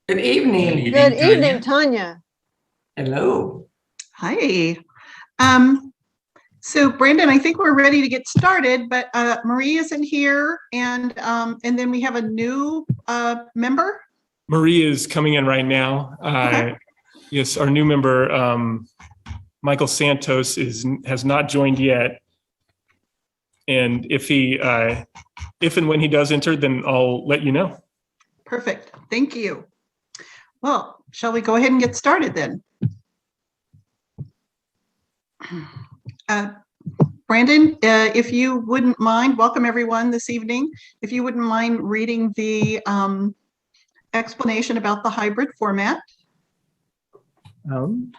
Good evening. Good evening, Tanya. Hello. Hi. So Brandon, I think we're ready to get started, but Marie isn't here, and then we have a new member. Marie is coming in right now. Okay. Yes, our new member, Michael Santos, has not joined yet. And if and when he does enter, then I'll let you know. Perfect. Thank you. Well, shall we go ahead and get started then? Brandon, if you wouldn't mind, welcome everyone this evening. If you wouldn't mind reading the explanation about the hybrid format.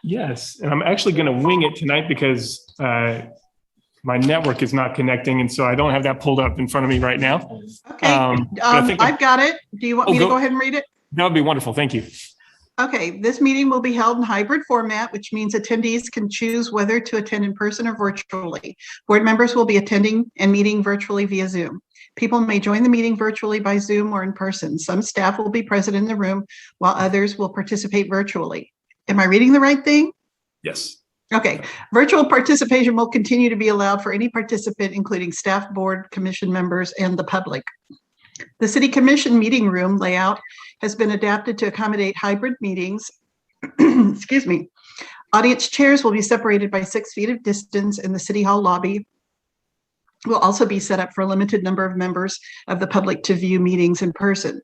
Yes, and I'm actually going to wing it tonight because my network is not connecting, and so I don't have that pulled up in front of me right now. Okay, I've got it. Do you want me to go ahead and read it? That would be wonderful. Thank you. Okay, this meeting will be held in hybrid format, which means attendees can choose whether to attend in person or virtually. Board members will be attending and meeting virtually via Zoom. People may join the meeting virtually by Zoom or in person. Some staff will be present in the room while others will participate virtually. Am I reading the right thing? Yes. Okay, virtual participation will continue to be allowed for any participant, including staff, board, commission members, and the public. The City Commission meeting room layout has been adapted to accommodate hybrid meetings. Excuse me. Audience chairs will be separated by 6 feet of distance, and the City Hall lobby will also be set up for a limited number of members of the public to view meetings in person.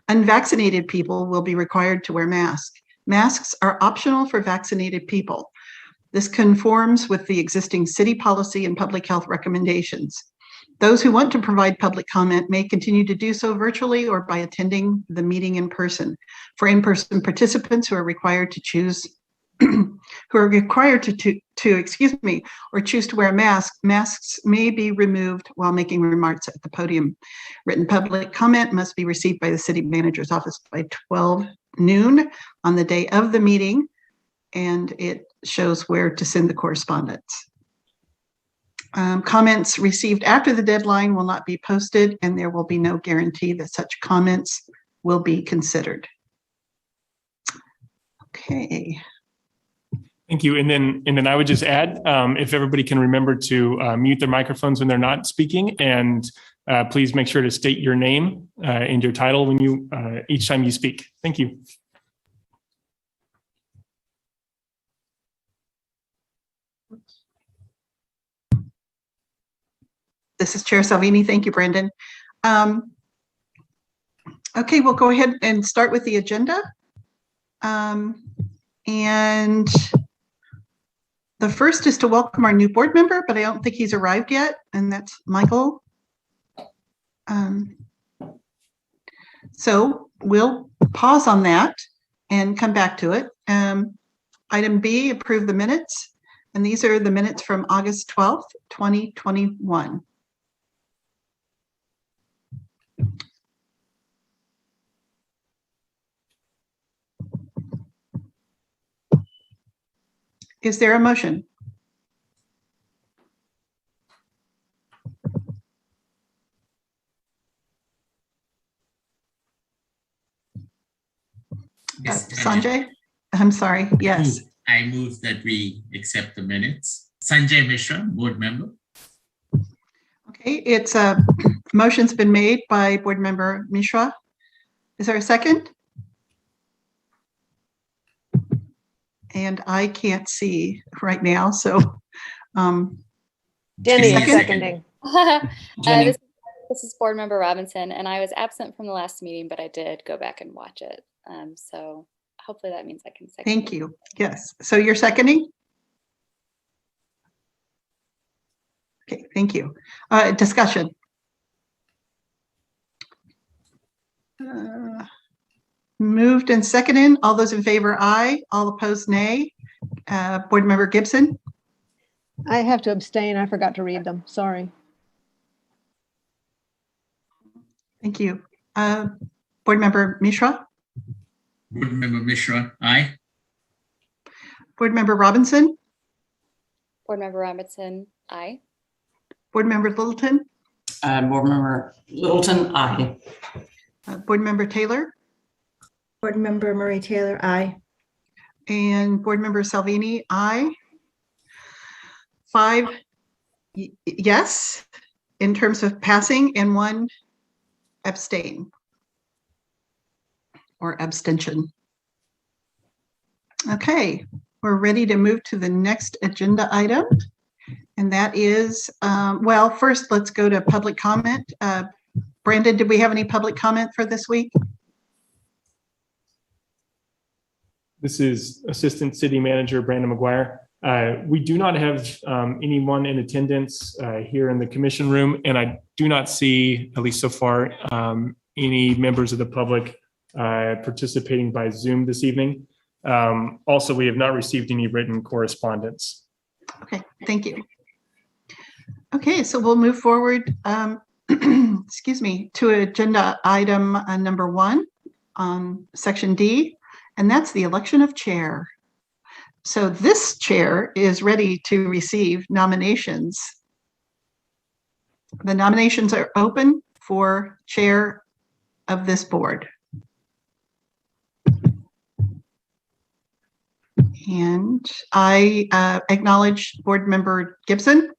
Unvaccinated people will be required to wear masks. Masks are optional for vaccinated people. This conforms with the existing city policy and public health recommendations. Those who want to provide public comment may continue to do so virtually or by attending the meeting in person. For in-person participants who are required to choose, excuse me, or choose to wear a mask, masks may be removed while making remarks at the podium. Written public comment must be received by the city manager's office by 12 noon on the day of the meeting, and it shows where to send the correspondence. Comments received after the deadline will not be posted, and there will be no guarantee that such comments will be considered. Okay. Thank you. And then I would just add, if everybody can remember to mute their microphones when they're not speaking, and please make sure to state your name and your title when you each time you speak. Thank you. This is Chair Salvini. Thank you, Brandon. Okay, we'll go ahead and start with the agenda. And the first is to welcome our new board member, but I don't think he's arrived yet, and that's Michael. So we'll pause on that and come back to it. Item B, approve the minutes. And these are the minutes from August 12th, 2021. Is there a motion? Yes, Sanjay? I'm sorry, yes. I move that we accept the minutes. Sanjay Mishra, board member. Okay, it's a motion's been made by board member Mishra. Is there a second? And I can't see right now, so Jenny is Second? seconding. Jenny. This is board member Robinson, and I was absent from the last meeting, but I did go back and watch it. So hopefully that means I can second. Thank you. Yes. So you're seconding? Okay, thank you. Discussion. Moved and seconded. All those in favor, aye. All opposed, nay. Board member Gibson? I have to abstain. I forgot to read them. Sorry. Thank you. Board member Mishra? Board member Mishra, aye. Board member Robinson? Board member Robinson, aye. Board member Littleton? Board member Littleton, aye. Board member Taylor? Board Member Marie Taylor, aye. And Board Member Salvini, aye. 5 yes in terms of passing and 1 abstain or abstention. Okay, we're ready to move to the next agenda item. And that is, well, first let's go to public comment. Brandon, did we have any public comment for this week? This is Assistant City Manager Brandon McGuire. We do not have anyone in attendance here in the commission room, and I do not see, at least so far, any members of the public participating by Zoom this evening. Also, we have not received any written correspondence. Okay, thank you. Okay, so we'll move forward, excuse me, to agenda item number 1 on section D, and that's the election of chair. So this chair is ready to receive nominations. The nominations are open for chair of this board. And I acknowledge Board Member Gibson.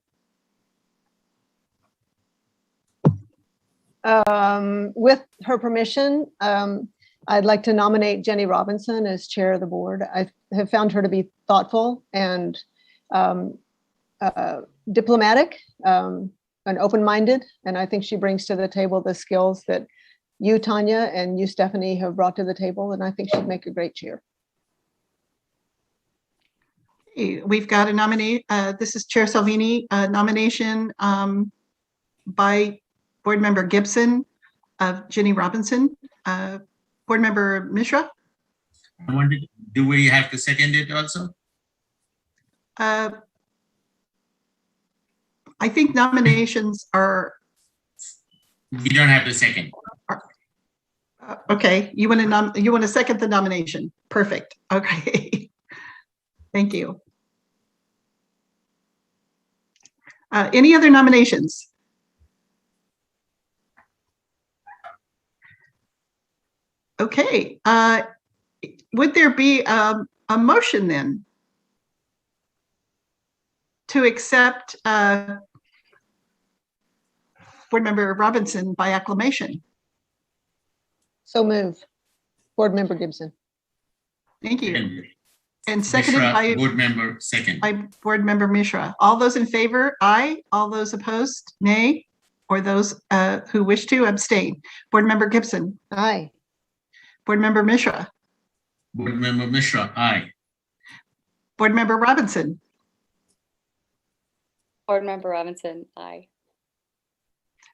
With her permission, I'd like to nominate Jenny Robinson as chair of the board. I have found her to be thoughtful and diplomatic and open-minded. And I think she brings to the table the skills that you, Tanya, and you, Stephanie, have brought to the table. And I think she'd make a great chair. We've got a nominee. This is Chair Salvini, nomination by Board Member Gibson of Jenny Robinson. Board Member Mishra. I wanted, do we have to second it also? I think nominations are. We don't have to second. Okay, you want to second the nomination? Perfect. Okay. Thank you. Any other nominations? Okay. Would there be a motion then to accept Board Member Robinson by acclamation? So move. Board Member Gibson. Thank you. And And seconded Mishra, by Board Member second. by Board Member Mishra. All those in favor, aye. All those opposed, nay. Or those who wish to abstain. Board Member Gibson. Aye. Board Member Mishra. Board Member Mishra, aye. Board Member Robinson. Board Member Robinson, aye.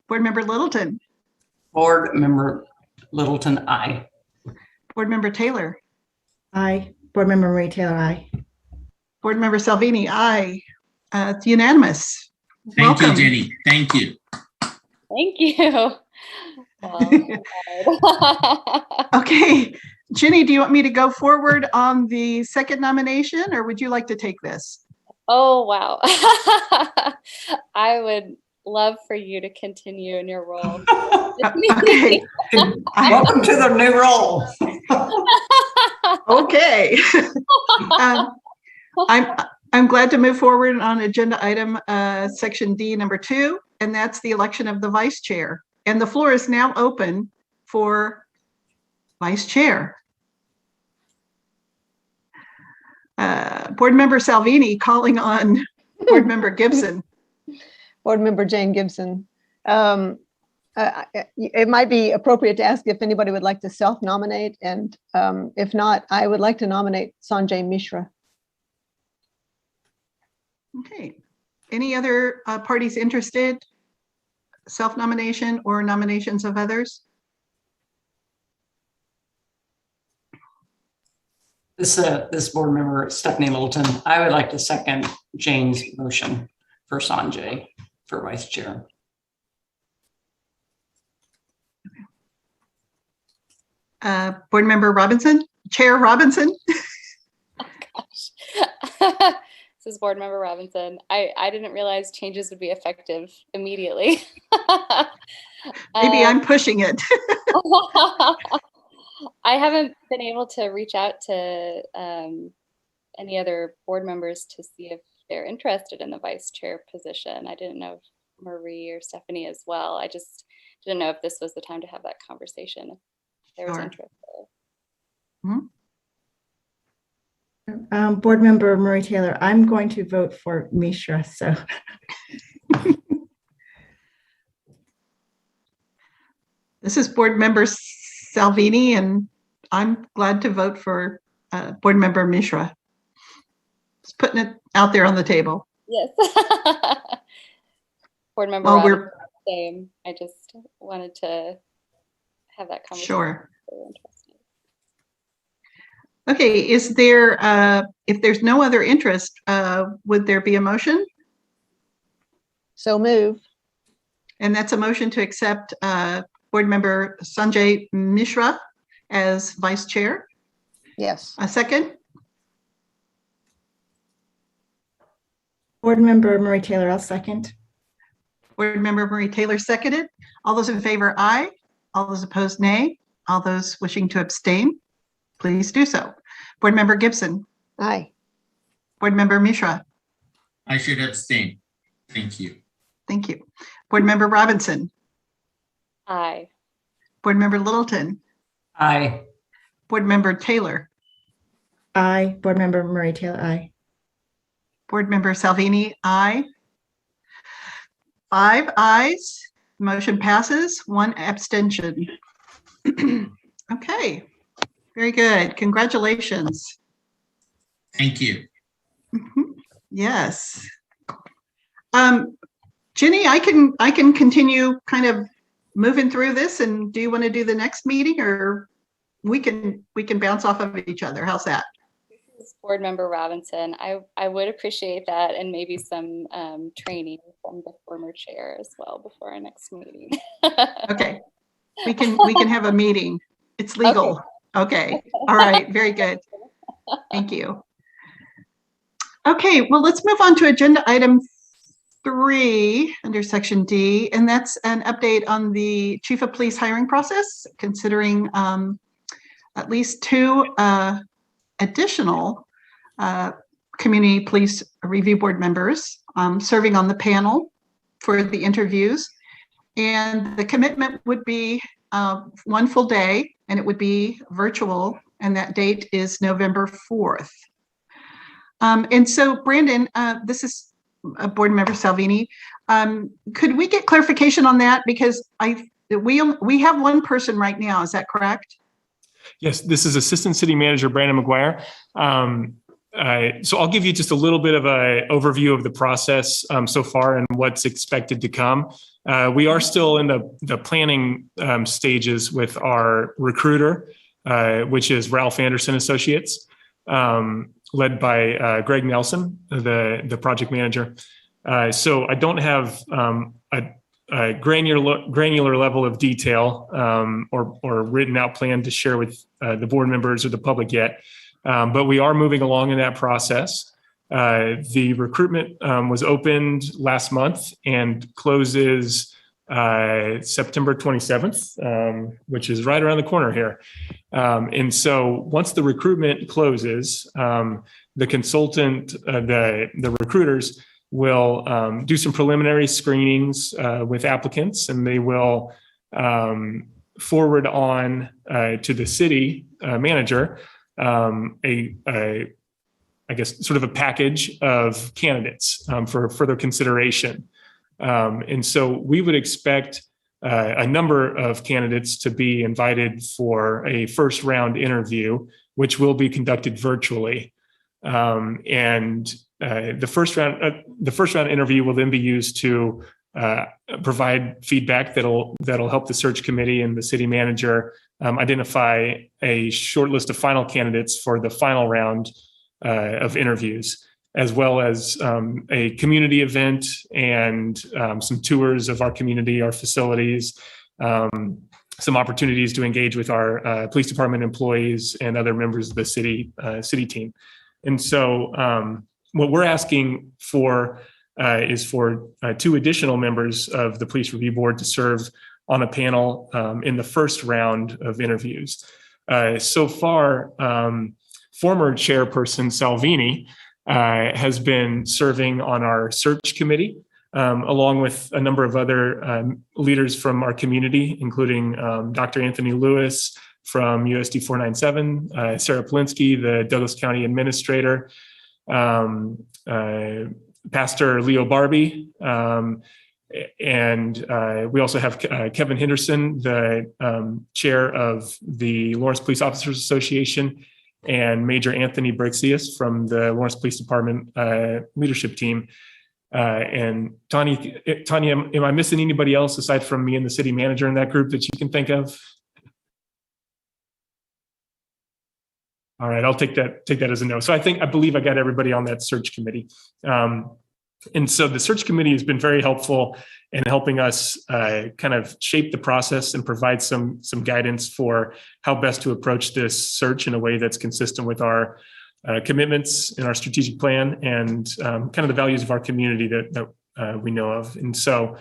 Board Member Littleton. Board Member Littleton, aye. Board Member Taylor. Aye. Board Member Marie Taylor, aye. Board Member Salvini, aye. It's unanimous. Thank Welcome. you, Jenny. Thank you. Thank you. Okay, Jenny, do you want me to go forward on the second nomination, or would you like to take this? Oh, wow. I would love for you to continue in your role. Okay. Welcome to the new role. Okay. I'm glad to move forward on agenda item section D number 2, and that's the election of the vice chair. And the floor is now open for vice chair. Board Member Salvini calling on Board Member Gibson. Board Member Jane Gibson. It might be appropriate to ask if anybody would like to self-nominate, and if not, I would like to nominate Sanjay Mishra. Okay. Any other parties interested? Self-nomination or nominations of others? This board member, Stephanie Littleton, I would like to second Jane's motion for Sanjay for vice chair. Board Member Robinson, Chair Robinson. Oh, gosh. This is Board Member Robinson. I didn't realize changes would be effective immediately. Maybe I'm pushing it. I haven't been able to reach out to any other board members to see if they're interested in the vice chair position. I didn't know if Marie or Stephanie as well. I just didn't know if this was the time to have that conversation, if there was Sure. interest there. Board Member Marie Taylor, I'm going to vote for Mishra, so. This is Board Member Salvini, and I'm glad to vote for Board Member Mishra. Just putting it out there on the table. Yes. Board member Well, Robinson, same. I just wanted to have that conversation. Sure. If they were interested. Okay, is there, if there's no other interest, would there be a motion? So move. And that's a motion to accept Board Member Sanjay Mishra as Vice Chair. Yes. A second? Board Member Marie Taylor, I'll second. Board Member Marie Taylor seconded. All those in favor, aye. All those opposed, nay. All those wishing to abstain, please do so. Board Member Gibson, Aye. Board Member Mishra, I should abstain. Thank you. thank you. Board Member Robinson, Aye. Board Member Littleton, Aye. Board Member Taylor, Aye. Board Member Marie Taylor, aye. Board Member Salvini, aye. 5 ayes, motion passes, 1 abstention. Okay, very good. Congratulations. Thank you. Mhm. Yes. Ginny, I can continue kind of moving through this, and do you want to do the next meeting, or we can bounce off of each other? How's that? This is Board member Robinson. I would appreciate that, and maybe some training from the former chair as well before our next meeting. Okay, we can have a meeting. It's legal. Okay. All right, very good. Thank you. Okay, well, let's move on to agenda item 3 under section D, and that's an update on the chief of police hiring process, considering at least 2 additional community police review board members serving on the panel for the interviews. And the commitment would be 1 full day, and it would be virtual, and that date is November 4th. And so, Brandon, this is Board Member Salvini. Could we get clarification on that? Because we have 1 person right now, is that correct? Yes, this is Assistant City Manager Brandon McGuire. So I'll give you just a little bit of an overview of the process so far and what's expected to come. We are still in the planning stages with our recruiter, which is Ralph Anderson Associates, led by Greg Nelson, the project manager. So I don't have a granular level of detail or written out plan to share with the board members or the public yet, but we are moving along in that process. The recruitment was opened last month and closes September 27th, which is right around the corner here. And so once the recruitment closes, the consultant, the recruiters will do some preliminary screenings with applicants, and they will forward on to the city manager I guess, sort of a package of candidates for further consideration. And so we would expect a number of candidates to be invited for a first round interview, which will be conducted virtually. And the first round interview will then be used to provide feedback that'll help the search committee and the city manager identify a short list of final candidates for the final round of interviews, as well as a community event and some tours of our community, our facilities, some opportunities to engage with our police department employees and other members of the city team. And so what we're asking for is for 2 additional members of the Police Review Board to serve on a panel in the first round of interviews. So far, former chairperson Salvini has been serving on our search committee, along with a number of other leaders from our community, including Dr. Anthony Lewis from USD 497, Sarah Polinsky, the Douglas County Administrator, Pastor Leo Barbie, and we also have Kevin Henderson, the chair of the Lawrence Police Officers Association, and Major Anthony Brixius from the Lawrence Police Department leadership team. And Tanya, am I missing anybody else aside from me and the city manager in that group that you can think of? All right, I'll take that as a no. So I believe I got everybody on that search committee. And so the search committee has been very helpful in helping us kind of shape the process and provide some guidance for how best to approach this search in a way that's consistent with our commitments in our strategic plan and kind of the values of our community that we know of. And so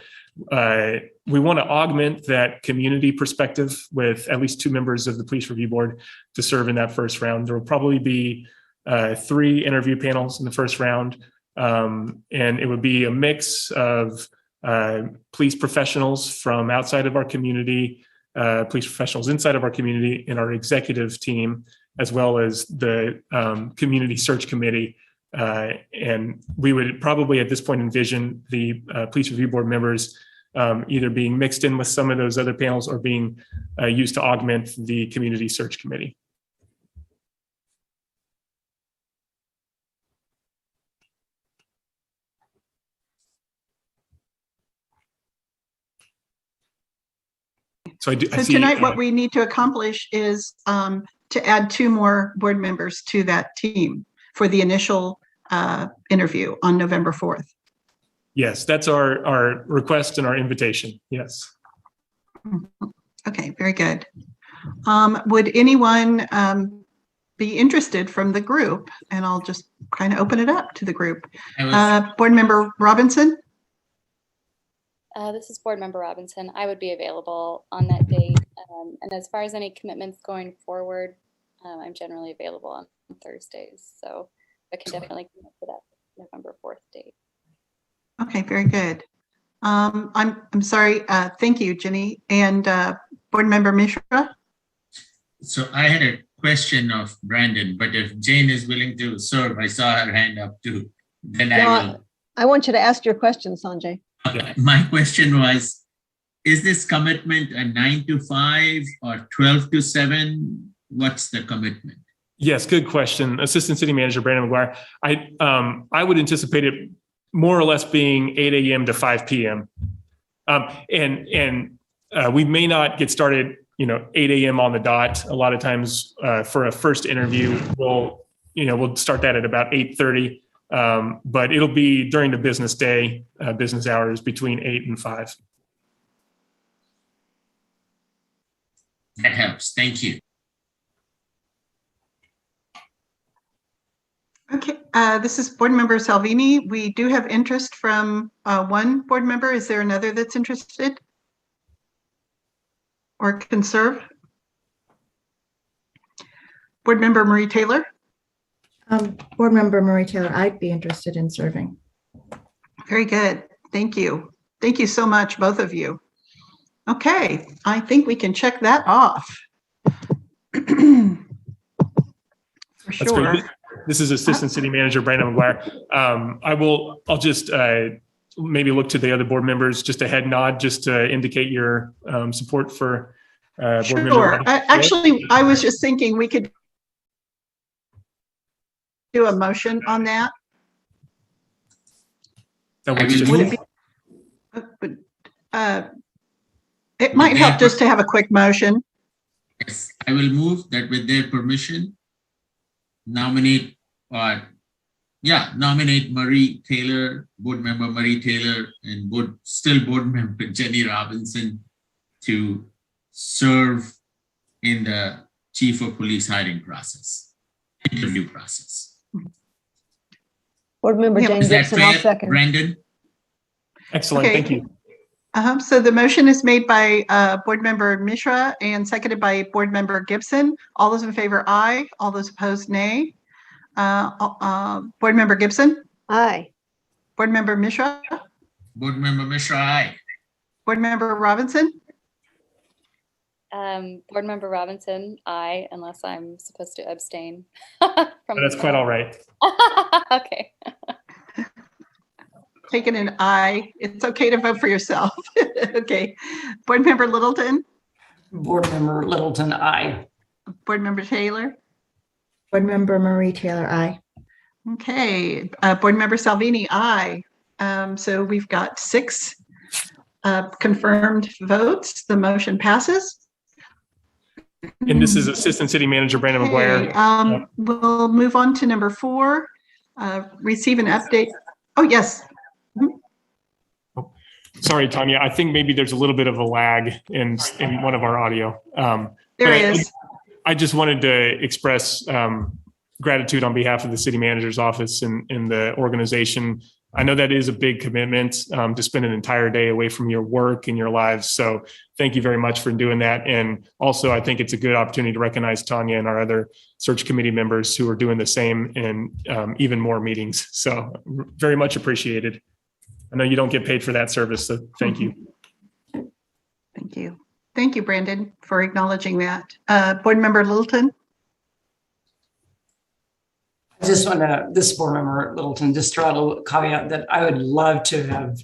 we want to augment that community perspective with at least 2 members of the Police Review Board to serve in that first round. There will probably be 3 interview panels in the first round. And it would be a mix of police professionals from outside of our community, police professionals inside of our community, and our executive team, as well as the community search committee. And we would probably at this point envision the Police Review Board members either being mixed in with some of those other panels or being used to augment the community search committee. So tonight, what we need to accomplish is to add 2 more board members to that team for the initial interview on November 4th. Yes, that's our request and our invitation. Yes. Okay, very good. Would anyone be interested from the group? And I'll just kind of open it up to the group. Board Member Robinson? This is Board Member Robinson. I would be available on that date. And as far as any commitments going forward, I'm generally available on Thursdays. So I can definitely commit to that November 4th date. Okay, very good. I'm sorry. Thank you, Jenny. And Board Member Mishra? So I had a question of Brandon, but if Jane is willing to serve, I saw her hand up too. Then I will. I want you to ask your question, Sanjay. My question was, is this commitment a 9 to 5 or 12 to 7? What's the commitment? Yes, good question. Assistant City Manager Brandon McGuire. I would anticipate it more or less being 8 a.m. to 5 p.m. And we may not get started, 8 a.m. on the dot. A lot of times for a first interview, we'll start that at about 8:30. But it'll be during the business day, business hours between 8 and 5. That helps. Thank you. Okay, this is Board Member Salvini. We do have interest from 1 board member. Is there another that's interested or can serve? Board Member Marie Taylor? Board Member Marie Taylor, I'd be interested in serving. Very good. Thank you. Thank you so much, both of you. Okay, I think we can check that off. For sure. This is Assistant City Manager Brandon McGuire. I'll just maybe look to the other board members, just a head nod, just to indicate your support for board member. Sure. Actually, I was just thinking we could do a motion on that. It might help just to have a quick motion. Yes, I will move that with their permission, nominate Marie Taylor, board member Marie Taylor, and board member Jenny Robinson to serve in the chief of police hiring process, interview process. Board Member Jane Is that Gibson, I'll fair, second. Brandon? Excellent, Okay. thank you. So the motion is made by Board Member Mishra and seconded by Board Member Gibson. All those in favor, aye. All those opposed, nay. Board Member Gibson, Aye. Board Member Mishra, Board Member Mishra, aye. Board Member Robinson, Board Member Robinson, aye, unless I'm supposed to abstain. from That's quite all right. Okay. taken an aye. It's okay to vote for yourself. Okay. Board Member Littleton, Board Member Littleton, aye. Board Member Taylor. Board Member Marie Taylor, aye. Okay, Board Member Salvini, aye. So we've got 6 confirmed votes. The motion passes. And this is Assistant City Manager Brandon Okay, McGuire. we'll move on to number 4. Receive an update. Oh, yes. Sorry, Tanya. I think maybe there's a little bit of a lag in one of our audio. There But is. I just wanted to express gratitude on behalf of the city manager's office and the organization. I know that is a big commitment to spend an entire day away from your work and your lives. So thank you very much for doing that. And also, I think it's a good opportunity to recognize Tanya and our other search committee members who are doing the same in even more meetings. So very much appreciated. I know you don't get paid for that service, so thank you. Thank you. Thank you, Brandon, for acknowledging that. Board Member Littleton. I just want to, this Board Member Littleton, just throw out a little caveat that I would love to have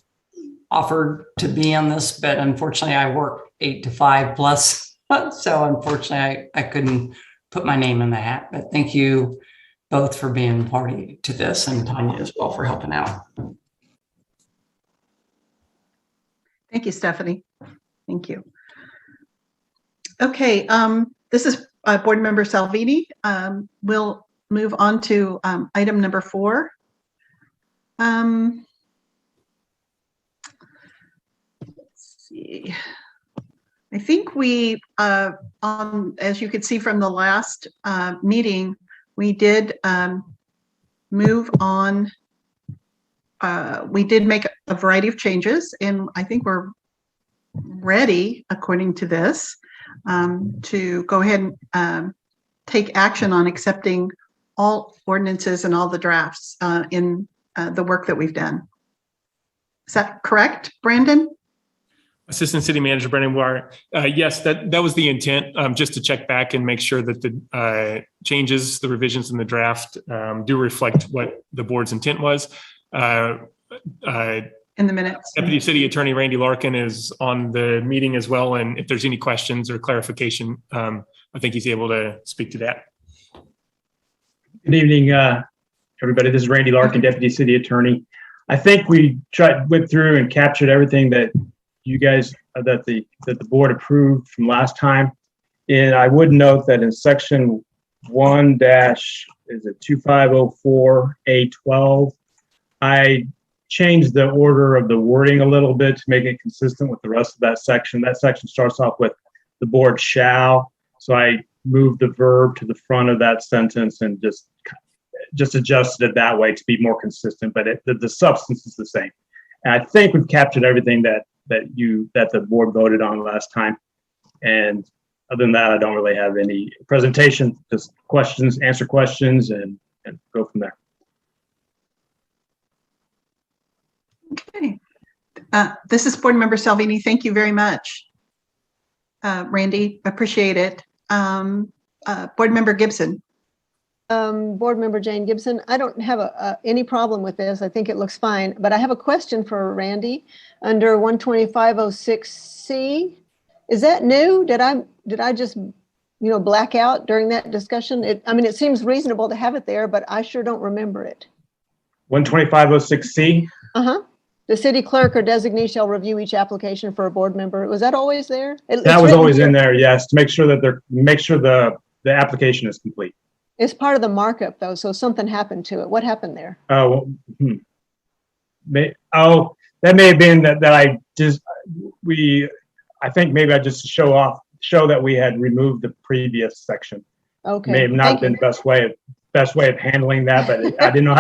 offered to be on this, but unfortunately I work 8 to 5 plus. So unfortunately I couldn't put my name in the hat, but thank you both for being party to this, and Tanya as well for helping out. Thank you, Stephanie. Thank you. Okay, this is Board Member Salvini. We'll move on to item number 4. Let's see. I think we, as you could see from the last meeting, we did move on. We did make a variety of changes, and I think we're ready, according to this, to go ahead and take action on accepting all ordinances and all the drafts in the work that we've done. Is that correct, Brandon? Assistant City Manager Brandon McGuire. Yes, that was the intent, just to check back and make sure that the changes, the revisions in the draft do reflect what the board's intent was. In the minutes. Deputy City Attorney Randy Larkin is on the meeting as well, and if there's any questions or clarification, I think he's able to speak to that. Good evening, everybody. This is Randy Larkin, Deputy City Attorney. I think we went through and captured everything that you guys, that the board approved from last time. And I would note that in section 1-2504A12, I changed the order of the wording a little bit to make it consistent with the rest of that section. That section starts off with the board shall. So I moved the verb to the front of that sentence and just adjusted it that way to be more consistent, but the substance is the same. And I think we've captured everything that the board voted on last time. And other than that, I don't really have any presentation, just questions, answer questions, and go from there. Okay. This is Board Member Salvini. Thank you very much. Randy, appreciate it. Board Member Gibson. Board Member Jane Gibson, I don't have any problem with this. I think it looks fine, but I have a question for Randy. Under 12506C, is that new? Did I just, black out during that discussion? It seems reasonable to have it there, but I sure don't remember it. 12506C? The city clerk or designee shall review each application for a board member. Was that always there? That was always in there, yes, to make sure that the application is complete. It's part of the markup though, so something happened to it. What happened there? That may have been that I think maybe I just show that we had removed the previous section. Okay. May have not been the best way of handling that, but I didn't know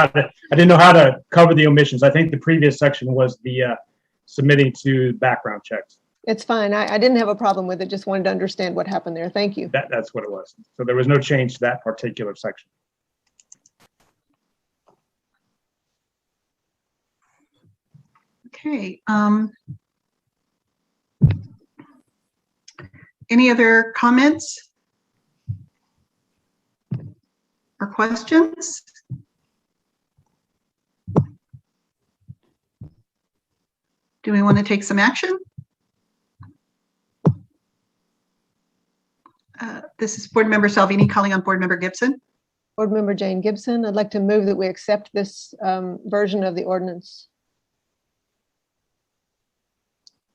how to cover the omissions. I think the previous section was the submitting to background checks. It's fine. I didn't have a problem with it. Just wanted to understand what happened there. Thank you. That's what it was. So there was no change to that particular section. Okay. Any other comments or questions? Do we want to take some action? This is Board Member Salvini calling on Board Member Gibson. Board Member Jane Gibson, I'd like to move that we accept this version of the ordinance.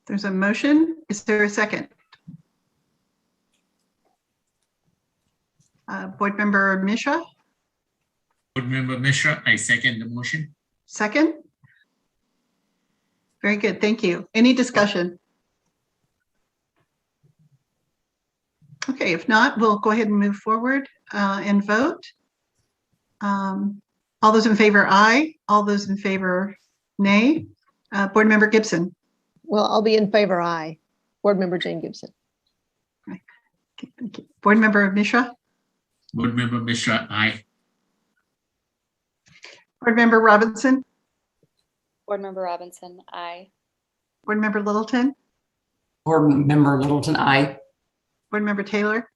There's a motion. Is there a second? Board Member Mishra, Board Member Mishra, I second the motion. second? Very good, thank you. Any discussion? Okay, if not, we'll go ahead and move forward and vote. All those in favor, aye. All those in favor, nay. Board Member Gibson. Well, I'll be in favor, aye. Board Member Jane Gibson. Okay, thank you. Board Member Mishra. Board Member Mishra, aye. Board Member Robinson. Board Member Robinson, aye. Board Member Littleton. Board Member Littleton, aye. Board Member Taylor.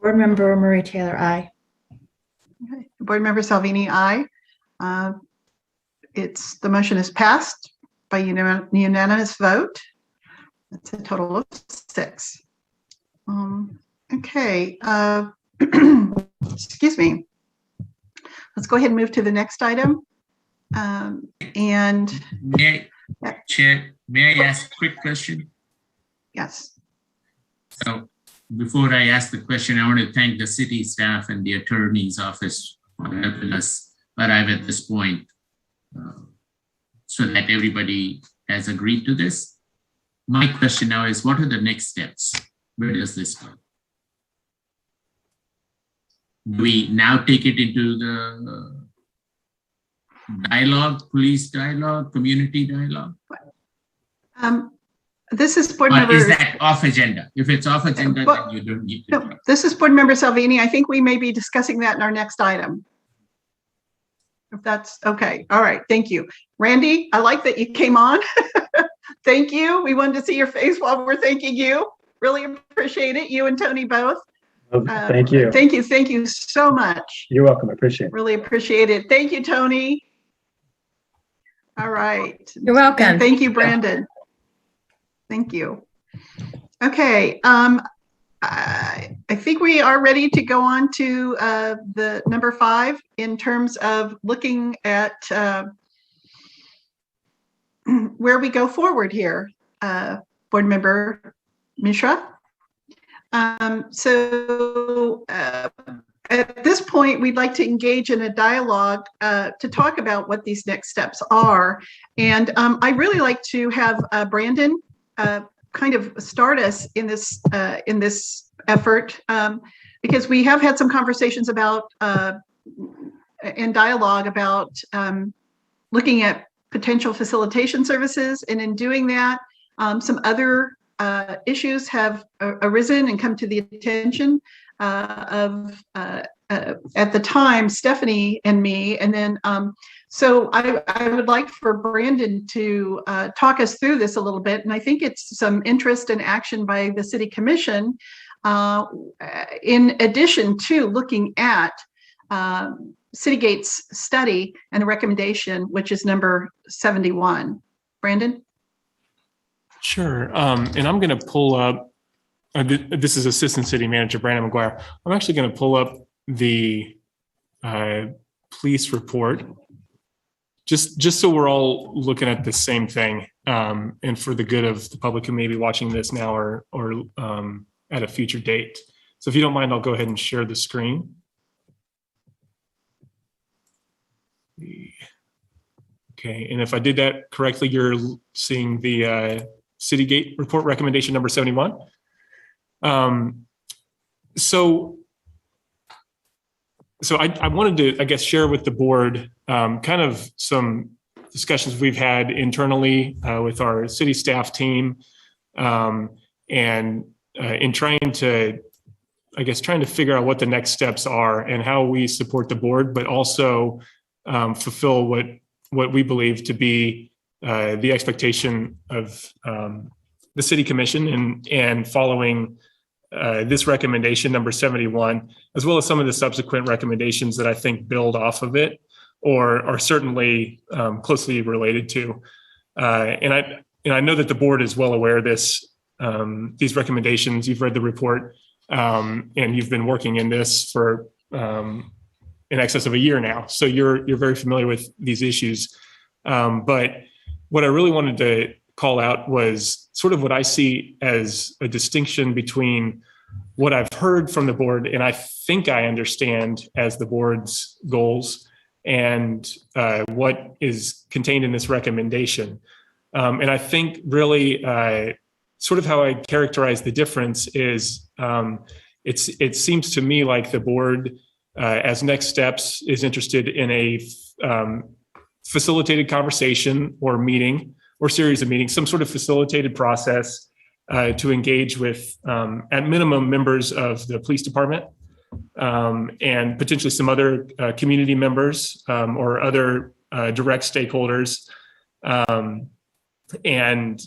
Board Member Marie Taylor, aye. Okay. Board Member Salvini, aye. The motion is passed by unanimous vote. That's a total of 6. Okay. Excuse me. Let's go ahead and move to the next item. And Chair, may I ask a quick question? yes. So before I ask the question, I want to thank the city staff and the attorney's office for helping us arrive at this point so that everybody has agreed to this. My question now is, what are the next steps? Where does this go? Do we now take it into the dialogue, police dialogue, community dialogue? This is Board Or Member. is that off agenda? If it's off agenda, Well, then you don't need to. No, this is Board Member Salvini. I think we may be discussing that in our next item. If that's okay. All right. Thank you. Randy, I like that you came on. Thank you. We wanted to see your face while we're thanking you. Really appreciate it. You and Tony both. Thank you. Thank you. Thank you so much. You're welcome. I appreciate it. Really appreciate it. Thank you, Tony. All right. You're welcome. And thank you, Brandon. Thank you. Okay. I think we are ready to go on to the number 5 in terms of looking at where we go forward here. Board Member Mishra. At this point, we'd like to engage in a dialogue to talk about what these next steps are. And I'd really like to have Brandon kind of start us in this effort, because we have had some conversations about and dialogue about looking at potential facilitation services. And in doing that, some other issues have arisen and come to the attention of at the time Stephanie and me, and then so I would like for Brandon to talk us through this a little bit, and I think it's some interest and action by the City Commission in addition to looking at Citygate's study and the recommendation, which is number 71. Brandon? Sure. And I'm going to pull up, this is Assistant City Manager Brandon McGuire. I'm actually going to pull up the police report, just so we're all looking at the same thing, and for the good of the public who may be watching this now or at a future date. So if you don't mind, I'll go ahead and share the screen. Okay, and if I did that correctly, you're seeing the Citygate report recommendation number 71. So I wanted to, I guess, share with the board kind of some discussions we've had internally with our city staff team, and in trying to figure out what the next steps are and how we support the board, but also fulfill what we believe to be the expectation of the city commission and following this recommendation number 71, as well as some of the subsequent recommendations that I think build off of it or are certainly closely related to. And I know that the board is well aware of these recommendations. You've read the report, and you've been working in this for in excess of a year now. So you're very familiar with these issues. But what I really wanted to call out was sort of what I see as a distinction between what I've heard from the board, and I think I understand as the board's goals, and what is contained in this recommendation. And I think really sort of how I characterize the difference is it seems to me like the board, as next steps, is interested in a facilitated conversation or meeting or series of meetings, some sort of facilitated process to engage with, at minimum, members of the police department and potentially some other community members or other direct stakeholders, and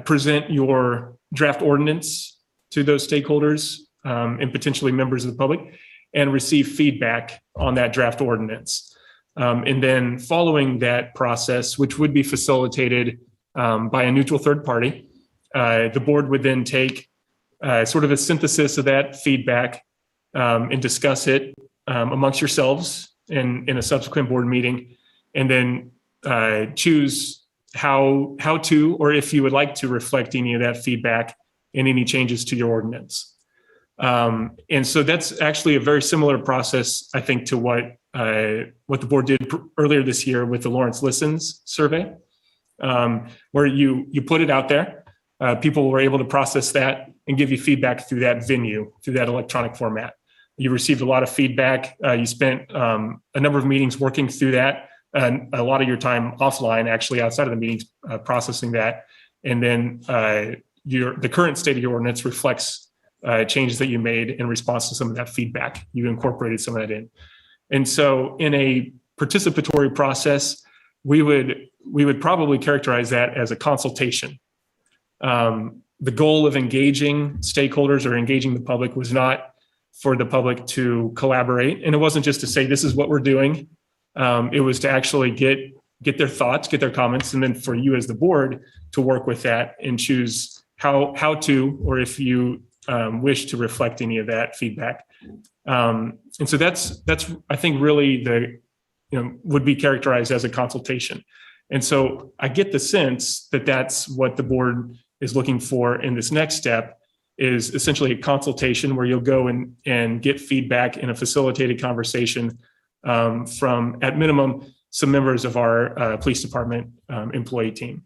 present your draft ordinance to those stakeholders and potentially members of the public, and receive feedback on that draft ordinance. And then following that process, which would be facilitated by a neutral third party, the board would then take sort of a synthesis of that feedback and discuss it amongst yourselves in a subsequent board meeting, and then choose how to, or if you would like to, reflect any of that feedback and any changes to your ordinance. And so that's actually a very similar process, I think, to what the board did earlier this year with the Lawrence Listens survey, where you put it out there. People were able to process that and give you feedback through that venue, through that electronic format. You received a lot of feedback. You spent a number of meetings working through that, and a lot of your time offline, actually outside of the meetings, processing that. And then the current state of your ordinance reflects changes that you made in response to some of that feedback. You incorporated some of that in. And so in a participatory process, we would probably characterize that as a consultation. The goal of engaging stakeholders or engaging the public was not for the public to collaborate. And it wasn't just to say, this is what we're doing. It was to actually get their thoughts, get their comments, and then for you as the board to work with that and choose how to, or if you wish to reflect any of that feedback. And so that's I think really would be characterized as a consultation. And so I get the sense that that's what the board is looking for in this next step, is essentially a consultation where you'll go and get feedback in a facilitated conversation from, at minimum, some members of our police department employee team.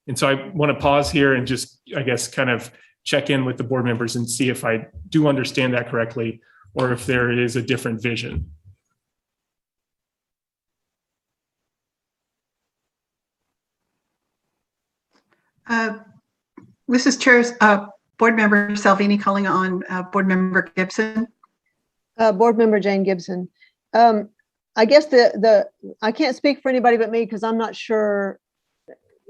And so I want to pause here and just, I guess, kind of check in with the board members and see if I do understand that correctly, or if there is a different vision. This is Chair, Board Member Salvini calling on Board Member Gibson. Board Member Jane Gibson. I guess I can't speak for anybody but me, because I'm not sure,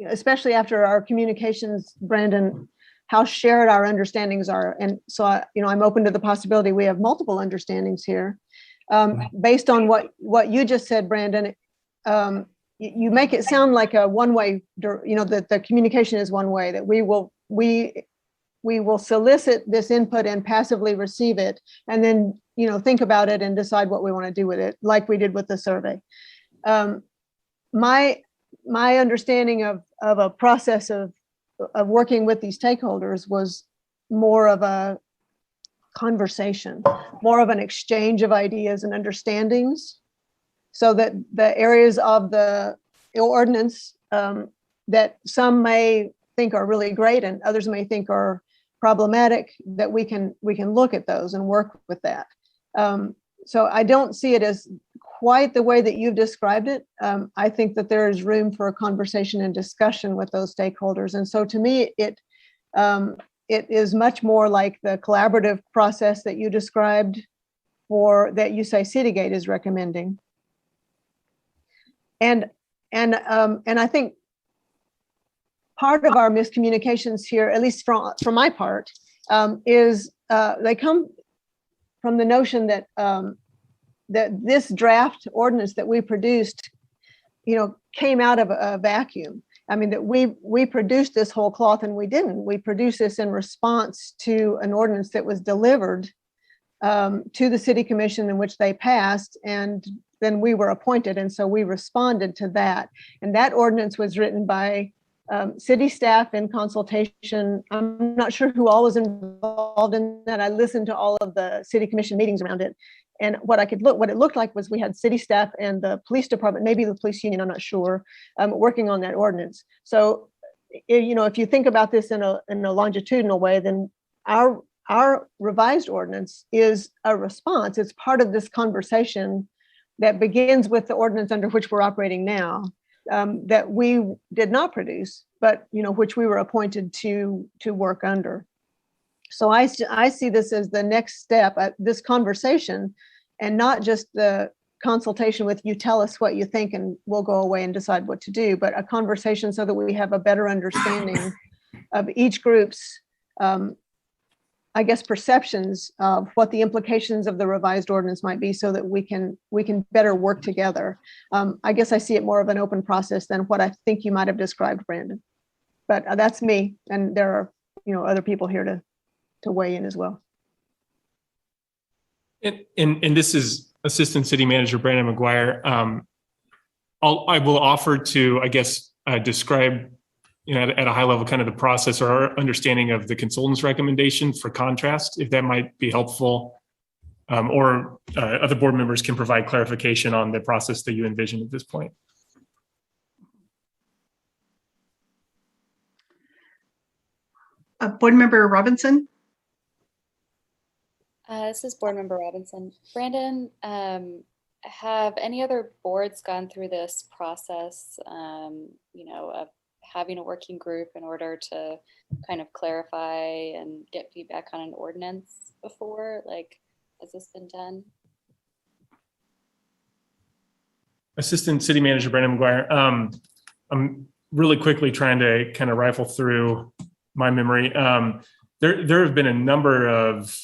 especially after our communications, Brandon, how shared our understandings are. And so, I'm open to the possibility we have multiple understandings here. Based on what you just said, Brandon, you make it sound like a one-way, that the communication is one way, that we will solicit this input and passively receive it, and then, think about it and decide what we want to do with it, like we did with the survey. My understanding of a process of working with these stakeholders was more of a conversation, more of an exchange of ideas and understandings, so that the areas of the ordinance that some may think are really great and others may think are problematic, that we can look at those and work with that. So I don't see it as quite the way that you've described it. I think that there is room for a conversation and discussion with those stakeholders. And so to me, it is much more like the collaborative process that you described for that you say Citygate is recommending. And I think part of our miscommunications here, at least from my part, is they come from the notion that that this draft ordinance that we produced, came out of a vacuum. I mean, that we produced this whole cloth, and we didn't. We produced this in response to an ordinance that was delivered to the city commission, in which they passed, and then we were appointed. And so we responded to that. And that ordinance was written by city staff in consultation. I'm not sure who all was involved in that. I listened to all of the city commission meetings around it. And what it looked like was we had city staff and the police department, maybe the police union, I'm not sure, working on that ordinance. So, if you think about this in a longitudinal way, then our revised ordinance is a response. It's part of this conversation that begins with the ordinance under which we're operating now, that we did not produce, but which we were appointed to work under. So I see this as the next step, this conversation, and not just the consultation with you tell us what you think and we'll go away and decide what to do, but a conversation so that we have a better understanding of each group's, perceptions of what the implications of the revised ordinance might be, so that we can better work together. I guess I see it more of an open process than what I think you might have described, Brandon. But that's me, and there are other people here to weigh in as well. And this is Assistant City Manager Brandon McGuire. I will offer to, describe, at a high level, kind of the process or our understanding of the consultant's recommendation for contrast, if that might be helpful, or other board members can provide clarification on the process that you envision at this point. Board Member Robinson. This is Board Member Robinson. Brandon, have any other boards gone through this process, of having a working group in order to kind of clarify and get feedback on an ordinance before? Like, has this been done? Assistant City Manager Brandon McGuire. I'm really quickly trying to kind of rifle through my memory. There have been a number of,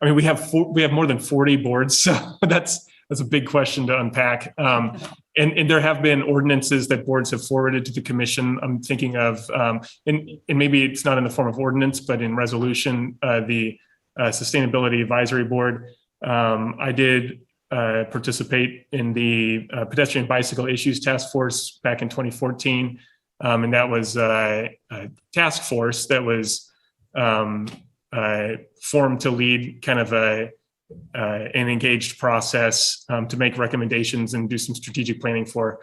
we have more than 40 boards, so that's a big question to unpack. And there have been ordinances that boards have forwarded to the commission. I'm thinking of, and maybe it's not in the form of ordinance, but in resolution, the Sustainability Advisory Board. I did participate in the Pedestrian Bicycle Issues Task Force back in 2014. And that was a task force that was formed to lead kind of an engaged process to make recommendations and do some strategic planning for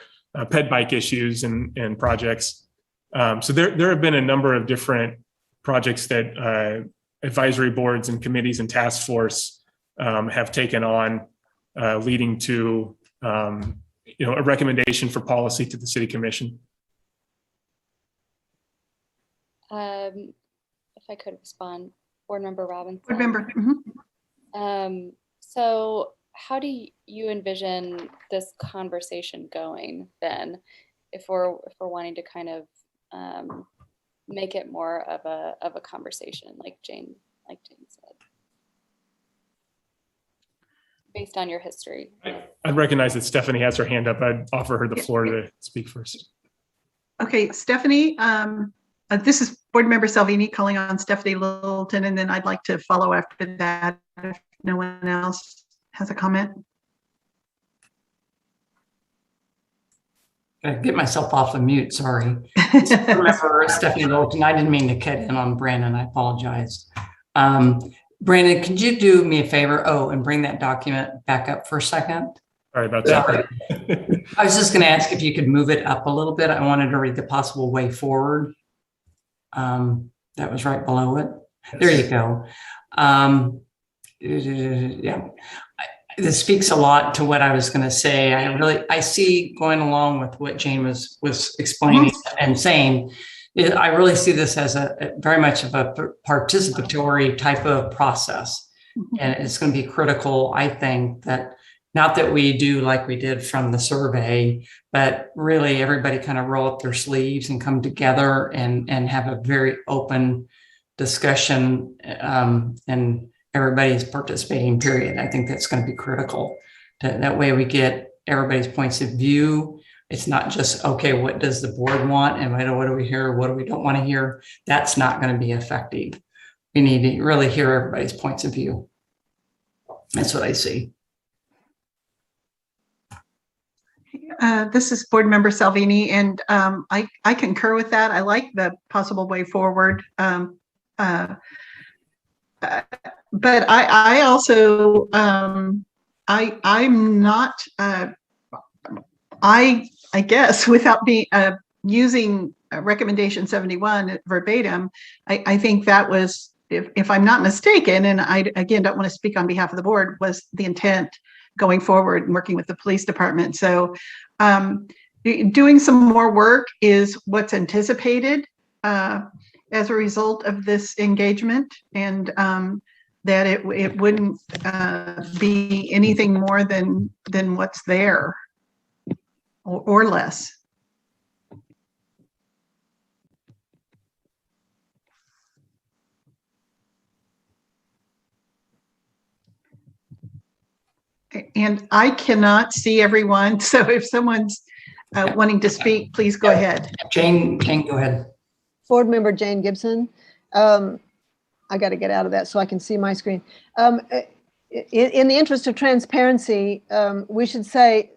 ped bike issues and projects. So there have been a number of different projects that advisory boards and committees and task force have taken on, leading to a recommendation for policy to the city commission. If I could respond, Board Member Robinson. Board Member. Mm-hmm. So how do you envision this conversation going then, if we're wanting to kind of make it more of a conversation, like Jane said, based on your history? I recognize that Stephanie has her hand up. I'd offer her the floor to speak first. Okay, Stephanie. This is Board Member Salvini calling on Stephanie Littleton, and then I'd like to follow after that if no one else has a comment. I get myself off of mute, sorry. Remember, Stephanie Littleton, I didn't mean to cut in on Brandon, I apologize. Brandon, could you do me a favor? Oh, and bring that document back up for a second. Sorry about that. Sorry. I was just going to ask if you could move it up a little bit. I wanted to read the possible way forward. That was right below it. There you go. yeah, this speaks a lot to what I was going to say. I see going along with what Jane was explaining and saying. I really see this as a very much of a participatory type of process. And it's going to be critical, I think, that not that we do like we did from the survey, but really everybody kind of roll up their sleeves and come together and have a very open discussion, and everybody's participating, period. I think that's going to be critical. That way we get everybody's points of view. It's not just, okay, what does the board want? And what do we hear? What do we don't want to hear? That's not going to be effective. We need to really hear everybody's points of view. That's what I see. This is Board Member Salvini, and I concur with that. I like the possible way forward. But I also, I'm not, I guess, without being using recommendation 71 verbatim, I think that was, if I'm not mistaken, and I, again, don't want to speak on behalf of the board, was the intent going forward and working with the police department. So doing some more work is what's anticipated as a result of this engagement, and that it wouldn't be anything more than what's there or less. And I cannot see everyone, so if someone's wanting to speak, please go ahead. Jane, go ahead. Board Member Jane Gibson. I got to get out of that so I can see my screen. In the interest of transparency, we should say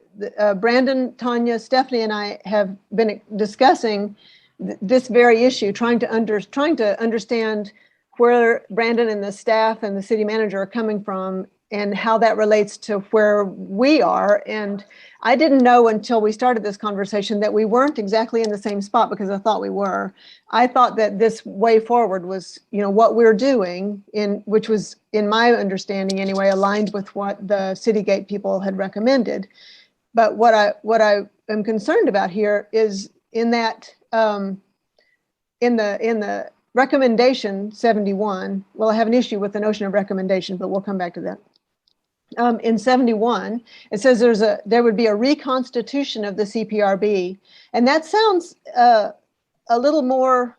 Brandon, Tanya, Stephanie, and I have been discussing this very issue, trying to understand where Brandon and the staff and the city manager are coming from and how that relates to where we are. And I didn't know until we started this conversation that we weren't exactly in the same spot, because I thought we were. I thought that this way forward was, what we're doing, which was, in my understanding anyway, aligned with what the Citygate people had recommended. But what I am concerned about here is in that in the recommendation 71. Well, I have an issue with the notion of recommendation, but we'll come back to that. In 71, it says there would be a reconstitution of the CPRB, and that sounds a little more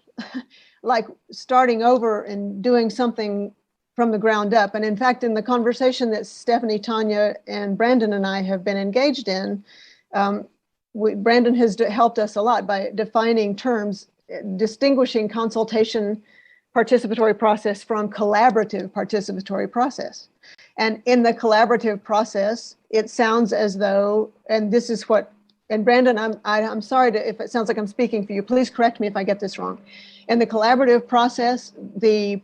like starting over and doing something from the ground up. And in fact, in the conversation that Stephanie, Tanya, and Brandon and I have been engaged in, Brandon has helped us a lot by defining terms, distinguishing consultation participatory process from collaborative participatory process. And in the collaborative process, it sounds as though, and this is what, and Brandon, I'm sorry if it sounds like I'm speaking for you, please correct me if I get this wrong. In the collaborative process, we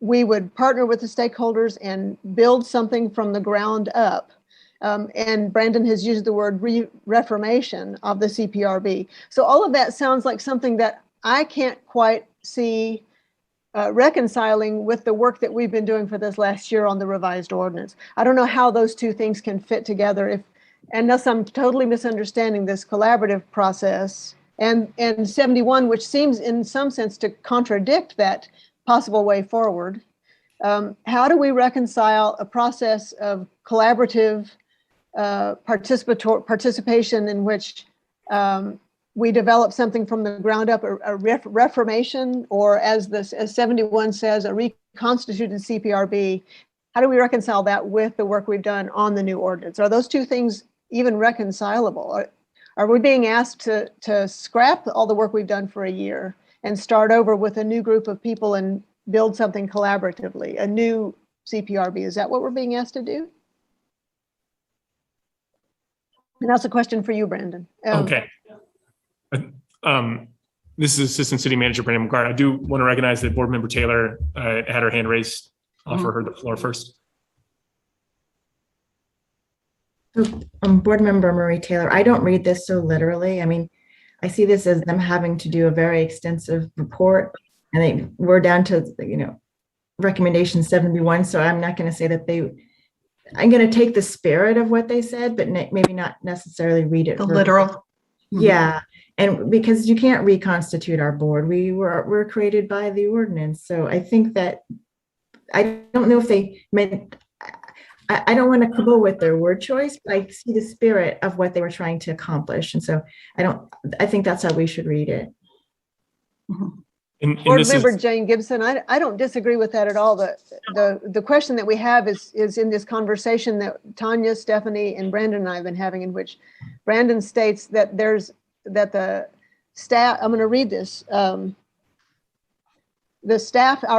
would partner with the stakeholders and build something from the ground up. And Brandon has used the word reformation of the CPRB. So all of that sounds like something that I can't quite see reconciling with the work that we've been doing for this last year on the revised ordinance. I don't know how those two things can fit together, unless I'm totally misunderstanding this collaborative process and 71, which seems in some sense to contradict that possible way forward. How do we reconcile a process of collaborative participation in which we develop something from the ground up, a reformation, or as 71 says, a reconstituted CPRB? How do we reconcile that with the work we've done on the new ordinance? Are those two things even reconcilable? Are we being asked to scrap all the work we've done for a year and start over with a new group of people and build something collaboratively, a new CPRB? Is that what we're being asked to do? And that's a question for you, Brandon. Okay. This is Assistant City Manager Brandon McGuire. I do want to recognize that Board Member Taylor had her hand raised. Offer her the floor first. Board Member Marie Taylor, I don't read this so literally. I mean, I see this as them having to do a very extensive report, and we're down to, recommendation 71. So I'm not going to say that I'm going to take the spirit of what they said, but maybe not necessarily read it. The literal. Yeah. And because you can't reconstitute our board, we're created by the ordinance. So I think that, I don't know if they meant, I don't want to quibble with their word choice, but I see the spirit of what they were trying to accomplish. And so I think that's how we should read it. And Board this Member is, Jane Gibson, I don't disagree with that at all. The question that we have is in this conversation that Tanya, Stephanie, and Brandon and I have been having, in which Brandon states that the staff, I'm going to read this. Our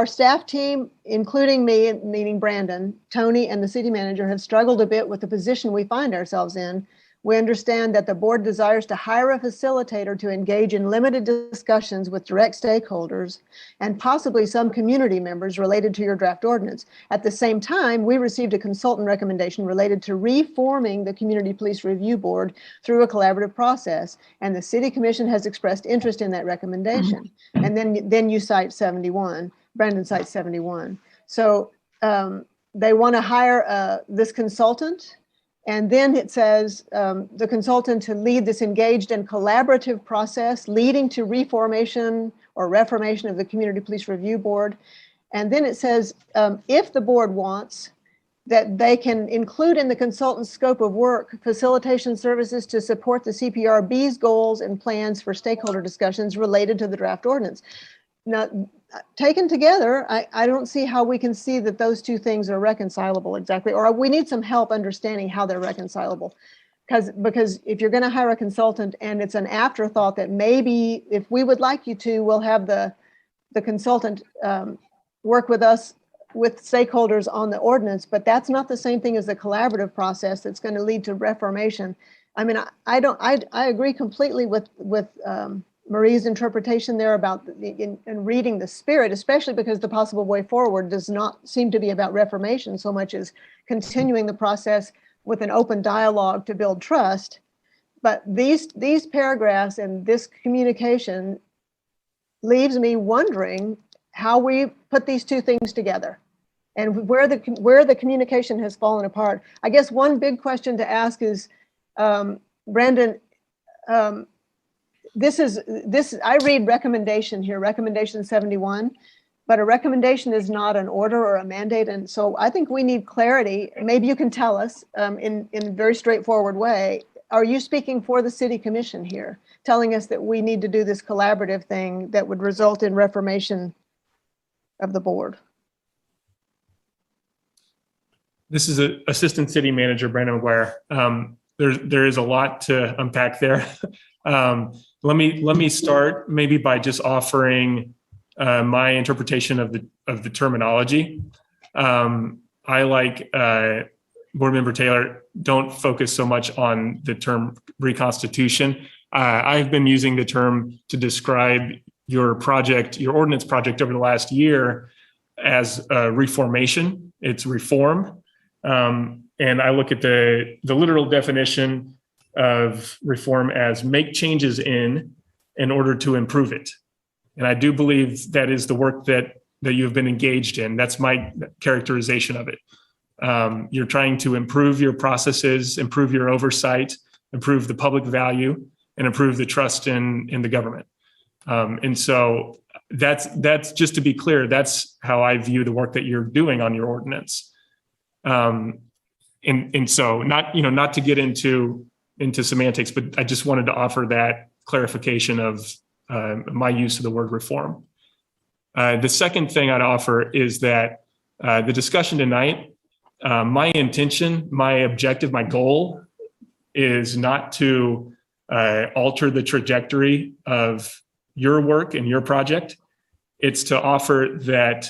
staff team, including me, meaning Brandon, Tony, and the city manager, have struggled a bit with the position we find ourselves in. We understand that the board desires to hire a facilitator to engage in limited discussions with direct stakeholders and possibly some community members related to your draft ordinance. At the same time, we received a consultant recommendation related to reforming the Community Police Review Board through a collaborative process, and the City Commission has expressed interest in that recommendation. And then you cite 71, Brandon cites 71. So they want to hire this consultant. And then it says the consultant to lead this engaged and collaborative process leading to reformation or reformation of the Community Police Review Board. And then it says if the board wants, that they can include in the consultant's scope of work facilitation services to support the CPRB's goals and plans for stakeholder discussions related to the draft ordinance. Now, taken together, I don't see how we can see that those two things are reconcilable exactly, or we need some help understanding how they're reconcilable. Because if you're going to hire a consultant and it's an afterthought that maybe if we would like you to, we'll have the consultant work with us, with stakeholders on the ordinance, but that's not the same thing as the collaborative process that's going to lead to reformation. I mean, I agree completely with Marie's interpretation there about in reading the spirit, especially because the possible way forward does not seem to be about reformation so much as continuing the process with an open dialogue to build trust. But these paragraphs and this communication leaves me wondering how we put these two things together and where the communication has fallen apart. I guess one big question to ask is, Brandon, I read recommendation here, recommendation 71, but a recommendation is not an order or a mandate. And so I think we need clarity. Maybe you can tell us in a very straightforward way. Are you speaking for the city commission here, telling us that we need to do this collaborative thing that would result in reformation of the board? this is Assistant City Manager Brandon McGuire. There is a lot to unpack there. Let me start maybe by just offering my interpretation of the terminology. I, like Board Member Taylor, don't focus so much on the term reconstitution. I've been using the term to describe your project, your ordinance project over the last year as reformation. It's reform. And I look at the literal definition of reform as make changes in order to improve it. And I do believe that is the work that you've been engaged in. That's my characterization of it. You're trying to improve your processes, improve your oversight, improve the public value, and improve the trust in the government. And so that's just to be clear, that's how I view the work that you're doing on your ordinance. And so not to get into semantics, but I just wanted to offer that clarification of my use of the word reform. The second thing I'd offer is that the discussion tonight, my intention, my objective, my goal is not to alter the trajectory of your work and your project. It's to offer that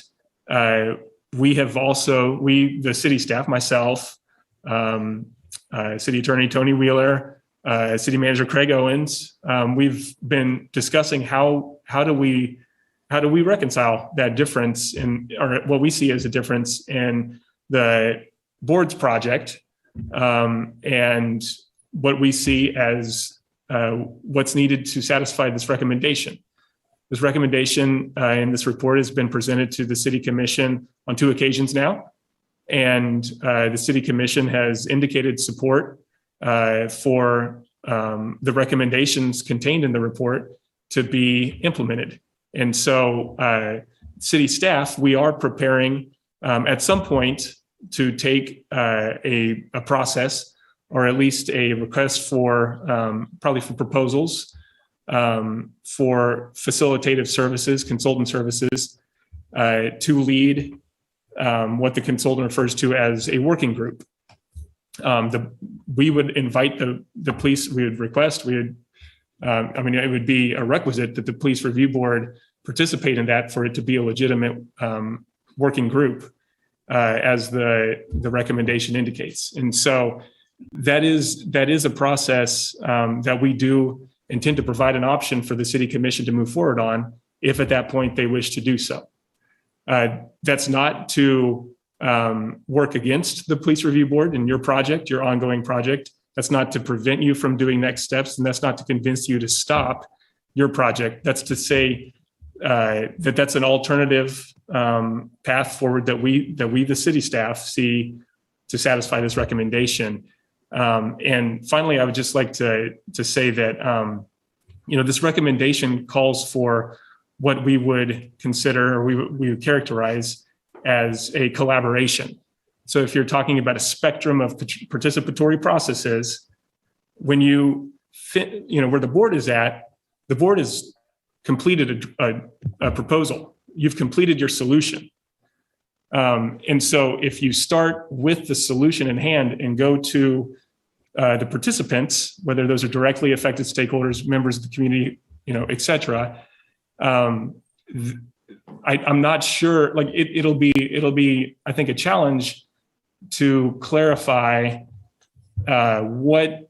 we, the city staff, myself, City Attorney Tony Wheeler, City Manager Craig Owens, we've been discussing how do we reconcile that difference or what we see as a difference in the board's project and what we see as what's needed to satisfy this recommendation. This recommendation in this report has been presented to the City Commission on 2 occasions now. And the City Commission has indicated support for the recommendations contained in the report to be implemented. And so city staff, we are preparing at some point to take a process, or at least a request for probably for proposals for facilitative services, consultant services, to lead what the consultant refers to as a working group. We would invite the police, we would request, it would be a requisite that the police review board participate in that for it to be a legitimate working group, as the recommendation indicates. And so that is a process that we do intend to provide an option for the City Commission to move forward on if at that point they wish to do so. That's not to work against the police review board in your project, your ongoing project. That's not to prevent you from doing next steps, and that's not to convince you to stop your project. That's to say that's an alternative path forward that we, the city staff, see to satisfy this recommendation. And finally, I would just like to say that this recommendation calls for what we would consider, or we would characterize as a collaboration. So if you're talking about a spectrum of participatory processes, when you fit, where the board is at, the board has completed a proposal. You've completed your solution. And so if you start with the solution in hand and go to the participants, whether those are directly affected stakeholders, members of the community, et cetera, I'm not sure, like it'll be, I think, a challenge to clarify what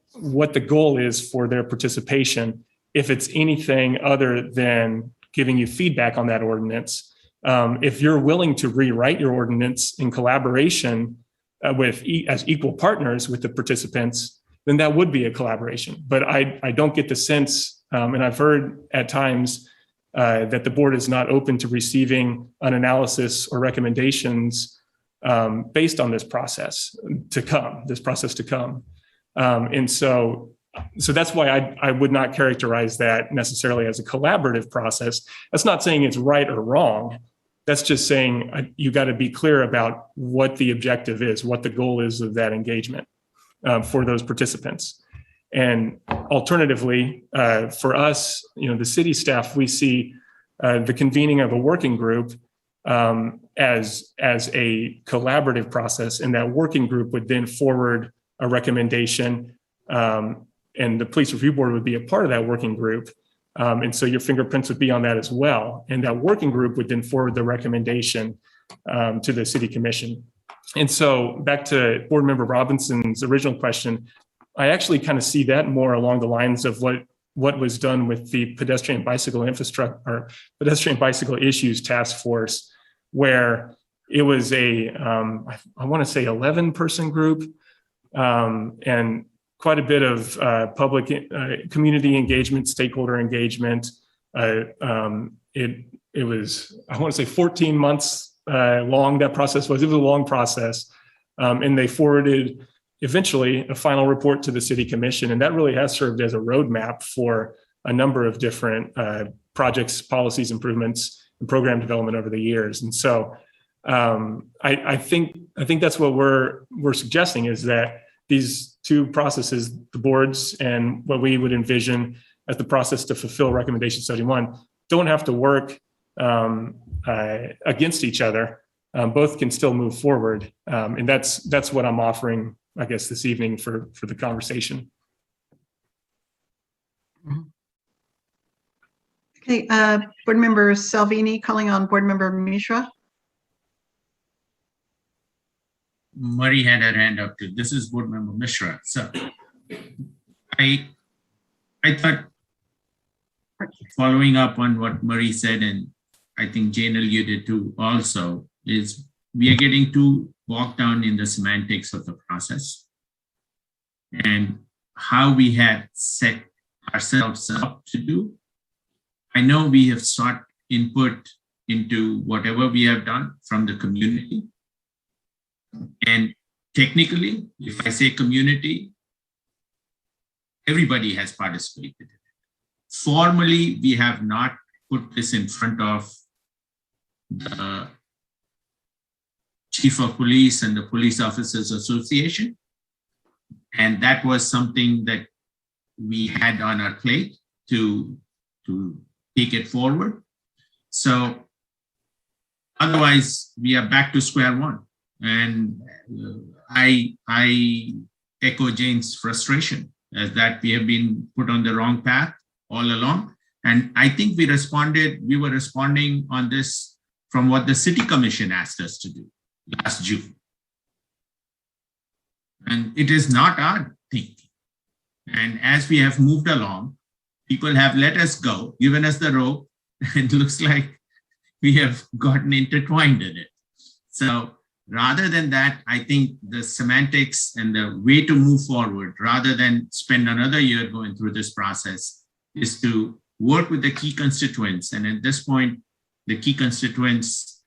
the goal is for their participation, if it's anything other than giving you feedback on that ordinance. If you're willing to rewrite your ordinance in collaboration as equal partners with the participants, then that would be a collaboration. But I don't get the sense, and I've heard at times that the board is not open to receiving an analysis or recommendations based on this process to come. And so that's why I would not characterize that necessarily as a collaborative process. That's not saying it's right or wrong. That's just saying you got to be clear about what the objective is, what the goal is of that engagement for those participants. And alternatively, for us, the city staff, we see the convening of a working group as a collaborative process, and that working group would then forward a recommendation, and the police review board would be a part of that working group. And so your fingerprints would be on that as well. And that working group would then forward the recommendation to the city commission. And so back to board member Robinson's original question, I actually kind of see that more along the lines of what was done with the pedestrian bicycle infrastructure or pedestrian bicycle issues task force, where it was I want to say 11-person group, and quite a bit of public community engagement, stakeholder engagement. It was, I want to say 14 months long, that process was. It was a long process. And they forwarded eventually a final report to the city commission. And that really has served as a roadmap for a number of different projects, policies, improvements, and program development over the years. And so I think that's what we're suggesting, is that these two processes, the boards and what we would envision as the process to fulfill recommendation 71, don't have to work against each other. Both can still move forward. And that's what I'm offering, I guess, this evening for the conversation. Okay, board member Salvini calling on board member Mishra. Murray had her hand up too. This is board member Mishra. So I thought, following up on what Murray said, and I think Jane alluded to also, is we are getting too bogged down in the semantics of the process and how we had set ourselves up to do. I know we have sought input into whatever we have done from the community. And technically, if I say community, everybody has participated in it. Formally, we have not put this in front of the Chief of Police and the Police Officers Association. And that was something that we had on our plate to take it forward. So otherwise, we are back to square one. And I echo Jane's frustration as that we have been put on the wrong path all along. And I think we were responding on this from what the City Commission asked us to do last June. And it is not our thinking. And as we have moved along, people have let us go, given us the rope, and it looks like we have gotten intertwined in it. So rather than that, I think the semantics and the way to move forward, rather than spend another year going through this process, is to work with the key constituents. And at this point, the key constituents,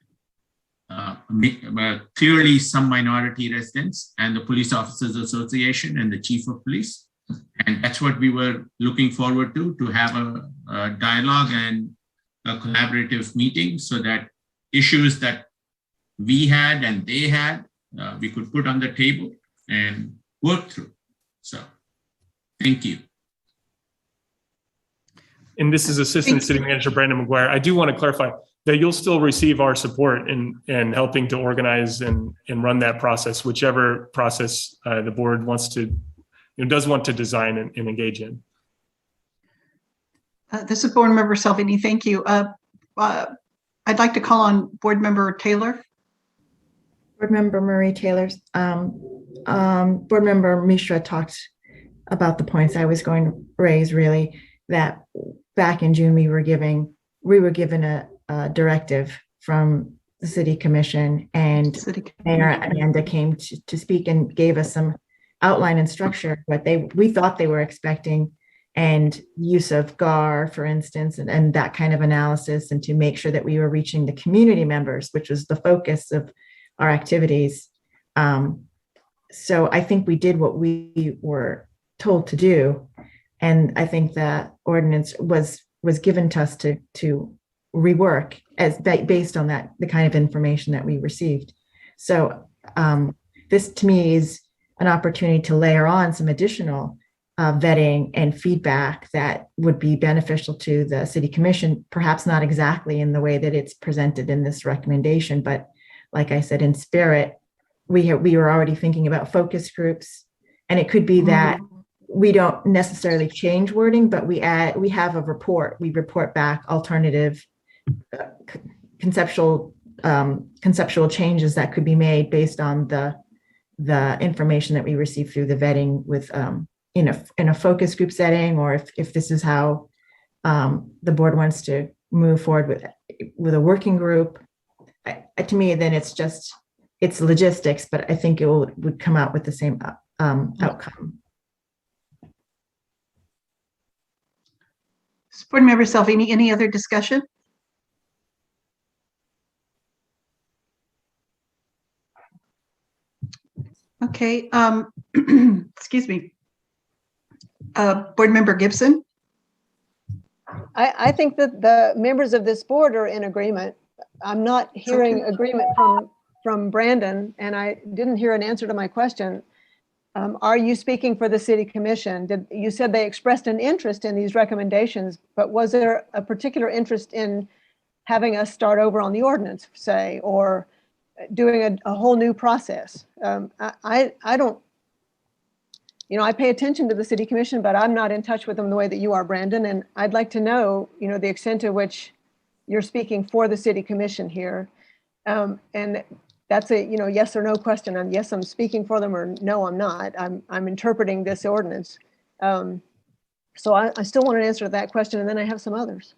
clearly some minority residents and the Police Officers Association and the Chief of Police. And that's what we were looking forward to have a dialogue and a collaborative meeting so that issues that we had and they had, we could put on the table and work through. So, thank you. And this is Assistant City Manager Brandon McGuire. I do want to clarify that you'll still receive our support in helping to organize and run that process, whichever process the board wants to, does want to design and engage in. This is Board Member Salvini. Thank you. I'd like to call on Board Member Taylor. Board Member Marie Taylor. Board Member Mishra talked about the points I was going to raise, really, that back in June we were given a directive from the City Commission, and Mayor Amanda came to speak and gave us some outline and structure what we thought they were expecting, and use of GAR, for instance, and that kind of analysis, and to make sure that we were reaching the community members, which was the focus of our activities. So I think we did what we were told to do. And I think that ordinance was given to us to rework based on that, the kind of information that we received. So this to me is an opportunity to layer on some additional vetting and feedback that would be beneficial to the City Commission, perhaps not exactly in the way that it's presented in this recommendation, but like I said, in spirit, we were already thinking about focus groups, and it could be that we don't necessarily change wording, but we have a report. We report back alternative conceptual changes that could be made based on the information that we receive through the vetting with in a focus group setting, or if this is how the board wants to move forward with a working group. To me, then it's logistics, but I think it would come out with the same outcome. Board Member Salvini, any other discussion? Okay, excuse me. Board Member Gibson? I think that the members of this board are in agreement. I'm not hearing agreement from Brandon, and I didn't hear an answer to my question. Are you speaking for the City Commission? You said they expressed an interest in these recommendations, but was there a particular interest in having us start over on the ordinance, say, or doing a whole new process? I don't, I pay attention to the City Commission, but I'm not in touch with them the way that you are, Brandon. And I'd like to know, the extent to which you're speaking for the City Commission here. And that's a, yes or no question. And yes, I'm speaking for them, or no, I'm not. I'm interpreting this ordinance. So I still want an answer to that question, and then I have some others.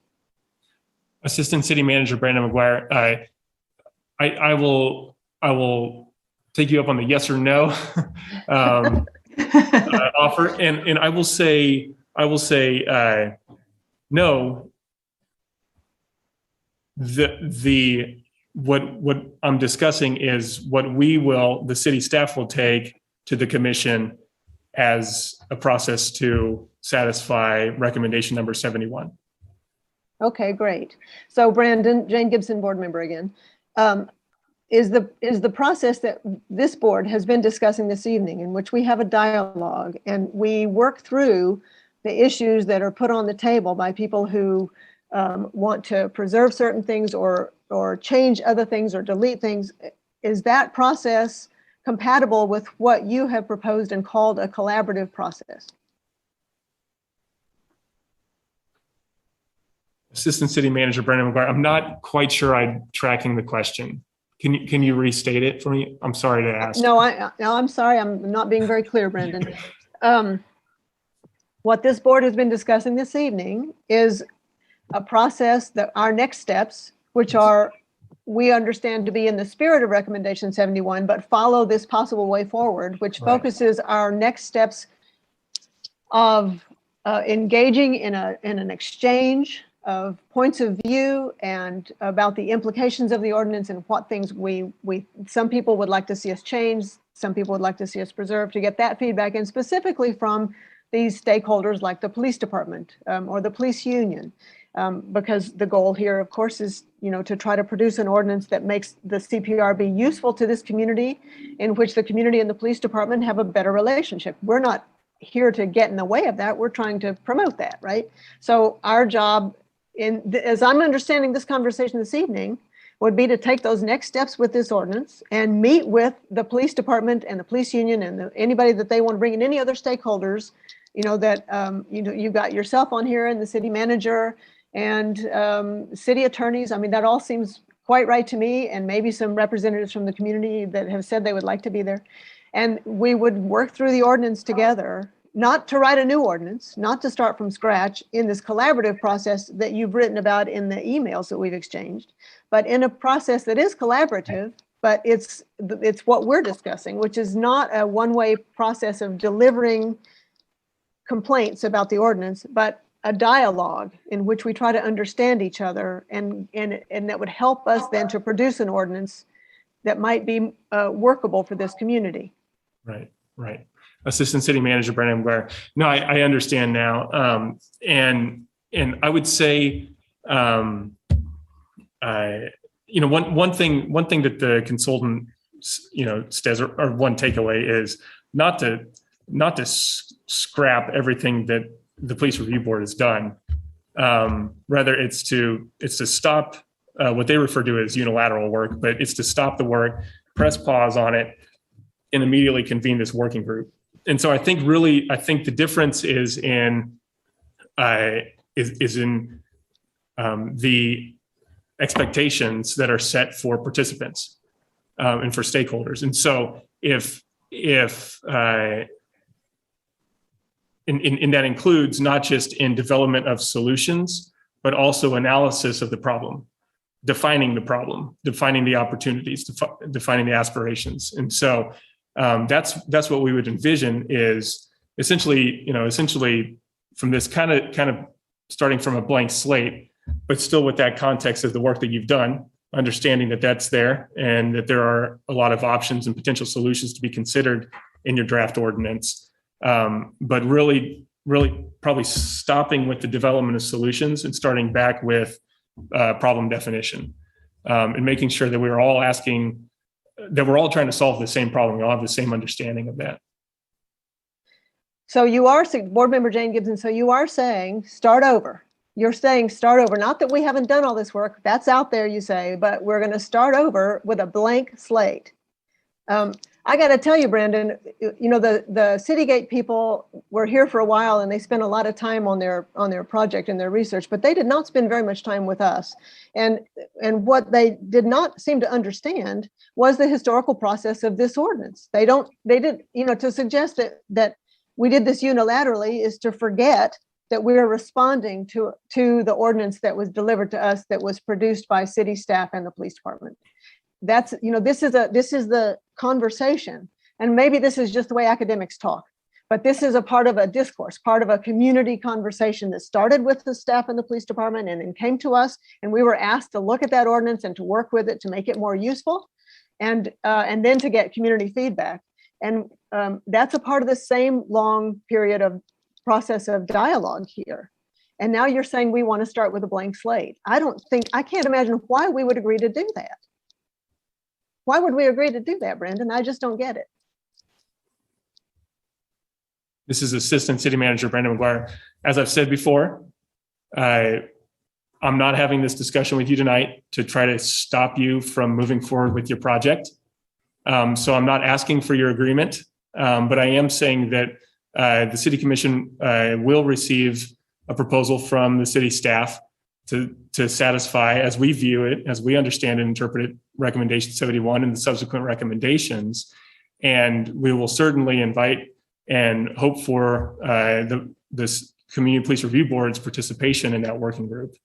Assistant City Manager Brandon McGuire, I will take you up on the yes or no offer, and I will say no. what I'm discussing is what the city staff will take to the commission as a process to satisfy recommendation number 71. Okay, great. So Brandon, Jane Gibson, board member again, is the process that this board has been discussing this evening, in which we have a dialogue and we work through the issues that are put on the table by people who want to preserve certain things or change other things or delete things. Is that process compatible with what you have proposed and called a collaborative process? Assistant City Manager Brandon McGuire, I'm not quite sure I'm tracking the question. Can you restate it for me? I'm sorry to ask. No, I'm sorry. I'm not being very clear, Brandon. What this board has been discussing this evening is a process that our next steps, which are, we understand to be in the spirit of recommendation 71, but follow this possible way forward, which focuses our next steps of engaging in an exchange of points of view and about the implications of the ordinance and what things some people would like to see us change, some people would like to see us preserve, to get that feedback, and specifically from these stakeholders like the police department or the police union. Because the goal here, of course, is to try to produce an ordinance that makes the CPRB useful to this community, in which the community and the police department have a better relationship. We're not here to get in the way of that. We're trying to promote that, right? So our job, as I'm understanding this conversation this evening, would be to take those next steps with this ordinance and meet with the police department and the police union and anybody that they want to bring in, any other stakeholders, you've got yourself on here and the city manager and city attorneys. I mean, that all seems quite right to me, and maybe some representatives from the community that have said they would like to be there. And we would work through the ordinance together, not to write a new ordinance, not to start from scratch in this collaborative process that you've written about in the emails that we've exchanged, but in a process that is collaborative, but it's what we're discussing, which is not a one-way process of delivering complaints about the ordinance, but a dialogue in which we try to understand each other, and that would help us then to produce an ordinance that might be workable for this community. Right. Assistant City Manager Brandon McGuire. No, I understand now. And I would say, one thing that the consultant, says, or one takeaway is not to scrap everything that the police review board has done. Rather, it's to stop what they refer to as unilateral work, but it's to stop the work, press pause on it, and immediately convene this working group. And so I think the difference is in the expectations that are set for participants and for stakeholders. And so and that includes not just in development of solutions, but also analysis of the problem, defining the problem, defining the opportunities, defining the aspirations. And so that's what we would envision is essentially from this kind of starting from a blank slate, but still with that context of the work that you've done, understanding that that's there and that there are a lot of options and potential solutions to be considered in your draft ordinance. But really probably stopping with the development of solutions and starting back with problem definition, and making sure that we're all trying to solve the same problem. We all have the same understanding of that. So you are, Board Member Jane Gibson, so you are saying start over. You're saying start over. Not that we haven't done all this work. That's out there, you say, but we're going to start over with a blank slate. I got to tell you, Brandon, the Citygate people were here for a while and they spent a lot of time on their project and their research, but they did not spend very much time with us. And what they did not seem to understand was the historical process of this ordinance. To suggest that we did this unilaterally is to forget that we're responding to the ordinance that was delivered to us, that was produced by city staff and the police department. This is the conversation, and maybe this is just the way academics talk, But this is a part of a discourse, part of a community conversation that started with the staff in the police department and then came to us. And we were asked to look at that ordinance and to work with it to make it more useful and then to get community feedback. And that's a part of the same long period of process of dialogue here. And now you're saying we want to start with a blank slate. I can't imagine why we would agree to do that. Why would we agree to do that, Brandon? I just don't get it. This is Assistant City Manager Brandon McGuire. As I've said before, I'm not having this discussion with you tonight to try to stop you from moving forward with your project. So I'm not asking for your agreement, but I am saying that the City Commission will receive a proposal from the city staff to satisfy, as we view it, as we understand and interpret it, recommendation 71 and the subsequent recommendations. And we will certainly invite and hope for this Community Police Review Board's participation in that working group.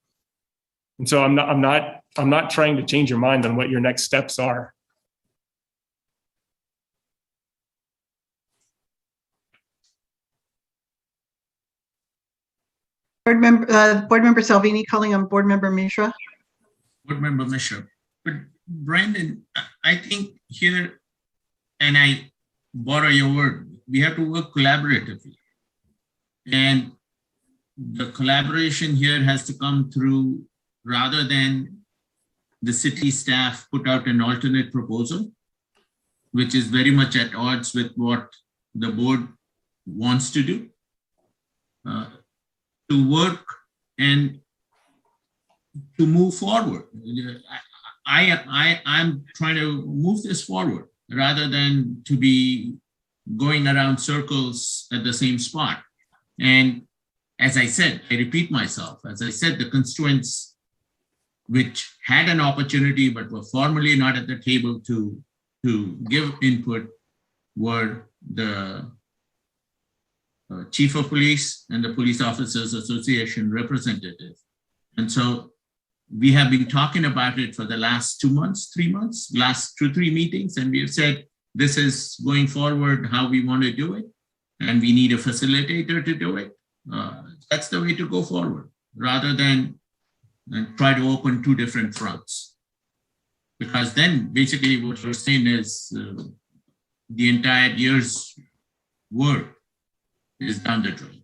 And so I'm not trying to change your mind on what your next steps are. Board Member Salvini calling on Board Member Mishra. Board Member Mishra. But Brandon, I think here, and I borrow your word, we have to work collaboratively. And the collaboration here has to come through, rather than the city staff put out an alternate proposal, which is very much at odds with what the board wants to do, to work and to move forward. I'm trying to move this forward rather than to be going around circles at the same spot. And as I said, I repeat myself, as I said, the constituents which had an opportunity but were formally not at the table to give input were the Chief of Police and the Police Officers Association representative. And so we have been talking about it for the last 2 months, 3 months, last 2-3 meetings, and we have said, this is going forward how we want to do it, and we need a facilitator to do it. That's the way to go forward, rather than try to open 2 different fronts. Because then basically what we're saying is the entire year's work is down the drain.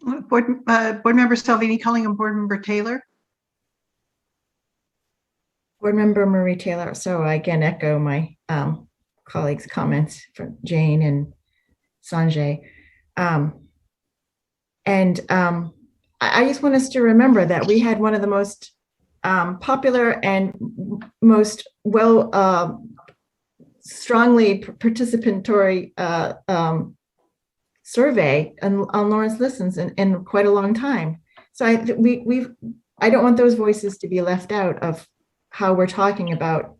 Board Member Salvini calling on Board Member Taylor. Board Member Marie Taylor. So I again echo my colleagues' comments from Jane and Sanjay. I just want us to remember that we had one of the most popular and most strongly participatory survey on Lawrence Listens in quite a long time. So I don't want those voices to be left out of how we're talking about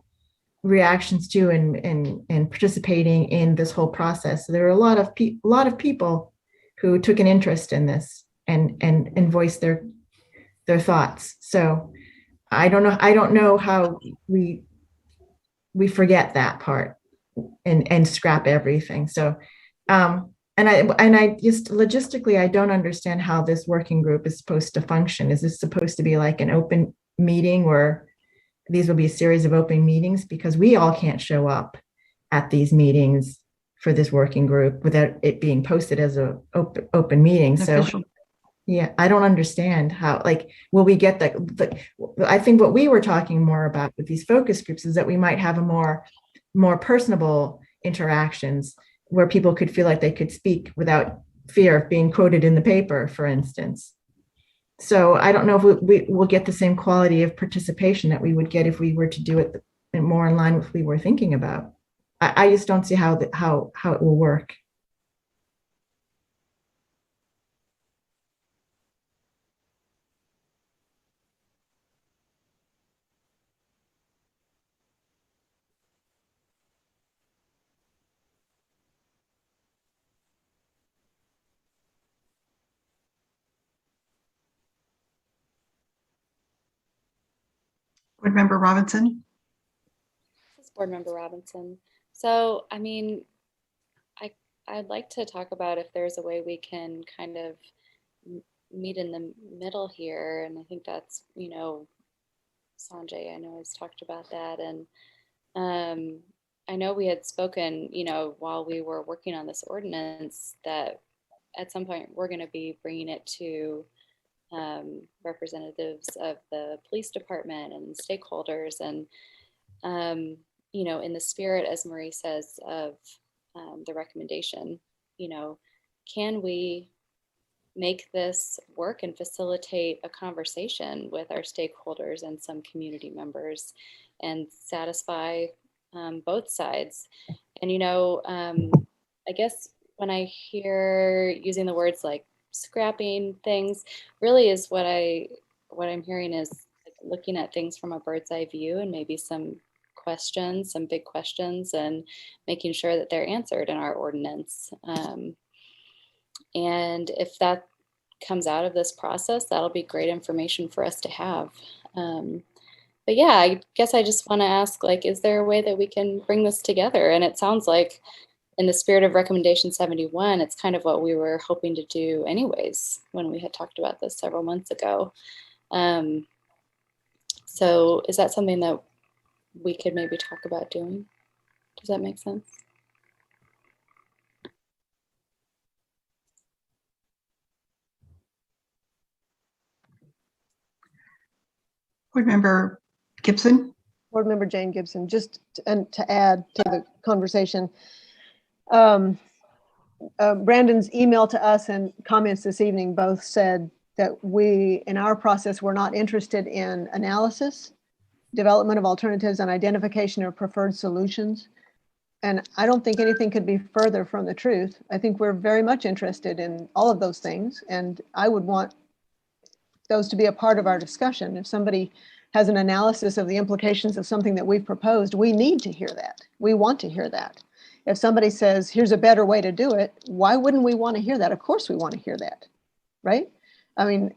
reactions to and participating in this whole process. So there are a lot of people who took an interest in this and voiced their thoughts. So I don't know how we forget that part and scrap everything. So and I just logistically, I don't understand how this working group is supposed to function. Is this supposed to be like an open meeting where these will be a series of open meetings? Because we all can't show up at these meetings for this working group without it being posted as a open meeting. So yeah, I don't understand how, like, will we get I think what we were talking more about with these focus groups is that we might have a more personable interactions where people could feel like they could speak without fear of being quoted in the paper, for instance. So I don't know if we will get the same quality of participation that we would get if we were to do it more in line with what we were thinking about. I just don't see how it will work. Board Member Robinson. This is Board Member Robinson. So, I mean, I I'd like to talk about if there's a way we can kind of meet in the middle here. And I think that's, Sanjay, I know, has talked about that. And I know we had spoken, while we were working on this ordinance, that at some point we're going to be bringing it to representatives of the police department and stakeholders. And, in the spirit, as Marie says, of the recommendation, can we make this work and facilitate a conversation with our stakeholders and some community members and satisfy both sides? And, I guess when I hear using the words like scrapping things, really is what I'm hearing is like looking at things from a bird's eye view and maybe some big questions, and making sure that they're answered in our ordinance. And if that comes out of this process, that'll be great information for us to have. But yeah, I guess I just want to ask, like, is there a way that we can bring this together? And it sounds like in the spirit of recommendation 71, it's kind of what we were hoping to do anyways, when we had talked about this several months ago. So is that something that we could maybe talk about doing? Does that make sense? Board Member Gibson? Board Member Jane Gibson, just to add to the conversation. Brandon's email to us and comments this evening both said that we, in our process, we're not interested in analysis, development of alternatives, and identification of preferred solutions. And I don't think anything could be further from the truth. I think we're very much interested in all of those things, and I would want those to be a part of our discussion. If somebody has an analysis of the implications of something that we've proposed, we need to hear that. We want to hear that. If somebody says, here's a better way to do it, why wouldn't we want to hear that? Of course we want to hear that, right? I mean,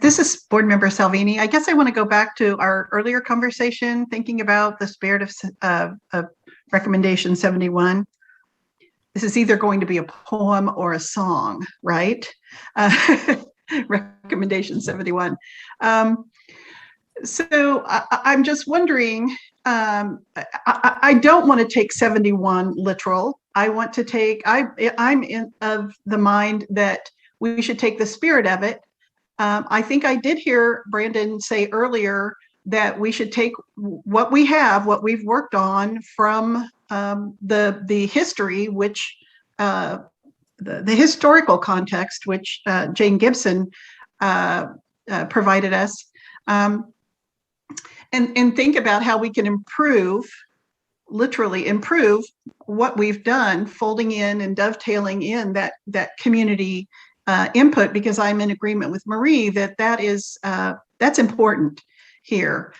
This is Board Member Salvini. I guess I want to go back to our earlier conversation, thinking about the spirit of recommendation 71. This is either going to be a poem or a song, right? Recommendation 71. So I'm just wondering, I don't want to take 71 literal. I want to take, I'm of the mind that we should take the spirit of it. I think I did hear Brandon say earlier that we should take what we have, what we've worked on from the history, which the historical context, which Jane Gibson provided us, and think about how we can improve, literally improve what we've done, folding in and dovetailing in that community input, because I'm in agreement with Marie that that's important here.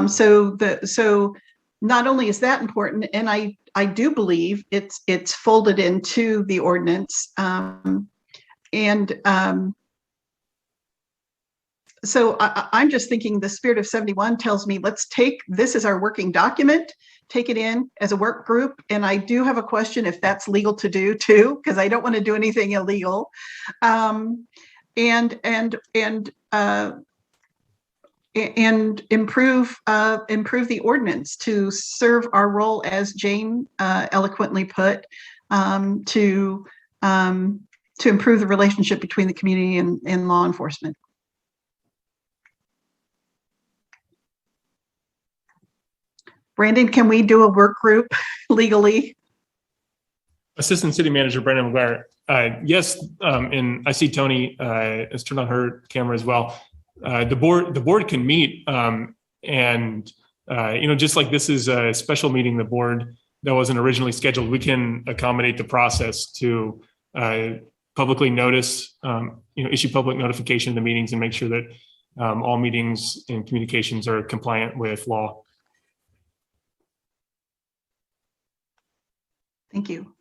So not only is that important, and I do believe it's folded into the ordinance, so I'm just thinking the spirit of 71 tells me, let's take this as our working document, take it in as a work group. And I do have a question if that's legal to do too, because I don't want to do anything illegal. And improve the ordinance to serve our role, as Jane eloquently put, to improve the relationship between the community and law enforcement. Brandon, can we do a work group legally? Assistant City Manager Brandon McGuire. Yes, and I see Tony has turned on her camera as well. The board can meet, and just like this is a special meeting, the board that wasn't originally scheduled, we can accommodate the process to publicly notice, issue public notification of the meetings and make sure that all meetings and communications are compliant with law. Thank you.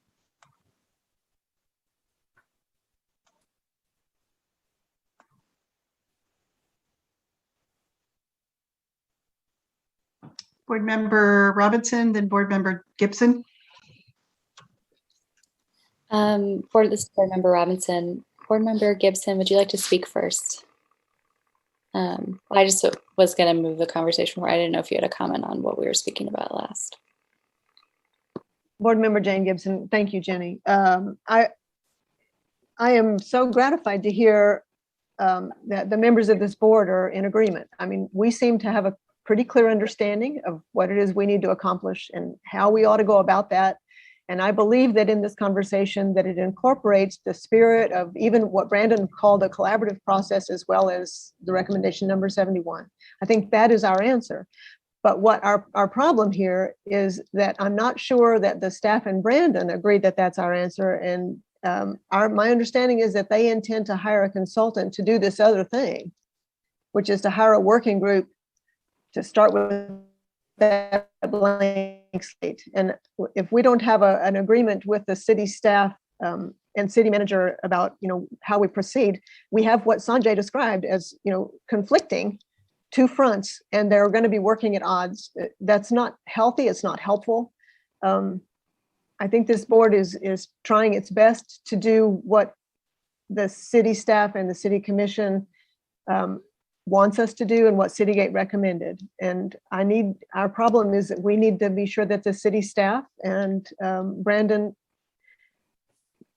Board Member Robinson, then Board Member Gibson. For this Board Member Robinson, Board Member Gibson, would you like to speak first? I just was going to move the conversation forward. I didn't know if you had a comment on what we were speaking about last. Board Member Jane Gibson, thank you, Jenny. I am so gratified to hear that the members of this board are in agreement. I mean, we seem to have a pretty clear understanding of what it is we need to accomplish and how we ought to go about that. And I believe that in this conversation that it incorporates the spirit of even what Brandon called a collaborative process, as well as the recommendation number 71. I think that is our answer. But what our problem here is that I'm not sure that the staff and Brandon agree that that's our answer. And my understanding is that they intend to hire a consultant to do this other thing, which is to hire a working group to start with that blank slate. And if we don't have an agreement with the city staff and city manager about, how we proceed, we have what Sanjay described as, conflicting two fronts, and they're going to be working at odds. That's not healthy. It's not helpful. I think this board is trying its best to do what the city staff and the city commission wants us to do and what Citygate recommended. And our problem is that we need to be sure that the city staff and Brandon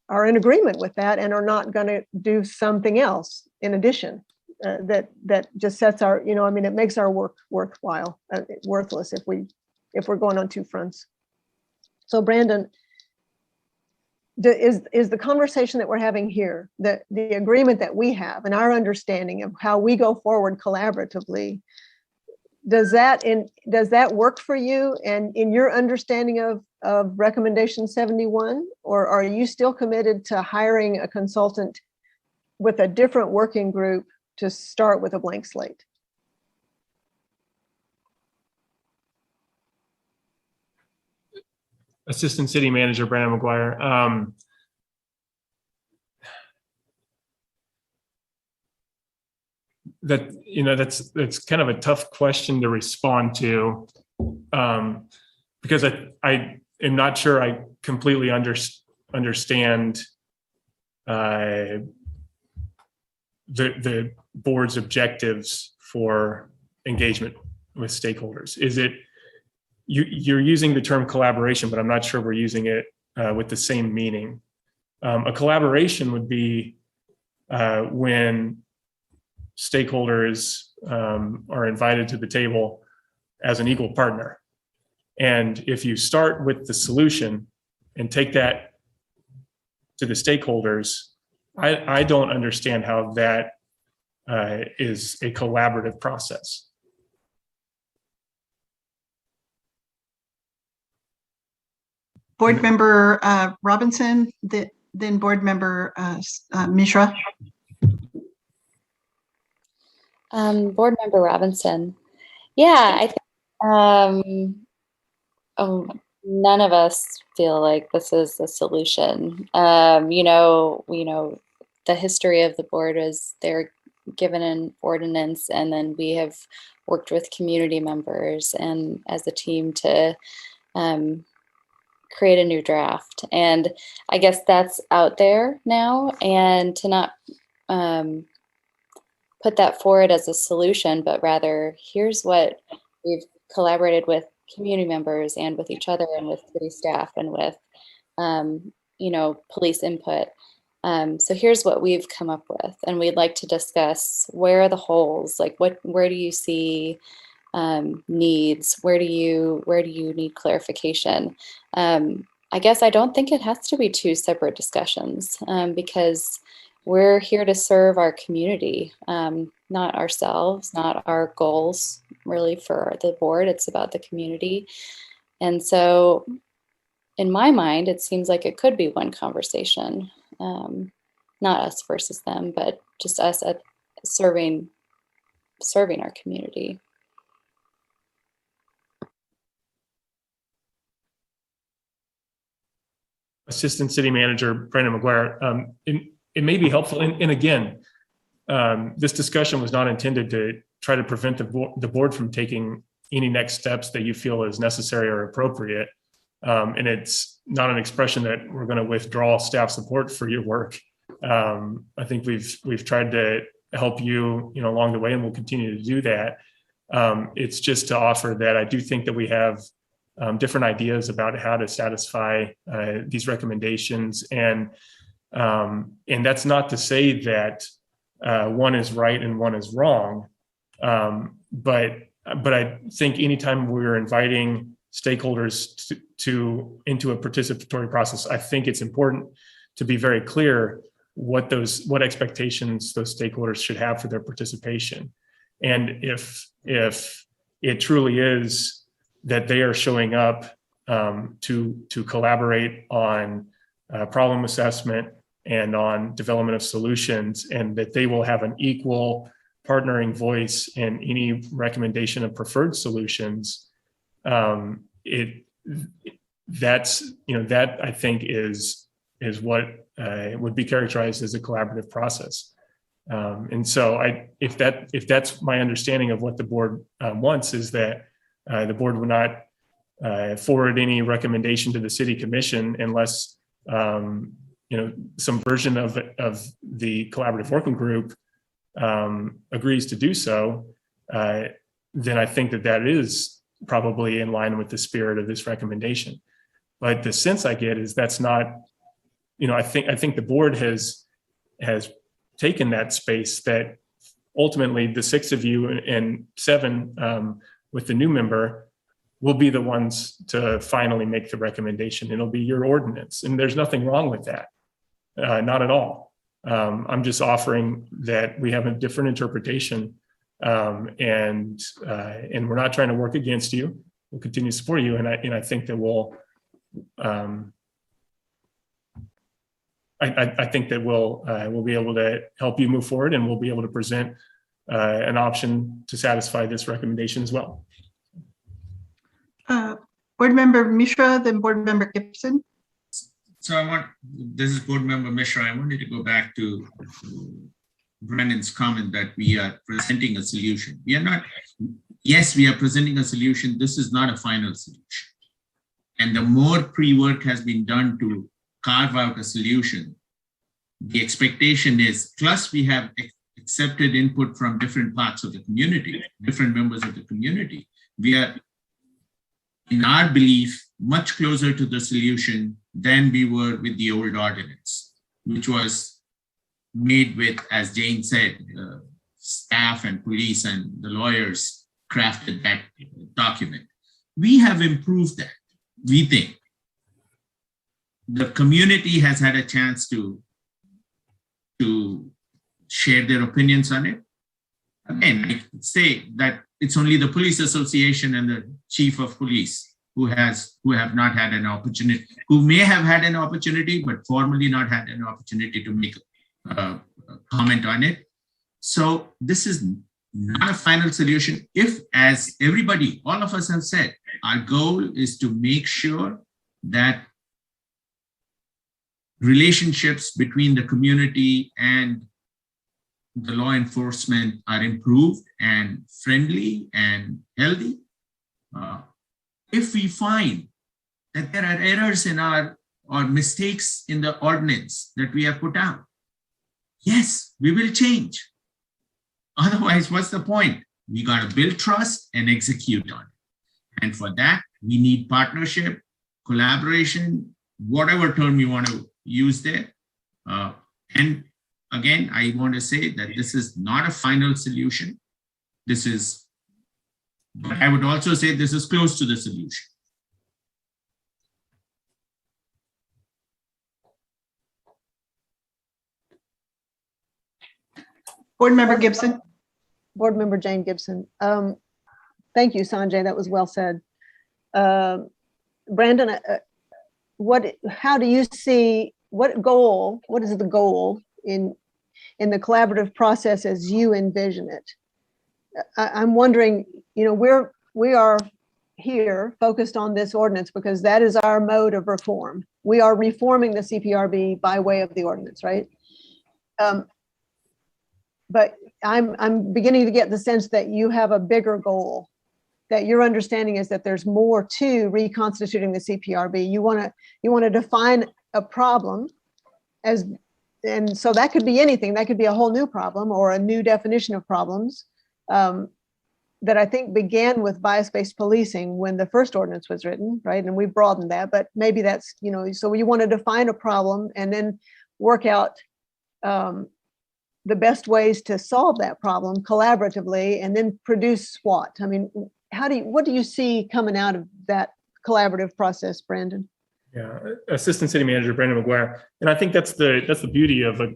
are in agreement with that and are not going to do something else in addition that just sets our, it makes our work worthwhile, worthless if we're going on two fronts. So Brandon, is the conversation that we're having here, the agreement that we have and our understanding of how we go forward collaboratively, does that work for you and in your understanding of recommendation 71, or are you still committed to hiring a consultant with a different working group to start with a blank slate? Assistant City Manager Brandon McGuire. That's kind of a tough question to respond to, because I am not sure I completely understand the board's objectives for engagement with stakeholders. Is it you're using the term collaboration, but I'm not sure we're using it with the same meaning. A collaboration would be when stakeholders are invited to the table as an equal partner. And if you start with the solution and take that to the stakeholders, I don't understand how that is a collaborative process. Board Member Robinson, then Board Member Mishra. Board Member Robinson. Yeah, I think none of us feel like this is the solution. The history of the board is they're given an ordinance, and then we have worked with community members and as a team to create a new draft. And I guess that's out there now, and to not put that forward as a solution, but rather here's what we've collaborated with community members and with each other and with city staff and with police input. So here's what we've come up with, and we'd like to discuss where are the holes, like where do you see needs, where do you need clarification. I guess I don't think it has to be two separate discussions, because we're here to serve our community, not ourselves, not our goals really for the board. It's about the community. And so in my mind, it seems like it could be one conversation, not us versus them, but just us at serving our community. Assistant City Manager Brandon McGuire. It may be helpful, and again, this discussion was not intended to try to prevent the board from taking any next steps that you feel is necessary or appropriate. And it's not an expression that we're going to withdraw staff support for your work. I think we've tried to help you, along the way, and we'll continue to do that. It's just to offer that I do think that we have different ideas about how to satisfy these recommendations, and that's not to say that one is right and one is wrong, but I think anytime we're inviting stakeholders into a participatory process, I think it's important to be very clear what expectations those stakeholders should have for their participation. And if it truly is that they are showing up to collaborate on problem assessment and on development of solutions, and that they will have an equal partnering voice in any recommendation of preferred solutions, that I think is what would be characterized as a collaborative process. And so if that's my understanding of what the board wants, is that the board would not forward any recommendation to the city commission unless some version of the collaborative working group agrees to do so, then I think that is probably in line with the spirit of this recommendation. But the sense I get is that's not, I think the board has taken that space, that ultimately the 6 of you and 7 with the new member will be the ones to finally make the recommendation. It'll be your ordinance, and there's nothing wrong with that, not at all. I'm just offering that we have a different interpretation, and we're not trying to work against you. We'll continue to support you, and I think that we'll. I think that we'll be able to help you move forward, and we'll be able to present an option to satisfy this recommendation as well. Board Member Mishra, then Board Member Gibson. So this is Board Member Mishra. I wanted to go back to Brandon's comment that we are presenting a solution. We are not, yes, we are presenting a solution. This is not a final solution. And the more pre-work has been done to carve out a solution, the expectation is, plus we have accepted input from different parts of the community, different members of the community. We are, in our belief, much closer to the solution than we were with the old ordinance, which was made with, as Jane said, staff and police and the lawyers crafted that document. We have improved that, we think. The community has had a chance to share their opinions on it. Again, I say that it's only the police association and the chief of police who have not had an opportunity, who may have had an opportunity, but formally not had an opportunity to make a comment on it. So this is not a final solution. If, as everybody, all of us have said, our goal is to make sure that relationships between the community and the law enforcement are improved and friendly and healthy. If we find that there are errors in or mistakes in the ordinance that we have put out, yes, we will change. Otherwise, what's the point? We got to build trust and execute on it. And for that, we need partnership, collaboration, whatever term you want to use there. And again, I want to say that this is not a final solution. But I would also say this is close to the solution. Board Member Gibson. Board Member Jane Gibson. Thank you, Sanjay. That was well said. Brandon, how do you see, what is the goal in the collaborative process as you envision it? I'm wondering, we are here focused on this ordinance because that is our mode of reform. We are reforming the CPRB by way of the ordinance, right? But I'm beginning to get the sense that you have a bigger goal that your understanding is that there's more to reconstituting the CPRB. You want to define a problem and so that could be anything. That could be a whole new problem or a new definition of problems that I think began with bias-based policing when the first ordinance was written, right? And we broadened that, but maybe that's, so you want to define a problem and then work out the best ways to solve that problem collaboratively and then produce SWAT. I mean, what do you see coming out of that collaborative process, Brandon? Yeah, Assistant City Manager Brandon McGuire, and I think that's the beauty of a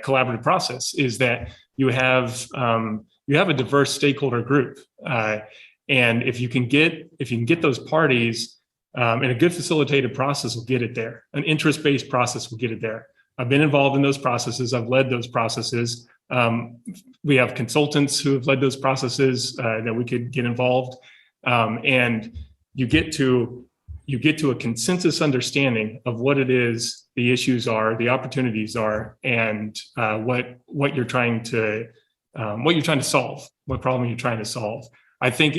collaborative process is that you have a diverse stakeholder group, and if you can get those parties, and a good facilitated process will get it there. An interest-based process will get it there. I've been involved in those processes. I've led those processes. We have consultants who have led those processes that we could get involved, and you get to a consensus understanding of what it is, the issues are, the opportunities are, and what you're trying to solve, what problem you're trying to solve. I think,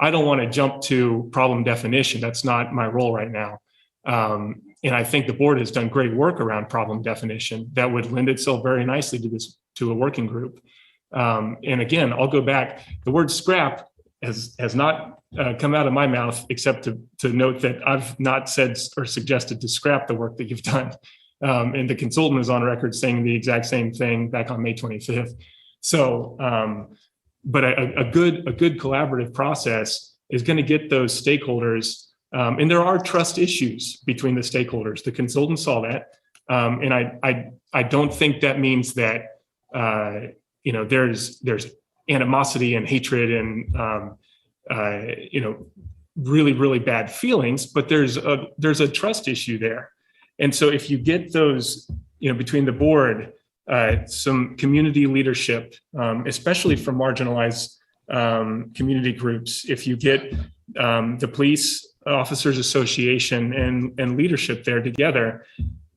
I don't want to jump to problem definition. That's not my role right now. And I think the board has done great work around problem definition that would lend itself very nicely to a working group. And again, I'll go back. The word scrap has not come out of my mouth, except to note that I've not said or suggested to scrap the work that you've done. And the consultant is on record saying the exact same thing back on May 25th. So, but a good collaborative process is going to get those stakeholders. And there are trust issues between the stakeholders. The consultant saw that. And I don't think that means that, there's animosity and hatred and, really, really bad feelings, but there's a trust issue there. And so if you get those, between the board, some community leadership, especially from marginalized community groups, if you get the Police Officers Association and leadership there together,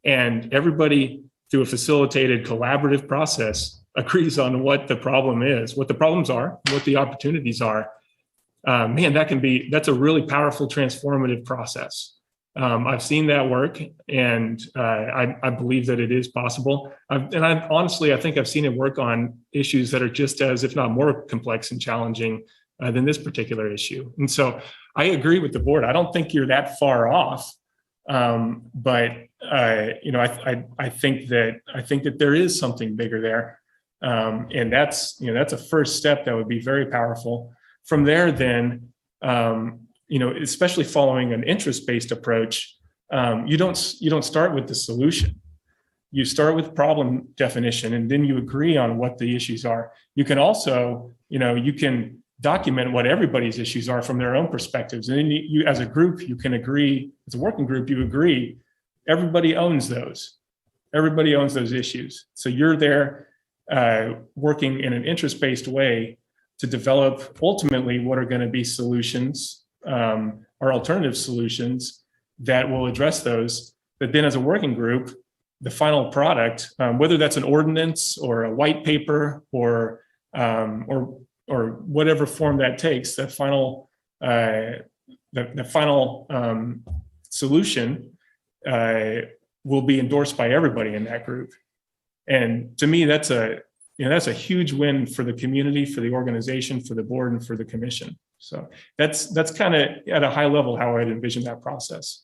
and everybody through a facilitated collaborative process agrees on what the problem is, what the problems are, what the opportunities are, that's a really powerful transformative process. I've seen that work, and I believe that it is possible. I think I've seen it work on issues that are just as, if not more complex and challenging than this particular issue. And so I agree with the board. I don't think you're that far off, but I think that there is something bigger there, and that's a first step that would be very powerful. From there, then. Especially following an interest-based approach, you don't start with the solution. You start with problem definition, and then you agree on what the issues are. You can also, you can document what everybody's issues are from their own perspectives. And then you as a group, you can agree, as a working group, you agree, everybody owns those. Everybody owns those issues. So you're there working in an interest-based way to develop ultimately what are going to be solutions or alternative solutions that will address those. But then as a working group, the final product, whether that's an ordinance or a white paper or whatever form that takes, the final solution will be endorsed by everybody in that group. And to me, that's a huge win for the community, for the organization, for the board, and for the commission. So that's kind of at a high level how I'd envision that process.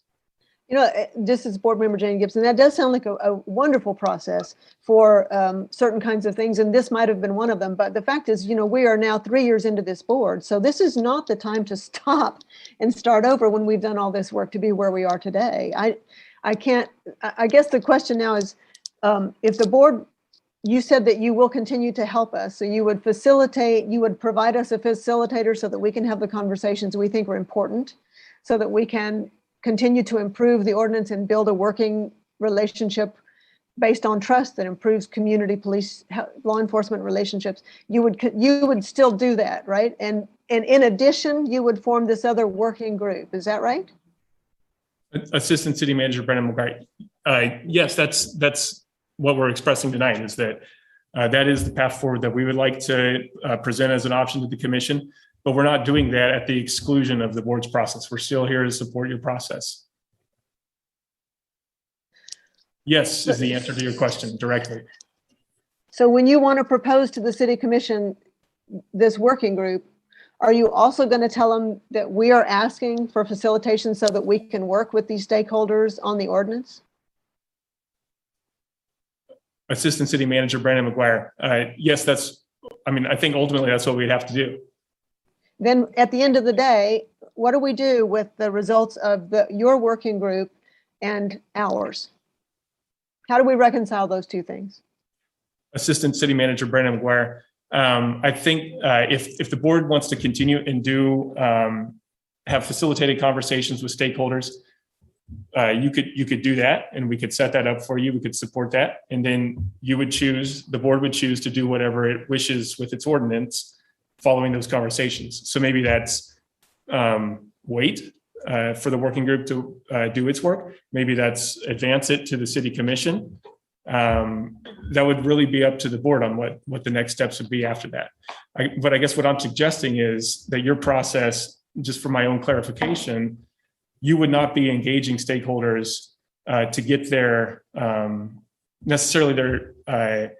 This is Board Member Jane Gibson. That does sound like a wonderful process for certain kinds of things, and this might have been one of them. But the fact is, we are now 3 years into this board, so this is not the time to stop and start over when we've done all this work to be where we are today. I guess the question now is, if the board, you said that you will continue to help us. So you would provide us a facilitator so that we can have the conversations we think are important, so that we can continue to improve the ordinance and build a working relationship based on trust that improves community, police, law enforcement relationships. You would still do that, right? And in addition, you would form this other working group. Is that right? Assistant City Manager Brandon McGuire. Yes, that's what we're expressing tonight, is that that is the path forward that we would like to present as an option to the commission. but we're not doing that at the exclusion of the board's process. We're still here to support your process. Yes, is the answer to your question directly. So when you want to propose to the city commission this working group, are you also going to tell them that we are asking for facilitation so that we can work with these stakeholders on the ordinance? Assistant City Manager Brandon McGuire. Yes, I think ultimately that's what we'd have to do. Then at the end of the day, what do we do with the results of your working group and ours? How do we reconcile those two things? Assistant City Manager Brandon McGuire. I think if the board wants to continue and have facilitated conversations with stakeholders, you could do that, and we could set that up for you. We could support that, and then the board would choose to do whatever it wishes with its ordinance following those conversations. So maybe that's wait for the working group to do its work. Maybe that's advance it to the city commission. That would really be up to the board on what the next steps would be after that. But I guess what I'm suggesting is that your process, just for my own clarification, you would not be engaging stakeholders to get their necessarily their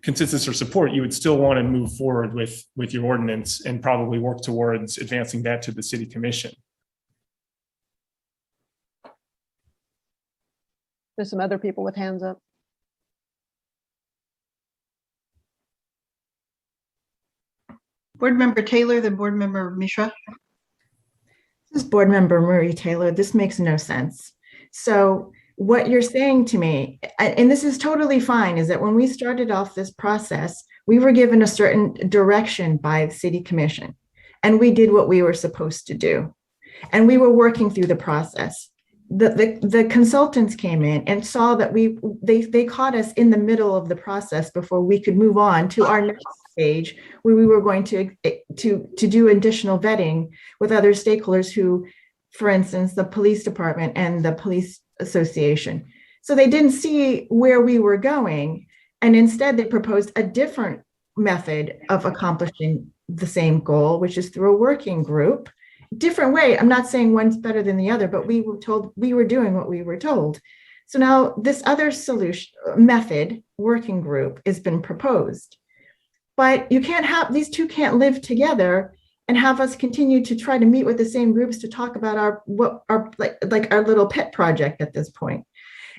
consensus or support. You would still want to move forward with your ordinance and probably work towards advancing that to the city commission. There's some other people with hands up. Board Member Taylor, then Board Member Mishra. This is Board Member Marie Taylor. This makes no sense. So what you're saying to me, and this is totally fine, is that when we started off this process, we were given a certain direction by the City Commission, and we did what we were supposed to do. And we were working through the process. The consultants came in and saw that they caught us in the middle of the process before we could move on to our next stage, where we were going to do additional vetting with other stakeholders who, for instance, the police department and the police association. So they didn't see where we were going, and instead they proposed a different method of accomplishing the same goal, which is through a working group. Different way. I'm not saying one's better than the other, but we were told we were doing what we were told. So now this other solution method, working group, has been proposed. But you can't have, these two can't live together and have us continue to try to meet with the same groups to talk about our our little pet project at this point.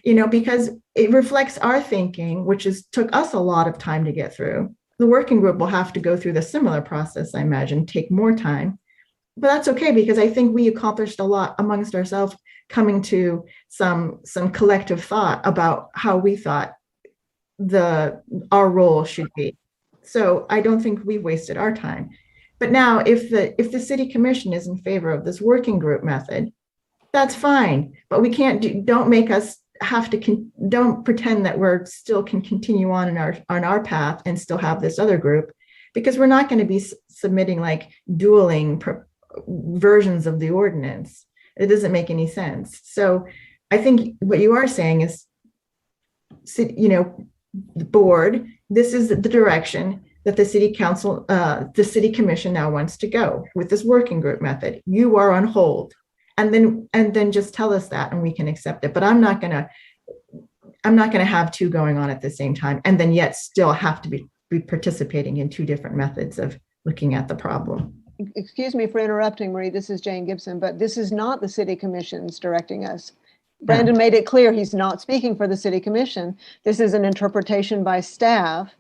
Because it reflects our thinking, which took us a lot of time to get through. The working group will have to go through the similar process, I imagine, take more time. But that's okay, because I think we accomplished a lot amongst ourselves, coming to some collective thought about how we thought our role should be. So I don't think we wasted our time. But now, if the city commission is in favor of this working group method, that's fine. But we can't don't make us have to don't pretend that we're still can continue on our path and still have this other group, because we're not going to be submitting like dueling versions of the ordinance. It doesn't make any sense. So I think what you are saying is, the board, this is the direction that the city council, the city commission now wants to go with this working group method. You are on hold, and then just tell us that and we can accept it. But I'm not gonna have two going on at the same time and then yet still have to be participating in two different methods of looking at the problem. Excuse me for interrupting, Marie. This is Jane Gibson, but this is not the city commission's directing us. Brandon made it clear he's not speaking for the city commission. This is an interpretation by staff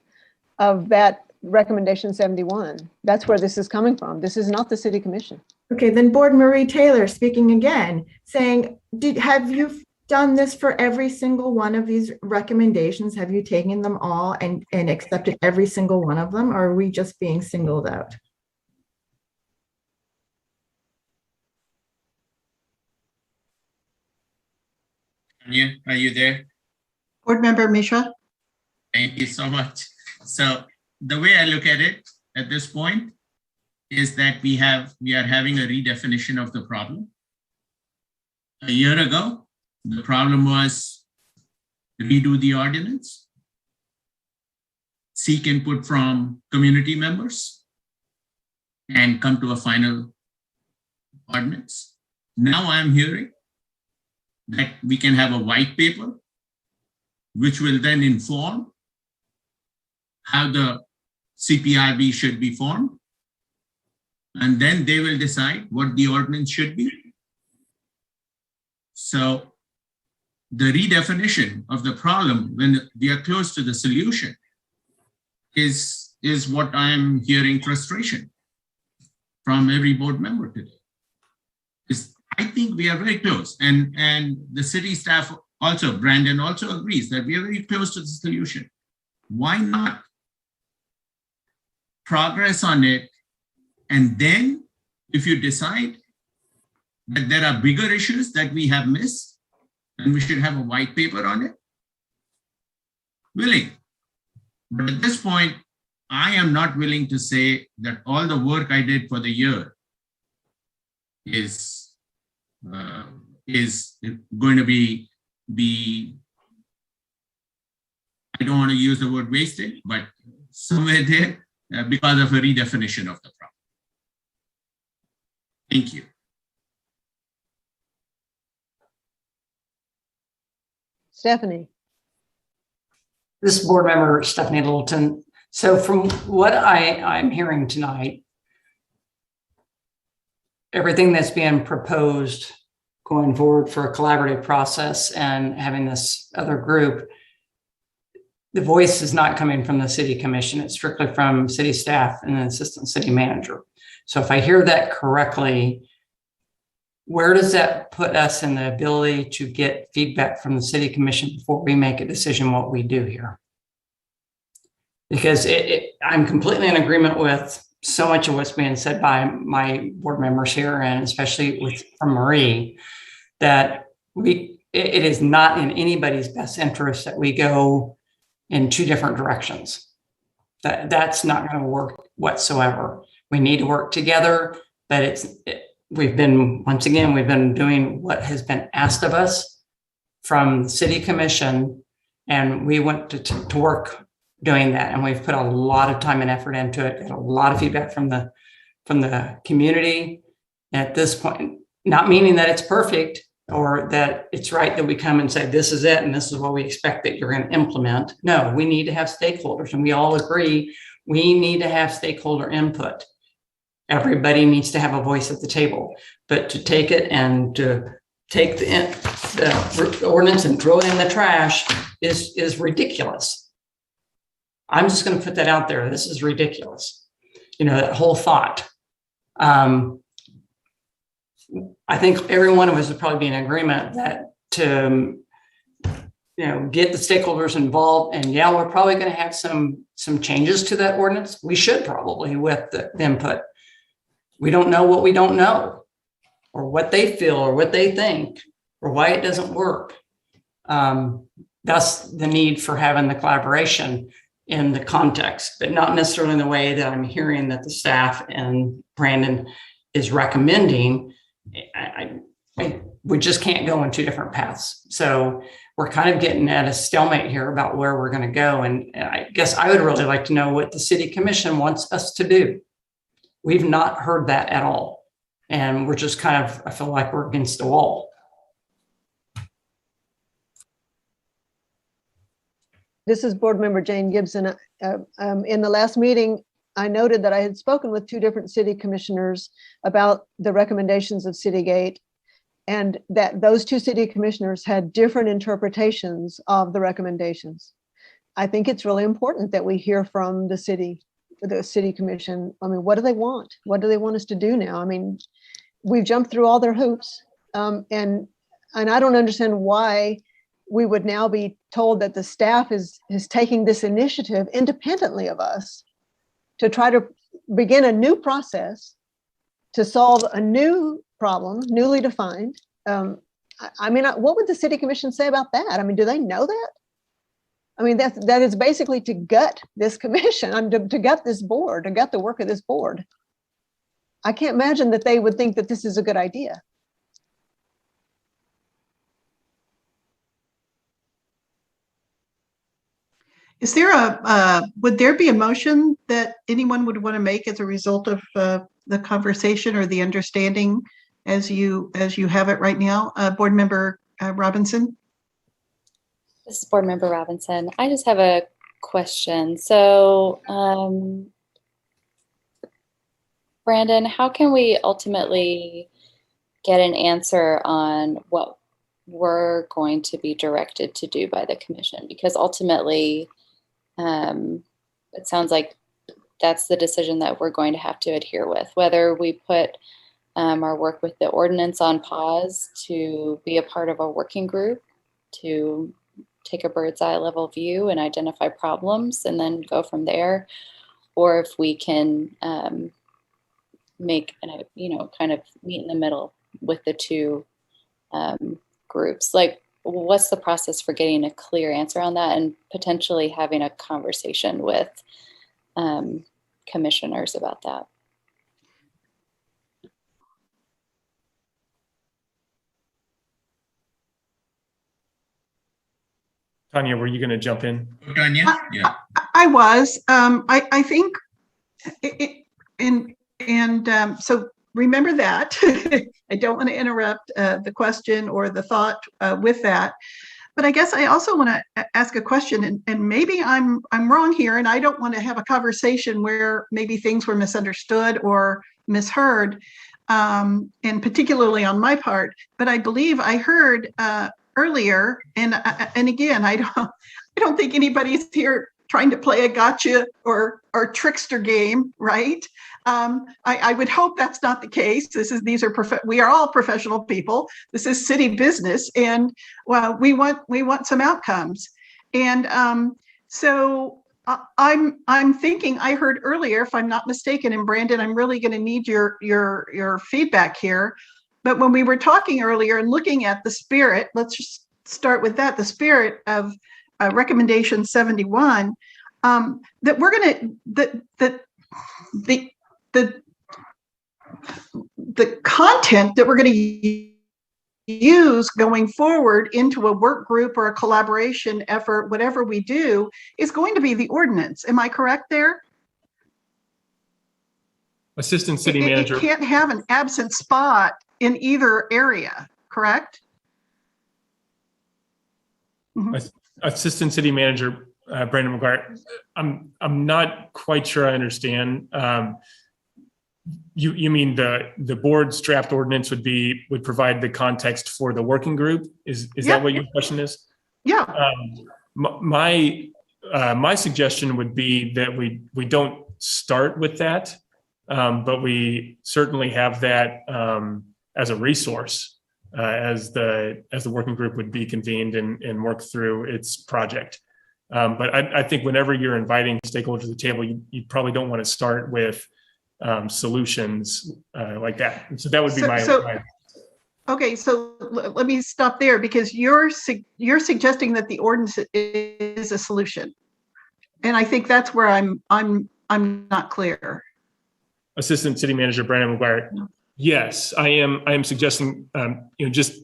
of that recommendation 71. That's where this is coming from. This is not the city commission. Okay, then Board Marie Taylor speaking again, saying, have you done this for every single one of these recommendations? Have you taken them all and accepted every single one of them? Or are we just being singled out? Anya, are you there? Board Member Mishra. Thank you so much. So the way I look at it at this point is that we are having a redefinition of the problem. A year ago, the problem was redo the ordinance, seek input from community members, and come to a final ordinance. Now I'm hearing that we can have a white paper, which will then inform how the CPRB should be formed. And then they will decide what the ordinance should be. So the redefinition of the problem when we are close to the solution is what I am hearing frustration from every board member today. I think we are very close, and the city staff also, Brandon also agrees that we are very close to the solution. Why not progress on it? And then if you decide that there are bigger issues that we have missed and we should have a white paper on it, willing. But at this point, I am not willing to say that all the work I did for the year is going to be, I don't want to use the word wasted, but somewhere there because of a redefinition of the problem. Thank you. Stephanie. This is board member Stephanie Littleton. So from what I'm hearing tonight, everything that's being proposed going forward for a collaborative process and having this other group, the voice is not coming from the city commission. It's strictly from city staff and an assistant city manager. So if I hear that correctly, where does that put us in the ability to get feedback from the city commission before we make a decision what we do here? Because I'm completely in agreement with so much of what's being said by my board members here, and especially from Marie, that it is not in anybody's best interest that we go in two different directions. That's not going to work whatsoever. We need to work together, but we've been doing what has been asked of us from the city commission, and we went to work doing that, and we've put a lot of time and effort into it, and a lot of feedback from the community. At this point, not meaning that it's perfect or that it's right that we come and say this is it and this is what we expect that you're going to implement. No, we need to have stakeholders, and we all agree we need to have stakeholder input. Everybody needs to have a voice at the table, but to take it and to take the ordinance and throw it in the trash is ridiculous. I'm just going to put that out there. This is ridiculous. That whole thought. I think every one of us would probably be in agreement that to, get the stakeholders involved. And yeah, we're probably going to have some changes to that ordinance. We should probably with the input. We don't know what we don't know, or what they feel, or what they think, or why it doesn't work. That's the need for having the collaboration in the context, but not necessarily in the way that I'm hearing that the staff and Brandon is recommending. We just can't go in two different paths. So we're kind of getting at a stalemate here about where we're going to go. And I guess I would really like to know what the city commission wants us to do. We've not heard that at all. And we're just kind of, I feel like we're against the wall. This is board member Jane Gibson. In the last meeting, I noted that I had spoken with two different city commissioners about the recommendations of Citygate, and that those two city commissioners had different interpretations of the recommendations. I think it's really important that we hear from the city commission. I mean, what do they want? What do they want us to do now? I mean, we've jumped through all their hoops, and I don't understand why we would now be told that the staff is taking this initiative independently of us to try to begin a new process to solve a new problem, newly defined. I mean, what would the city commission say about that? I mean, do they know that? I mean, that is basically to gut this commission, to gut this board, to gut the work of this board. I can't imagine that they would think that this is a good idea. Is there would there be a motion that anyone would want to make as a result of the conversation or the understanding as you have it right now? Board Member Robinson? This is Board Member Robinson. I just have a question. So, Brandon, how can we ultimately get an answer on what we're going to be directed to do by the commission? Because ultimately, it sounds like that's the decision that we're going to have to adhere with, whether we put our work with the ordinance on pause to be a part of a working group to take a bird's eye level view and identify problems and then go from there, or if we can make kind of meet in the middle with the two groups. Like, what's the process for getting a clear answer on that and potentially having a conversation with commissioners about that? Tanya, were you going to jump in? Tanya? Yeah. I was. I think, so remember that. I don't want to interrupt the question or the thought with that. But I guess I also want to ask a question, and maybe I'm wrong here, and I don't want to have a conversation where maybe things were misunderstood or misheard, and particularly on my part. But I believe I heard earlier, and again, I don't think anybody's here trying to play a gotcha or trickster game, right? I would hope that's not the case. We are all professional people. This is city business, and well, we want some outcomes. And so I'm thinking, I heard earlier, if I'm not mistaken, and Brandon, I'm really going to need your feedback here. But when we were talking earlier and looking at the spirit, let's just start with that, the spirit of recommendation 71, that we're going to, the content that we're going to use going forward into a work group or a collaboration effort, whatever we do, is going to be the ordinance. Am I correct there? Assistant City Manager. It can't have an absent spot in either area, correct? Mm-hmm. Assistant City Manager Brandon McGuire. I'm not quite sure I understand. You mean the board's draft ordinance would provide the context for the working group? Is that what your question is? Yeah. My suggestion would be that we don't start with that, but we certainly have that as a resource as the working group would be convened and work through its project. But I think whenever you're inviting stakeholders to the table, you probably don't want to start with solutions like that. And so that would be my. Okay, so let me stop there, because you're suggesting that the ordinance is a solution, and I think that's where I'm not clear. Assistant City Manager Brandon McGuire. Yes, I am suggesting just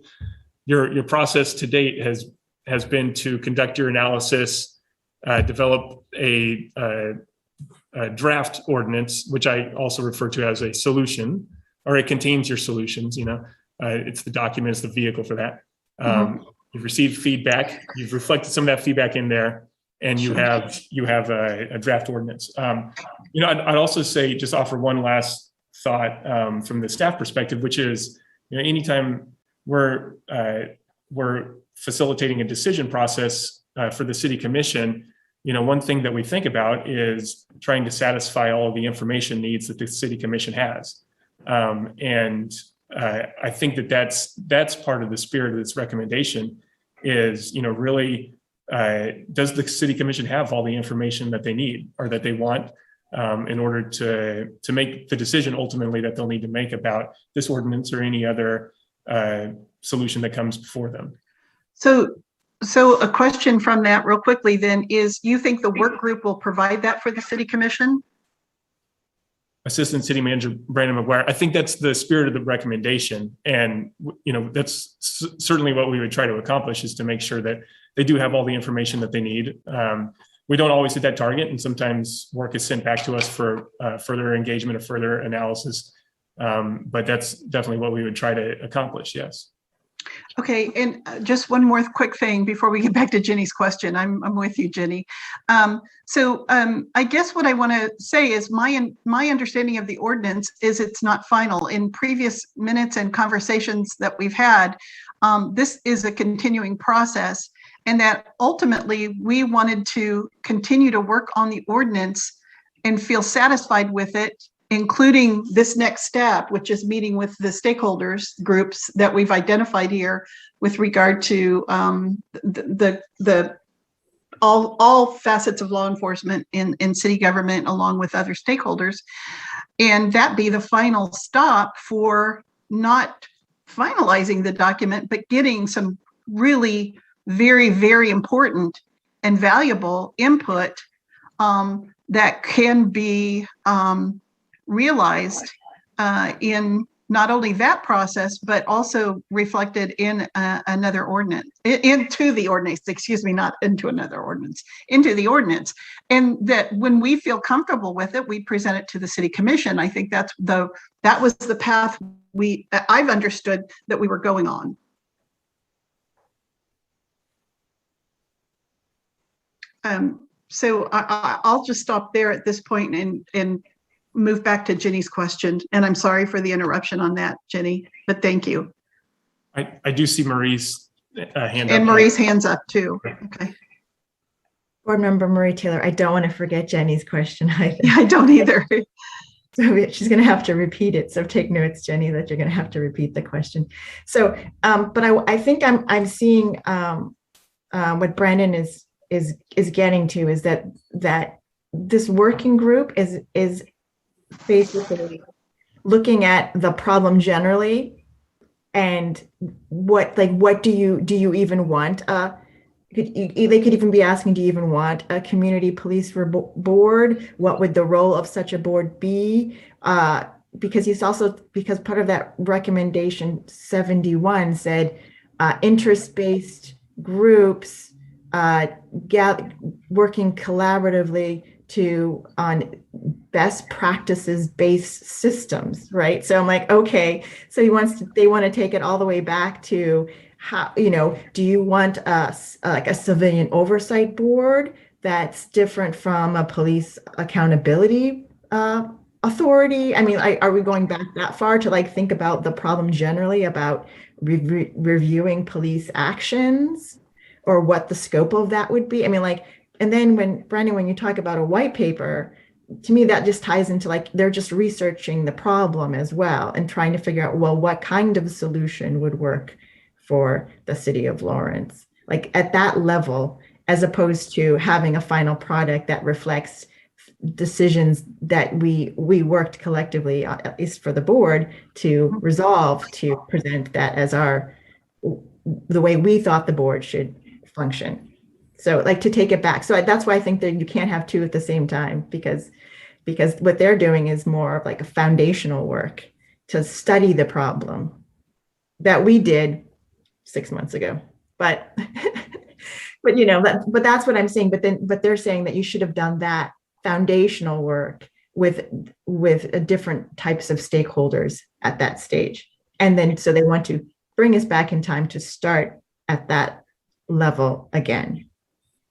your process to date has been to conduct your analysis, develop a draft ordinance, which I also refer to as a solution, or it contains your solutions. It's the document, it's the vehicle for that. You've received feedback, you've reflected some of that feedback in there, and you have a draft ordinance. I'd also say, just offer one last thought from the staff perspective, which is, anytime we're facilitating a decision process for the city commission, one thing that we think about is trying to satisfy all of the information needs that the city commission has. And I think that's part of the spirit of this recommendation is, really, does the city commission have all the information that they need or that they want in order to make the decision ultimately that they'll need to make about this ordinance or any other solution that comes before them? So a question from that real quickly then is, you think the work group will provide that for the city commission? Assistant City Manager Brandon McGuire. I think that's the spirit of the recommendation. And, that's certainly what we would try to accomplish, is to make sure that they do have all the information that they need. we don't always hit that target, and sometimes work is sent back to us for further engagement or further analysis. But that's definitely what we would try to accomplish. Yes. Okay, and just one more quick thing before we get back to Jenny's question. I'm with you, Jenny. I guess what I want to say is my understanding of the ordinance is it's not final. In previous minutes and conversations that we've had, this is a continuing process, and that ultimately we wanted to continue to work on the ordinance and feel satisfied with it, including this next step, which is meeting with the stakeholders groups that we've identified here with regard to all facets of law enforcement in city government, along with other stakeholders. And that be the final stop for not finalizing the document, but getting some really very, very important and valuable input that can be realized in not only that process, but also reflected in another ordinance, into the ordinance, excuse me, not into another ordinance, into the ordinance. And that when we feel comfortable with it, we present it to the city commission. I think that was the path I've understood that we were going on. So I'll just stop there at this point and move back to Jenny's question. And I'm sorry for the interruption on that, Jenny, but thank you. I do see Marie's hand up. And Marie's hands up too. Okay. Board Member Marie Taylor, I don't want to forget Jenny's question either. Yeah, I don't either. So she's going to have to repeat it. So take notes, Jenny, that you're going to have to repeat the question. So, but I think I'm seeing what Brandon is getting to is that this working group is basically looking at the problem generally, and what do you even want? They could even be asking, do you even want a community police board? What would the role of such a board be? Because part of that recommendation 71 said interest-based groups working collaboratively on best practices based systems, right? So I'm like, okay, so they want to take it all the way back to how, do you want like a civilian oversight board that's different from a police accountability authority? I mean, are we going back that far to think about the problem generally about reviewing police actions, or what the scope of that would be? I mean, and then Brandon, when you talk about a white paper, to me, that just ties into they're just researching the problem as well and trying to figure out, well, what kind of solution would work for the city of Lawrence, at that level, as opposed to having a final product that reflects decisions that we worked collectively, at least for the board, to resolve, to present that as the way we thought the board should function. So to take it back. So that's why I think that you can't have two at the same time, because what they're doing is more of a foundational work to study the problem that we did 6 months ago. But but that's what I'm saying. But they're saying that you should have done that foundational work with different types of stakeholders at that stage. And then so they want to bring us back in time to start at that level again.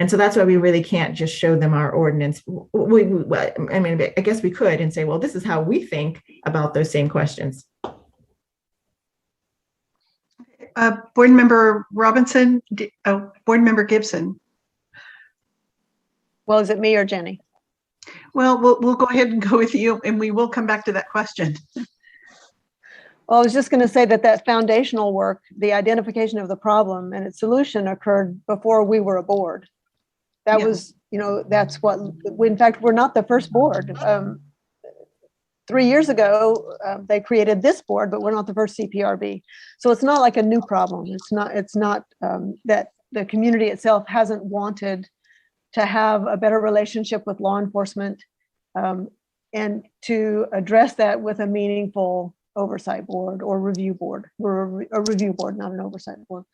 And so that's why we really can't just show them our ordinance. I guess we could and say, well, this is how we think about those same questions. Board Member Robinson, Board Member Gibson. Well, is it me or Jenny? Well, we'll go ahead and go with you, and we will come back to that question. Well, I was just going to say that foundational work, the identification of the problem and its solution, occurred before we were a board. That was, that's what, in fact, we're not the first board. 3 years ago, they created this board, but we're not the first CPRB. So it's not like a new problem. It's not that the community itself hasn't wanted to have a better relationship with law enforcement, and to address that with a meaningful oversight board or review board. We're a review board, not an oversight board.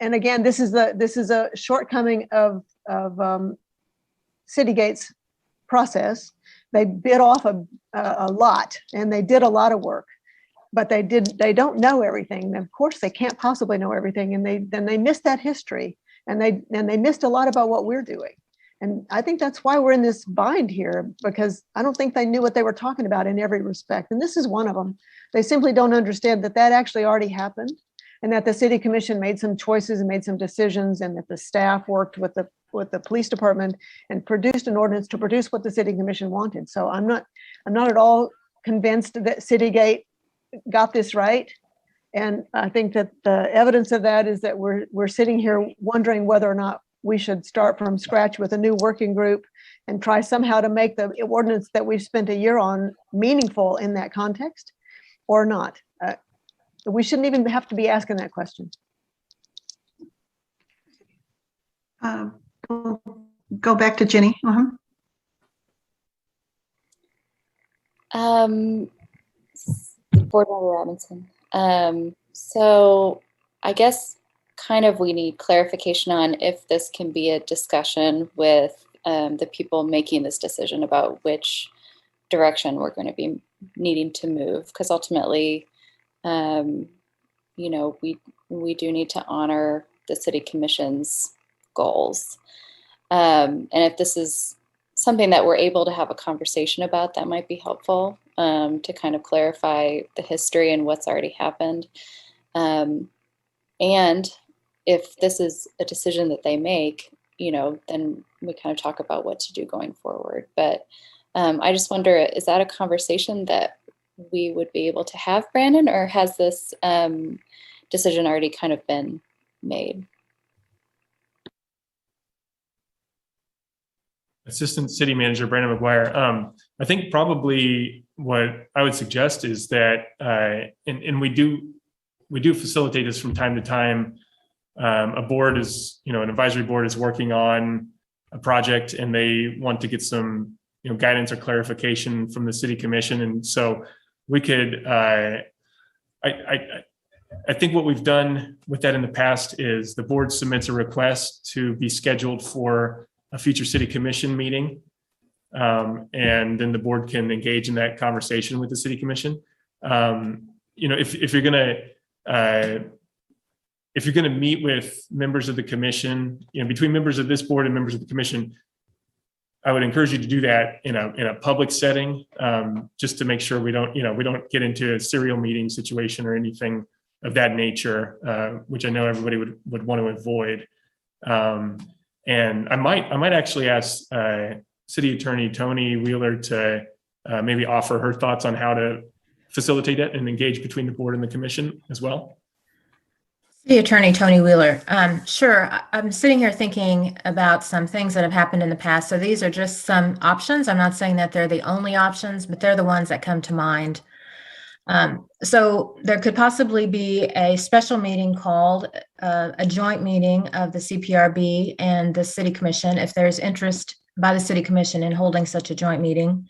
and again, this is a shortcoming of Citygate's process. They bid off a lot, and they did a lot of work, but they don't know everything. Of course, they can't possibly know everything, and they missed that history, and they missed a lot about what we're doing. And I think that's why we're in this bind here, because I don't think they knew what they were talking about in every respect. And this is one of them. They simply don't understand that actually already happened, and that the city commission made some choices and made some decisions, and that the staff worked with the police department and produced an ordinance to produce what the city commission wanted. So I'm not at all convinced that Citygate got this right. And I think that the evidence of that is that we're sitting here wondering whether or not we should start from scratch with a new working group and try somehow to make the ordinance that we've spent a year on meaningful in that context or not. We shouldn't even have to be asking that question. Go back to Jenny. Board Member Robinson. So I guess kind of we need clarification on if this can be a discussion with the people making this decision about which direction we're going to be needing to move, because ultimately, you know, we do need to honor the city commission's goals. And if this is something that we're able to have a conversation about, that might be helpful to kind of clarify the history and what's already happened. And if this is a decision that they make, you know, then we kind of talk about what to do going forward. But I just wonder, is that a conversation that we would be able to have, Brandon, or has this decision already kind of been made? Assistant City Manager Brandon McGuire. I think probably what I would suggest is that, and we do facilitate this from time to time. A board is, you know, an advisory board is working on a project and they want to get some, you know, guidance or clarification from the city commission. And so we could, I think what we've done with that in the past is the board submits a request to be scheduled for a future city commission meeting. And then the board can engage in that conversation with the city commission. You know, if you're going to meet with members of the commission, you know, between members of this board and members of the commission, I would encourage you to do that in a public setting, just to make sure we don't get into a serial meeting situation or anything of that nature, which I know everybody would want to avoid. And I might actually ask City Attorney Tony Wheeler to maybe offer her thoughts on how to facilitate it and engage between the board and the commission as well. City Attorney Tony Wheeler. Sure. I'm sitting here thinking about some things that have happened in the past. So these are just some options. I'm not saying that they're the only options, but they're the ones that come to mind. So there could possibly be a special meeting called a joint meeting of the CPRB and the City Commission if there's interest by the City Commission in holding such a joint meeting.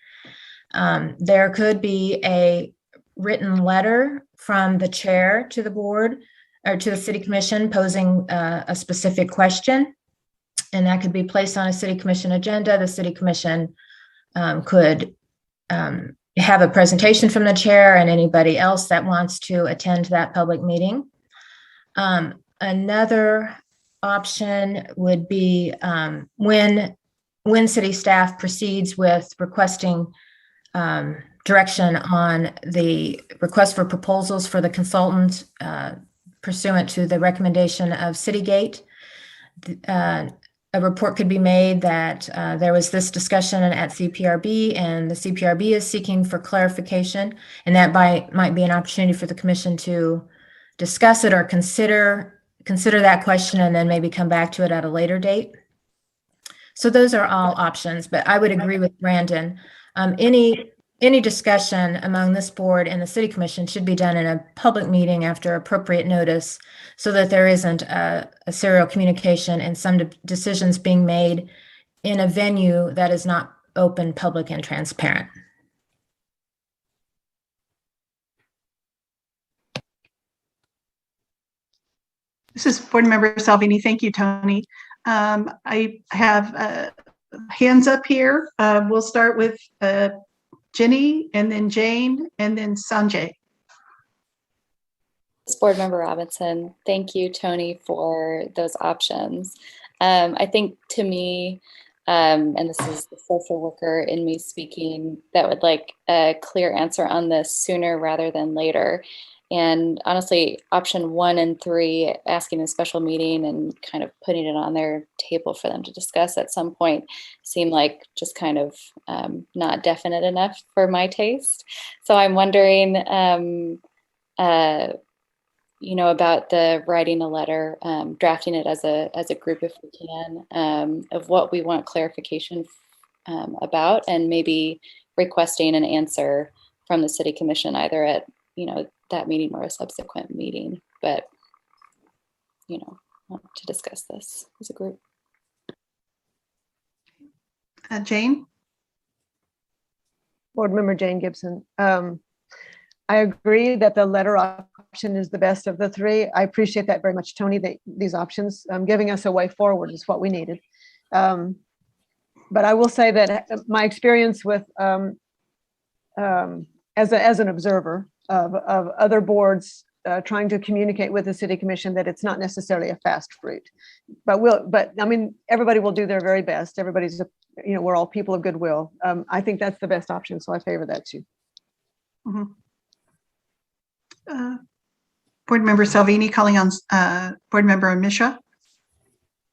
There could be a written letter from the chair to the board or to the City Commission posing a specific question, and that could be placed on a City Commission agenda. The City Commission could have a presentation from the chair and anybody else that wants to attend that public meeting. Another option would be when city staff proceeds with requesting direction on the request for proposals for the consultant pursuant to the recommendation of Citygate. A report could be made that there was this discussion at CPRB and the CPRB is seeking for clarification, and that might be an opportunity for the commission to discuss it or consider that question and then maybe come back to it at a later date. So those are all options, but I would agree with Brandon. Any discussion among this board and the City Commission should be done in a public meeting after appropriate notice so that there isn't a serial communication and some decisions being made in a venue that is not open, public, and transparent. This is Board Member Salvini. Thank you, Tony. I have hands up here. We'll start with Jenny, and then Jane, and then Sanjay. Board Member Robinson, thank you, Tony, for those options. I think to me, and this is the social worker in me speaking, that would like a clear answer on this sooner rather than later. And honestly, option 1 and 3, asking a special meeting and kind of putting it on their table for them to discuss at some point, seem like just kind of not definite enough for my taste. So I'm wondering, you know, about the writing a letter, drafting it as a group if we can, of what we want clarification about, and maybe requesting an answer from the City Commission either at, you know, that meeting or a subsequent meeting, but, you know, want to discuss this as a group. Jane? Board Member Jane Gibson. I agree that the letter option is the best of the 3. I appreciate that very much, Tony, that these options giving us a way forward is what we needed. But I will say that my experience with as an observer of other boards trying to communicate with the City Commission, that it's not necessarily a fast route. But I mean, everybody will do their very best. Everybody's, you know, we're all people of goodwill. I think that's the best option, so I favor that too. Mm-hmm. Board Member Salvini calling on Board Member Mishra.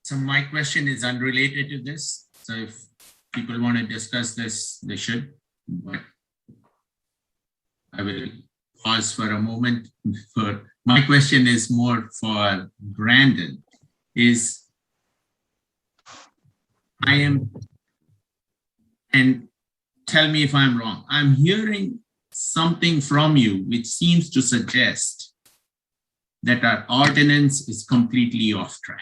So my question is unrelated to this. So if people want to discuss this, they should. But I will pause for a moment. My question is more for Brandon. And tell me if I'm wrong. I'm hearing something from you which seems to suggest that our ordinance is completely off track,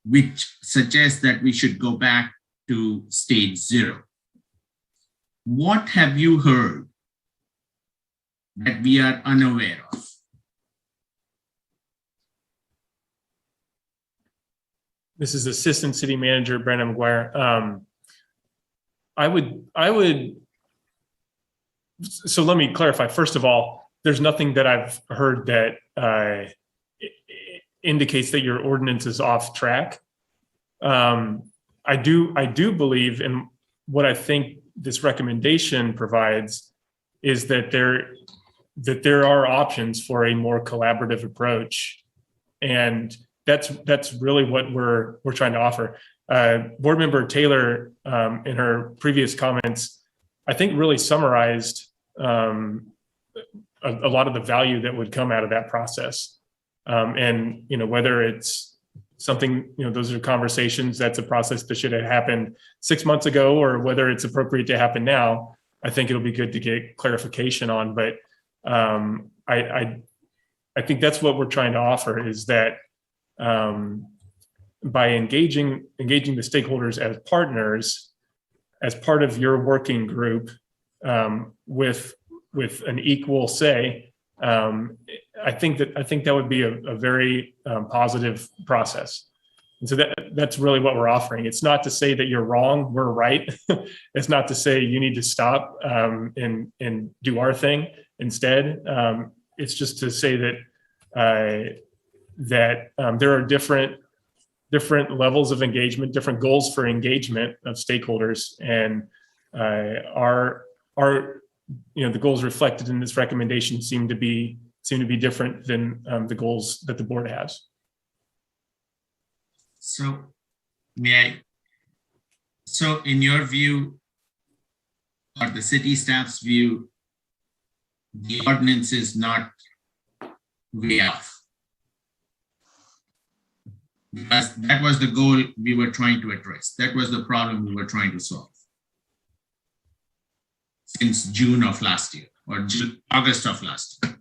which suggests that we should go back to stage 0. What have you heard that we are unaware of? This is Assistant City Manager Brandon McGuire. So let me clarify. First of all, there's nothing that I've heard that indicates that your ordinance is off track. I do believe, and what I think this recommendation provides is that there are options for a more collaborative approach, and that's really what we're trying to offer. Board Member Taylor, in her previous comments, I think really summarized a lot of the value that would come out of that process. And, you know, whether it's something, you know, those are conversations, that's a process that should have happened 6 months ago, or whether it's appropriate to happen now, I think it'll be good to get clarification on. But I think that's what we're trying to offer, is that by engaging the stakeholders as partners, as part of your working group, with an equal say, I think that would be a very positive process. And so that's really what we're offering. It's not to say that you're wrong, we're right. It's not to say you need to stop and do our thing instead. It's just to say that there are different levels of engagement, different goals for engagement of stakeholders, and our the goals reflected in this recommendation seem to be different than the goals that the board has. So so in your view, or the city staff's view, the ordinance is not way off? Because that was the goal we were trying to address. That was the problem we were trying to solve since June of last year, or August of last year.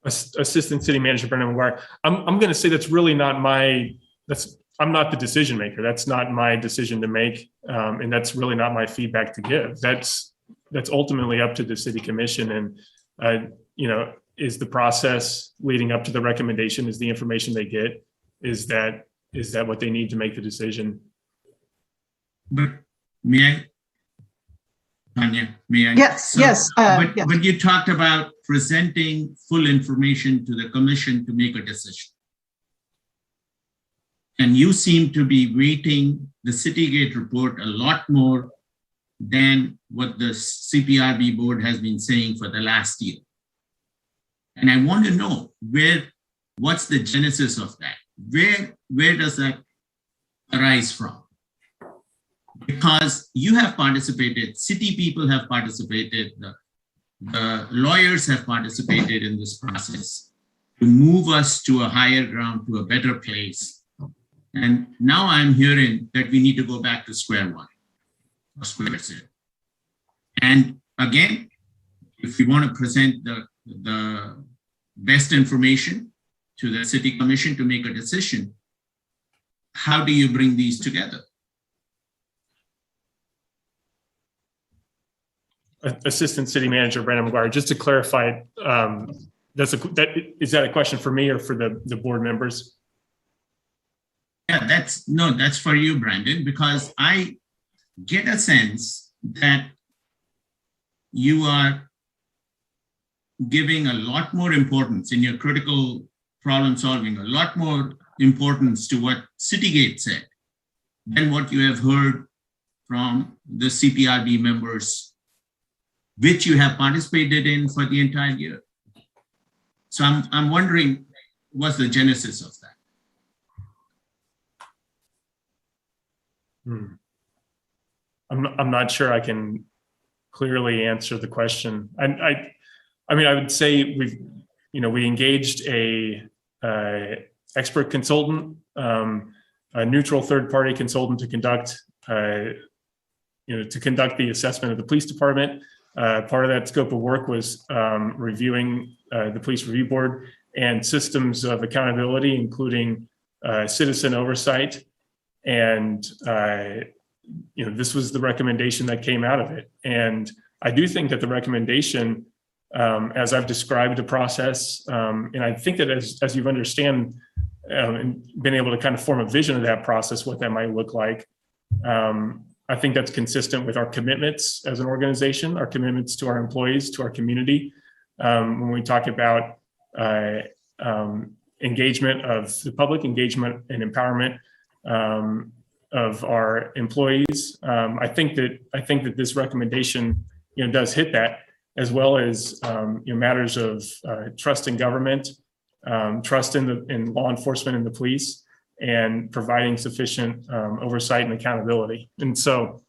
Assistant City Manager Brendan McGuire, I'm going to say that's really not I'm not the decision maker. That's not my decision to make, and that's really not my feedback to give. That's ultimately up to the City Commission, and is the process leading up to the recommendation, is the information they get, is that what they need to make the decision? But may I? Tanya, may I? Yes, yes, But, yes. but you talked about presenting full information to the commission to make a decision. And you seem to be weighting the Citygate report a lot more than what the CPRB board has been saying for the last year. And I want to know what's the genesis of that? Where does that arise from? Because you have participated, city people have participated, the lawyers have participated in this process to move us to a higher ground, to a better place. And now I'm hearing that we need to go back to square one, or square zero. And again, if we want to present the best information to the city commission to make a decision, how do you bring these together? Assistant City Manager Brandon McGuire, just to clarify, is that a question for me or for the board members? Yeah, that's for you, Brandon, because I get a sense that you are giving a lot more importance in your critical problem solving, a lot more importance to what Citygate said than what you have heard from the CPRB members, which you have participated in for the entire year. So I'm wondering what's the genesis of that? I'm not sure I can clearly answer the question. I mean, I would say we engaged a expert consultant, a neutral third-party consultant to conduct the assessment of the police department. Part of that scope of work was reviewing the police review board and systems of accountability, including citizen oversight. And this was the recommendation that came out of it. And I do think that the recommendation, as I've described the process, and I think that as you understand and been able to kind of form a vision of that process, what that might look like, I think that's consistent with our commitments as an organization, our commitments to our employees, to our community. When we talk about engagement of the public, engagement and empowerment of our employees, I think that this recommendation, does hit that, as well as matters of trust in government, trust in law enforcement and the police, and providing sufficient oversight and accountability. And so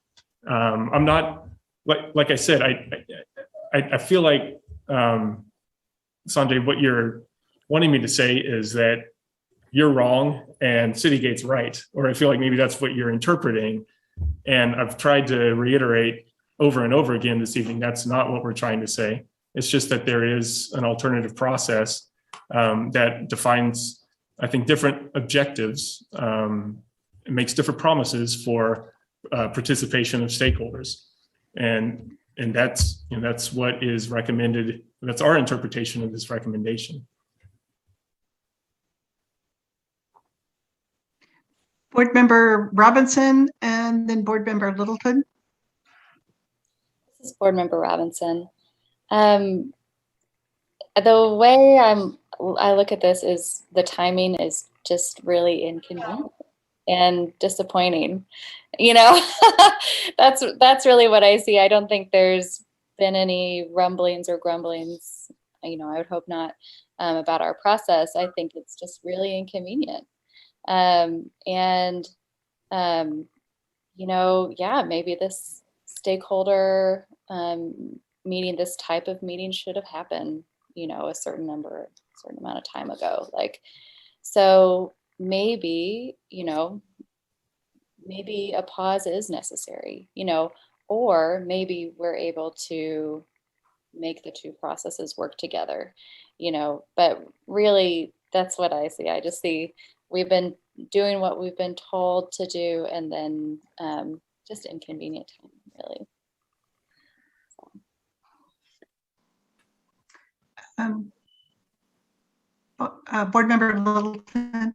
I'm not, like I said, I feel like, Sanjay, what you're wanting me to say is that you're wrong and Citygate's right, or I feel like maybe that's what you're interpreting. And I've tried to reiterate over and over again this evening, that's not what we're trying to say. It's just that there is an alternative process that defines, I think, different objectives. It makes different promises for participation of stakeholders, and that's what is recommended. That's our interpretation of this recommendation. Board Member Robinson and then Board Member Littleton. This is Board Member Robinson. The way I look at this is the timing is just really inconvenient and disappointing. That's really what I see. I don't think there's been any rumblings or grumblings, I would hope not, about our process. I think it's just really inconvenient. Maybe this stakeholder meeting, this type of meeting should have happened, a certain amount of time ago. So maybe, maybe a pause is necessary, or maybe we're able to make the two processes work together, but really that's what I see. I just see we've been doing what we've been told to do, and then just inconvenient time, really. Board Member Littleton.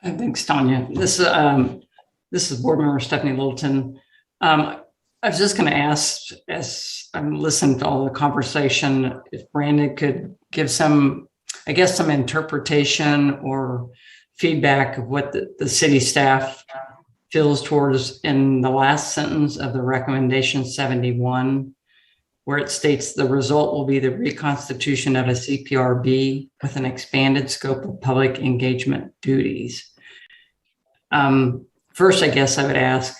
Thanks, Tanya. This is Board Member Stephanie Littleton. I was just going to ask, as I'm listening to all the conversation, if Brandon could give some, I guess, some interpretation or feedback of what the city staff feels towards in the last sentence of the recommendation 71, where it states the result will be the reconstitution of a CPRB with an expanded scope of public engagement duties. First, I guess I would ask,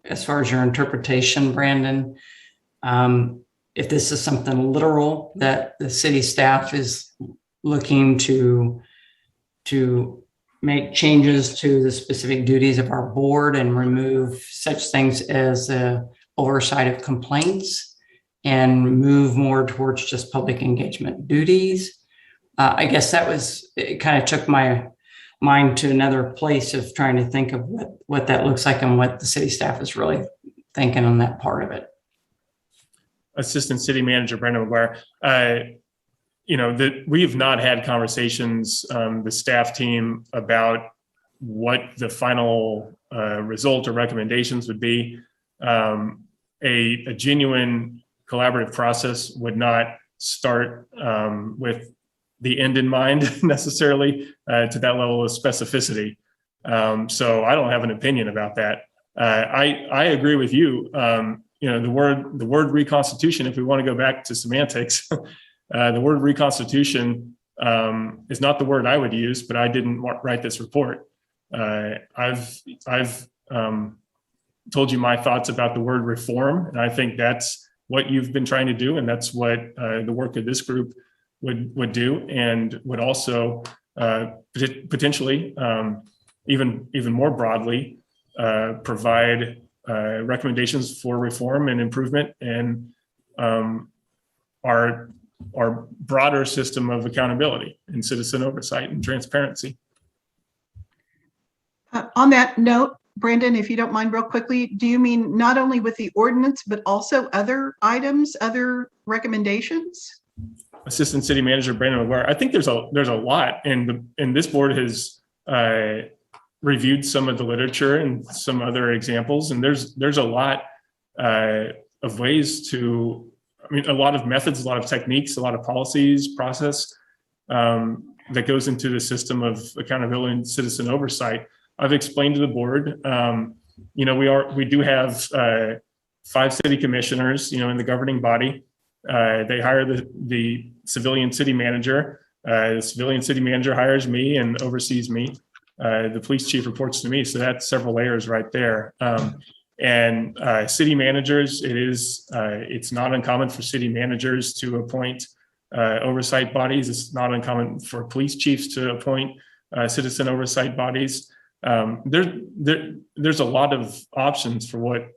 as far as your interpretation, Brandon, if this is something literal that the city staff is looking to make changes to the specific duties of our board and remove such things as oversight of complaints and move more towards just public engagement duties. I guess that was, it kind of took my mind to another place of trying to think of what that looks like and what the city staff is really thinking on that part of it. Assistant City Manager Brandon McGuire, that we have not had conversations, the staff team, about what the final result or recommendations would be. A genuine collaborative process would not start with the end in mind necessarily to that level of specificity. So I don't have an opinion about that. I agree with you. The word reconstitution, if we want to go back to semantics, the word reconstitution is not the word I would use, but I didn't write this report. I've told you my thoughts about the word reform, and I think that's what you've been trying to do, and that's what the work of this group would do, and would also potentially even more broadly provide recommendations for reform and improvement and our broader system of accountability and citizen oversight and transparency. On that note, Brandon, if you don't mind real quickly, do you mean not only with the ordinance, but also other items, other recommendations? Assistant City Manager Brandon McGuire, I think there's a lot, and this board has reviewed some of the literature and some other examples, and there's a lot of ways to, a lot of methods, a lot of techniques, a lot of policies, process that goes into the system of accountability and citizen oversight. I've explained to the board, we do have 5 city commissioners, in the governing body. They hire the civilian city manager. The civilian city manager hires me and oversees me. The police chief reports to me. So that's several layers right there. And city managers, it's not uncommon for city managers to appoint oversight bodies. It's not uncommon for police chiefs to appoint citizen oversight bodies. There's a lot of options for what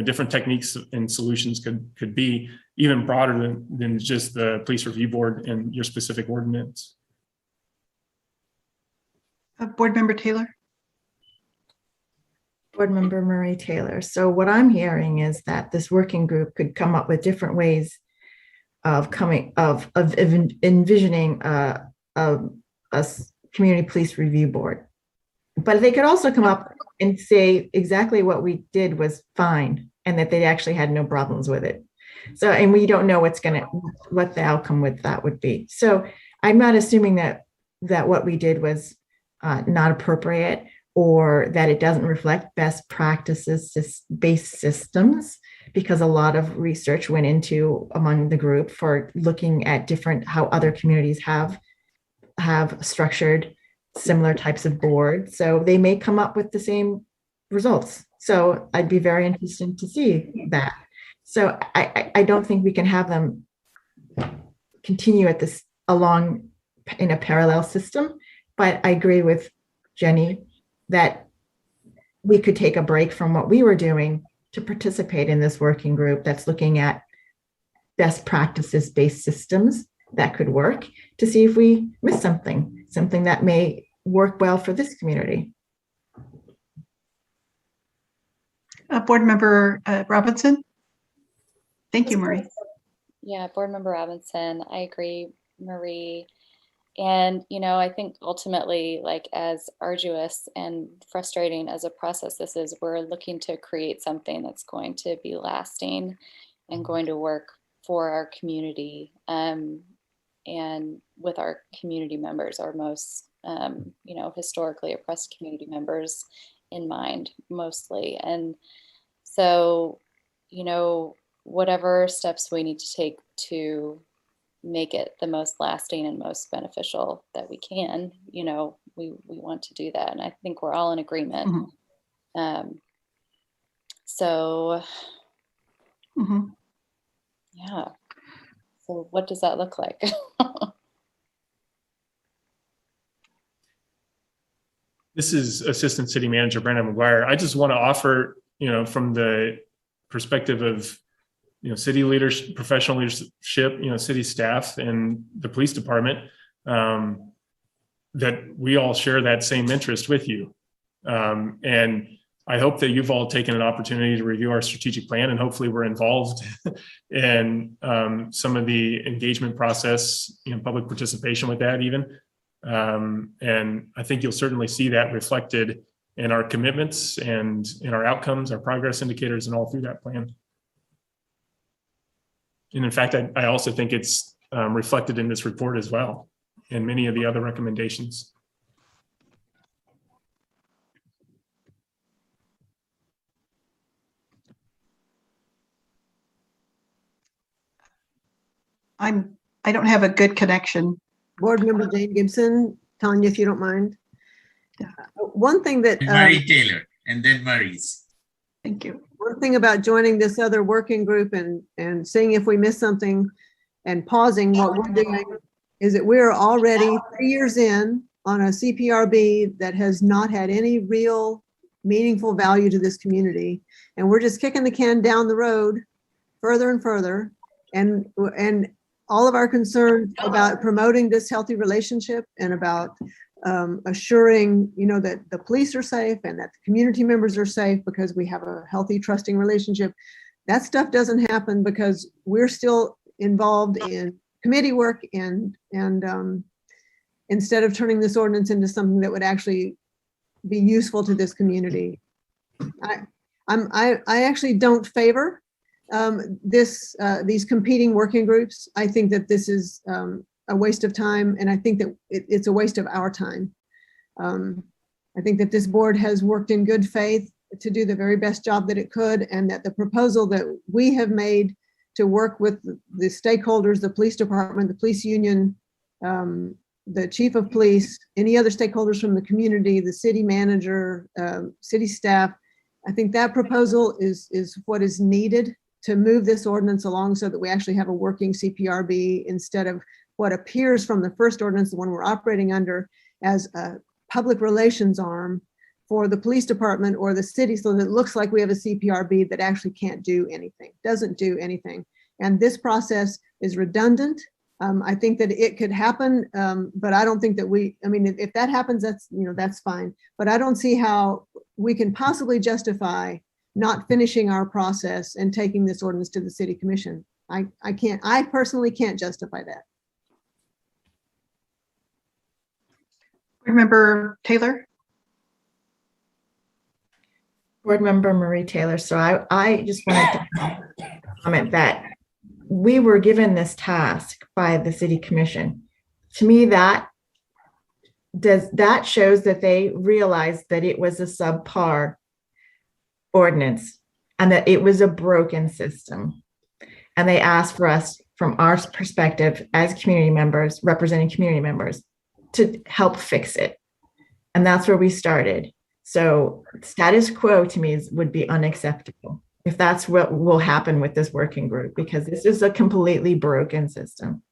different techniques and solutions could be, even broader than just the police review board and your specific ordinance. Board Member Taylor. Board Member Murray Taylor. So what I'm hearing is that this working group could come up with different ways of envisioning a community police review board. But they could also come up and say exactly what we did was fine and that they actually had no problems with it. So, and we don't know what the outcome with that would be. So I'm not assuming that what we did was not appropriate or that it doesn't reflect best practices based systems, because a lot of research went into among the group for looking at how other communities have structured similar types of boards. So they may come up with the same results. So I'd be very interested to see that. So I don't think we can have them continue at this along in a parallel system, but I agree with Jenny that we could take a break from what we were doing to participate in this working group that's looking at best practices based systems that could work, to see if we miss something that may work well for this community. Board Member Robinson. Thank you, Marie. Yeah, Board Member Robinson, I agree Marie. And, I think ultimately, like, as arduous and frustrating as a process this is, we're looking to create something that's going to be lasting and going to work for our community, and with our community members, our most, historically oppressed community members in mind, mostly. And so, whatever steps we need to take to make it the most lasting and most beneficial that we can, we want to do that. And I think we're all in agreement. So yeah. So what does that look like? This is Assistant City Manager Brandon McGuire. I just want to offer, from the perspective of, city leadership, professional leadership, city staff and the police department, that we all share that same interest with you. And I hope that you've all taken an opportunity to review our strategic plan, and hopefully we're involved in some of the engagement process, public participation with that even. And I think you'll certainly see that reflected in our commitments and in our outcomes, our progress indicators, and all through that plan. And in fact, I also think it's reflected in this report as well, and many of the other recommendations. I don't have a good connection. Board Member Jane Gibson, Tanya, if you don't mind. One thing that Marie Taylor, and then Marie's. Thank you. one thing about joining this other working group and seeing if we miss something and pausing what we're doing is that we're already 3 years in on a CPRB that has not had any real meaningful value to this community. And we're just kicking the can down the road further and further. And all of our concerns about promoting this healthy relationship and about assuring, that the police are safe and that the community members are safe because we have a healthy, trusting relationship. That stuff doesn't happen because we're still involved in committee work and instead of turning this ordinance into something that would actually be useful to this community. I actually don't favor these competing working groups. I think that this is a waste of time, and I think that it's a waste of our time. I think that this board has worked in good faith to do the very best job that it could, and that the proposal that we have made to work with the stakeholders, the police department, the police union, the chief of police, any other stakeholders from the community, the city manager, city staff, I think that proposal is what is needed to move this ordinance along so that we actually have a working CPRB instead of what appears from the first ordinance, the one we're operating under, as a public relations arm for the police department or the city, so that it looks like we have a CPRB that actually can't do anything, doesn't do anything. And this process is redundant. I think that it could happen, but I don't think that if that happens, that's fine. But I don't see how we can possibly justify not finishing our process and taking this ordinance to the city commission. I personally can't justify that. Board Member Taylor? Board Member Marie Taylor. So I just wanted to comment that we were given this task by the city commission. To me, that shows that they realized that it was a subpar ordinance and that it was a broken system. And they asked for us, from our perspective as community members, representing community members, to help fix it. And that's where we started. So status quo to me would be unacceptable if that's what will happen with this working group, because this is a completely broken system.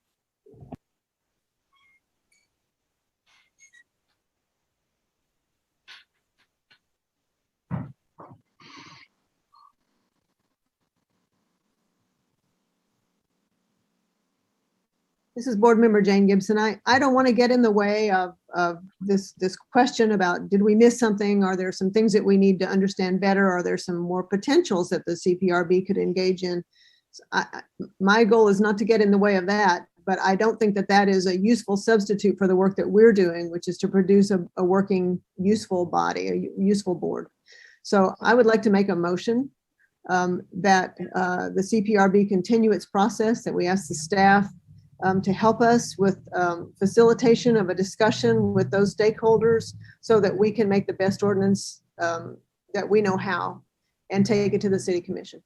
This is Board Member Jane Gibson. I don't want to get in the way of this question about, did we miss something? Are there some things that we need to understand better? Are there some more potentials that the CPRB could engage in? So my goal is not to get in the way of that, but I don't think that that is a useful substitute for the work that we're doing, which is to produce a working, useful body, a useful board. So I would like to make a motion that the CPRB continue its process, that we ask the staff to help us with facilitation of a discussion with those stakeholders so that we can make the best ordinance that we know how and take it to the city commission.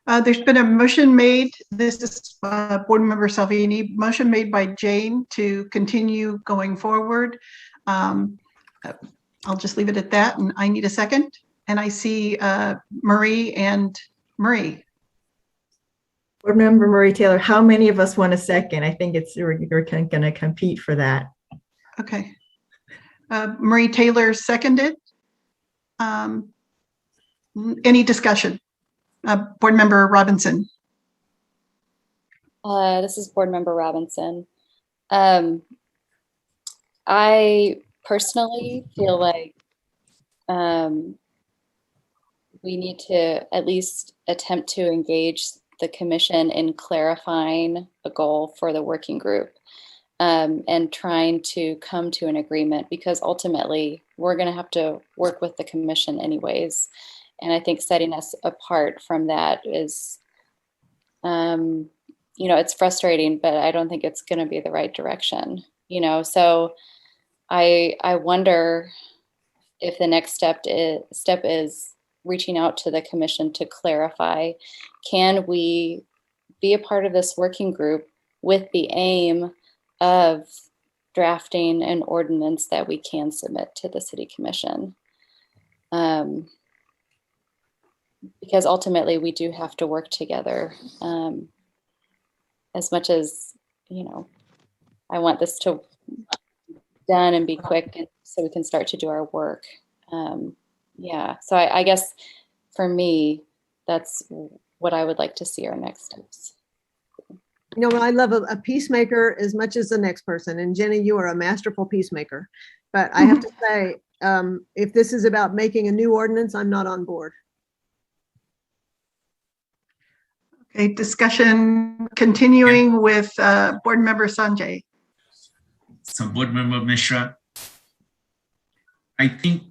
There's been a motion made. This is Board Member Salvini. Motion made by Jane to continue going forward. I'll just leave it at that, and I need a second. And I see Marie and Marie. Board Member Marie Taylor, how many of us want a second? I think we're going to compete for that. Okay. Marie Taylor seconded. Any discussion? Board Member Robinson. This is Board Member Robinson. I personally feel like we need to at least attempt to engage the commission in clarifying a goal for the working group and trying to come to an agreement, because ultimately we're going to have to work with the commission anyways. And I think setting us apart from that is, you know, it's frustrating, but I don't think it's going to be the right direction, you know. So I wonder if the next step is reaching out to the commission to clarify, can we be a part of this working group with the aim of drafting an ordinance that we can submit to the city commission? Because ultimately we do have to work together. As much as, you know, I want this to be done and be quick, and so we can start to do our work. Yeah, so I guess for me, that's what I would like to see our next steps. You know, I love a peacemaker as much as the next person. And Jenny, you are a masterful peacemaker. But I have to say, if this is about making a new ordinance, I'm not on board. Okay, discussion continuing with Board Member Sanjay. So Board Member Mishra, I think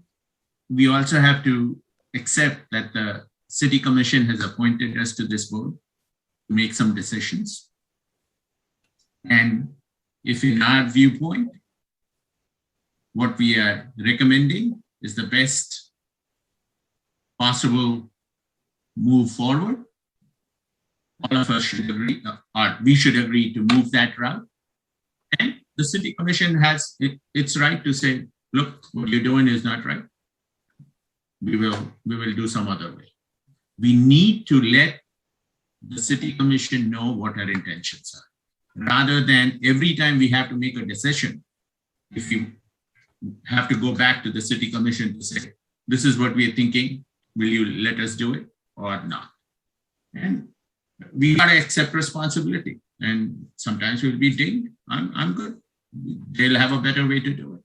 we also have to accept that the City Commission has appointed us to this board to make some decisions. And if in our viewpoint, what we are recommending is the best possible move forward, all of us should agree, or we should agree to move that route. And the City Commission has its right to say, look, what you're doing is not right. We will do some other way. We need to let the City Commission know what our intentions are, rather than every time we have to make a decision, if you have to go back to the City Commission to say, this is what we are thinking, will you let us do it or not? And we got to accept responsibility, and sometimes we'll be dinged. I'm good. They'll have a better way to do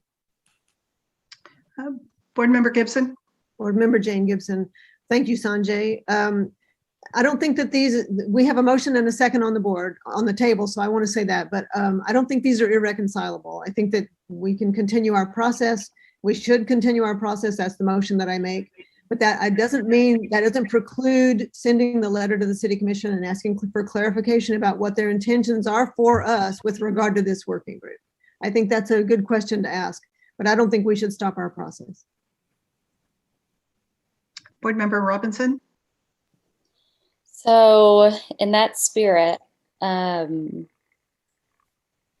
it. Board Member Gibson. Board Member Jane Gibson. Thank you, Sanjay. I don't think that we have a motion and a second on the table, so I want to say that, but I don't think these are irreconcilable. I think that we can continue our process. We should continue our process. That's the motion that I make. But that doesn't preclude sending the letter to the City Commission and asking for clarification about what their intentions are for us with regard to this working group. I think that's a good question to ask, but I don't think we should stop our process. Board Member Robinson. So in that spirit, do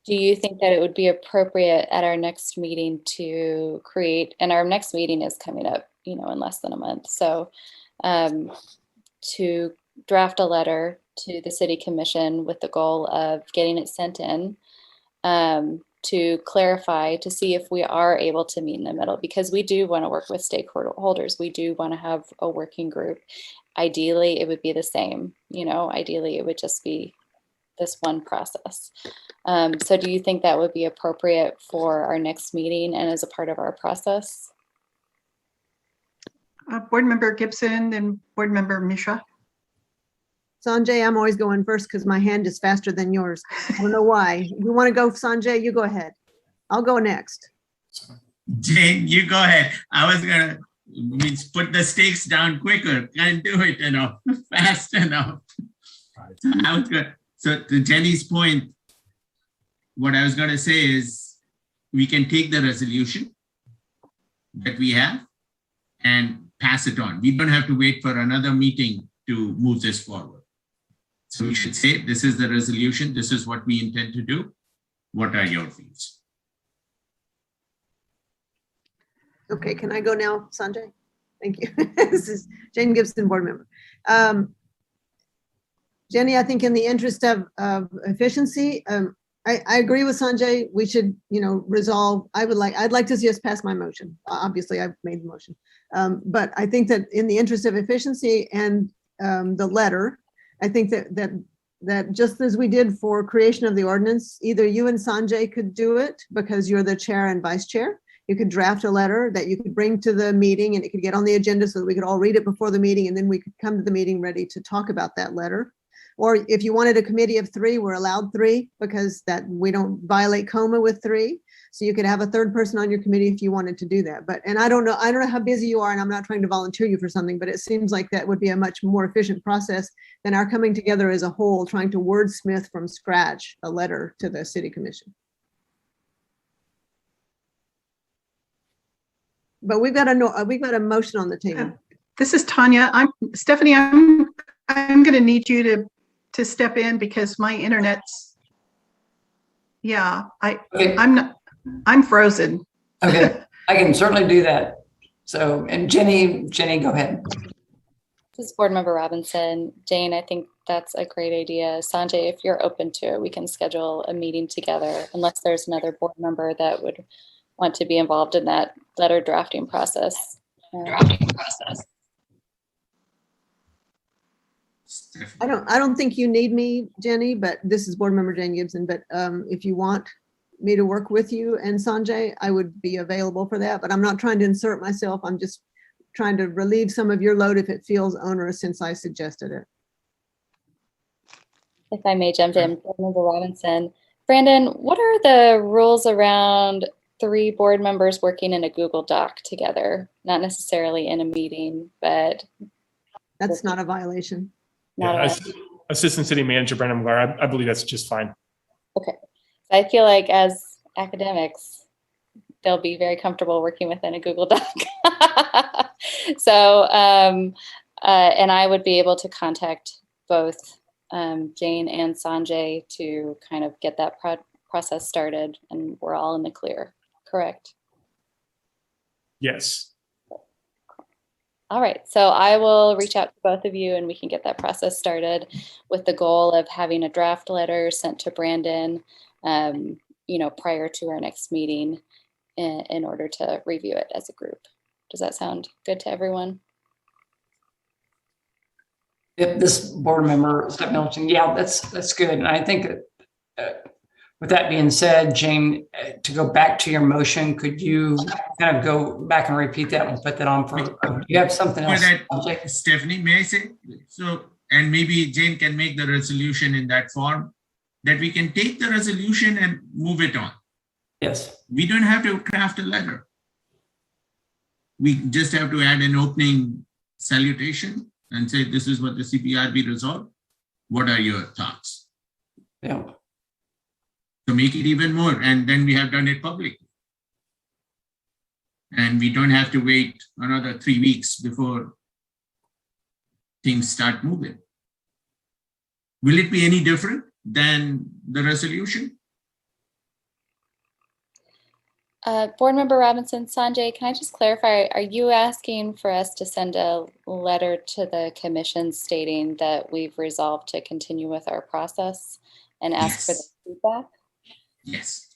you think that it would be appropriate at our next meeting to create, and our next meeting is coming up, you know, in less than a month. So to draft a letter to the City Commission with the goal of getting it sent in to clarify, to see if we are able to meet in the middle, because we do want to work with stakeholders. We do want to have a working group. Ideally, it would be the same, you know, ideally it would just be this one process. So do you think that would be appropriate for our next meeting and as a part of our process? Board Member Gibson and Board Member Mishra. Sanjay, I'm always going first because my hand is faster than yours. I don't know why. You want to go, Sanjay? You go ahead. I'll go next. Jane, you go ahead. I was gonna put the stakes down quicker. Can't do it enough, fast enough. So to Jenny's point, what I was gonna say is we can take the resolution that we have and pass it on. We don't have to wait for another meeting to move this forward. So we should say, this is the resolution. This is what we intend to do. What are your views? Okay, can I go now, Sanjay? Thank you. This is Jane Gibson, board member. Jenny, I think in the interest of efficiency, I agree with Sanjay. We should, resolve. I'd like to see us pass my motion. Obviously, I've made the motion. But I think that in the interest of efficiency and the letter, I think that just as we did for creation of the ordinance, either you and Sanjay could do it because you're the chair and vice chair. You could draft a letter that you could bring to the meeting and it could get on the agenda so that we could all read it before the meeting and then we could come to the meeting ready to talk about that letter. Or if you wanted a committee of 3, we're allowed 3 because that we don't violate COMA with 3. So you could have a third person on your committee if you wanted to do that. And I don't know how busy you are, and I'm not trying to volunteer you for something, but it seems like that would be a much more efficient process than our coming together as a whole, trying to wordsmith from scratch a letter to the city commission. But we've got a motion on the table. This is Tanya. Stephanie, I'm going to need you to step in because my internet's, Okay. I'm frozen. Okay, I can certainly do that. So, and Jenny, go ahead. This is Board Member Robinson. Jane, I think that's a great idea. Sanjay, if you're open to it, we can schedule a meeting together unless there's another board member that would want to be involved in that letter drafting process. I don't think you need me, Jenny, but this is Board Member Jane Gibson. But if you want me to work with you and Sanjay, I would be available for that. But I'm not trying to insert myself. I'm just trying to relieve some of your load if it feels onerous since I suggested it. If I may jump in, Board Member Robinson. Brandon, what are the rules around 3 board members working in a Google Doc together? Not necessarily in a meeting, but That's not a violation. Assistant City Manager Brandon McGuire, I believe that's just fine. Okay. So I feel like as academics, they'll be very comfortable working within a Google Doc. So, and I would be able to contact both Jane and Sanjay to kind of get that process started, and we're all in the clear, correct? Yes. All right, so I will reach out to both of you and we can get that process started with the goal of having a draft letter sent to Brandon, prior to our next meeting in order to review it as a group. Does that sound good to everyone? If this board member, Steph Middleton, that's good. And I think with that being said, Jane, to go back to your motion, could you kind of go back and repeat that and put that on for, do you have something else? Stephanie, may I say? So, and maybe Jane can make the resolution in that form, that we can take the resolution and move it on. Yes. We don't have to craft a letter. We just have to add an opening salutation and say, this is what the CPRB resolved. What are your thoughts? Yeah. To make it even more, and then we have done it publicly. And we don't have to wait another 3 weeks before things start moving. Will it be any different than the resolution? Board Member Robinson, Sanjay, can I just clarify, are you asking for us to send a letter to the commission stating that we've resolved to continue with our process and ask for the feedback? Yes.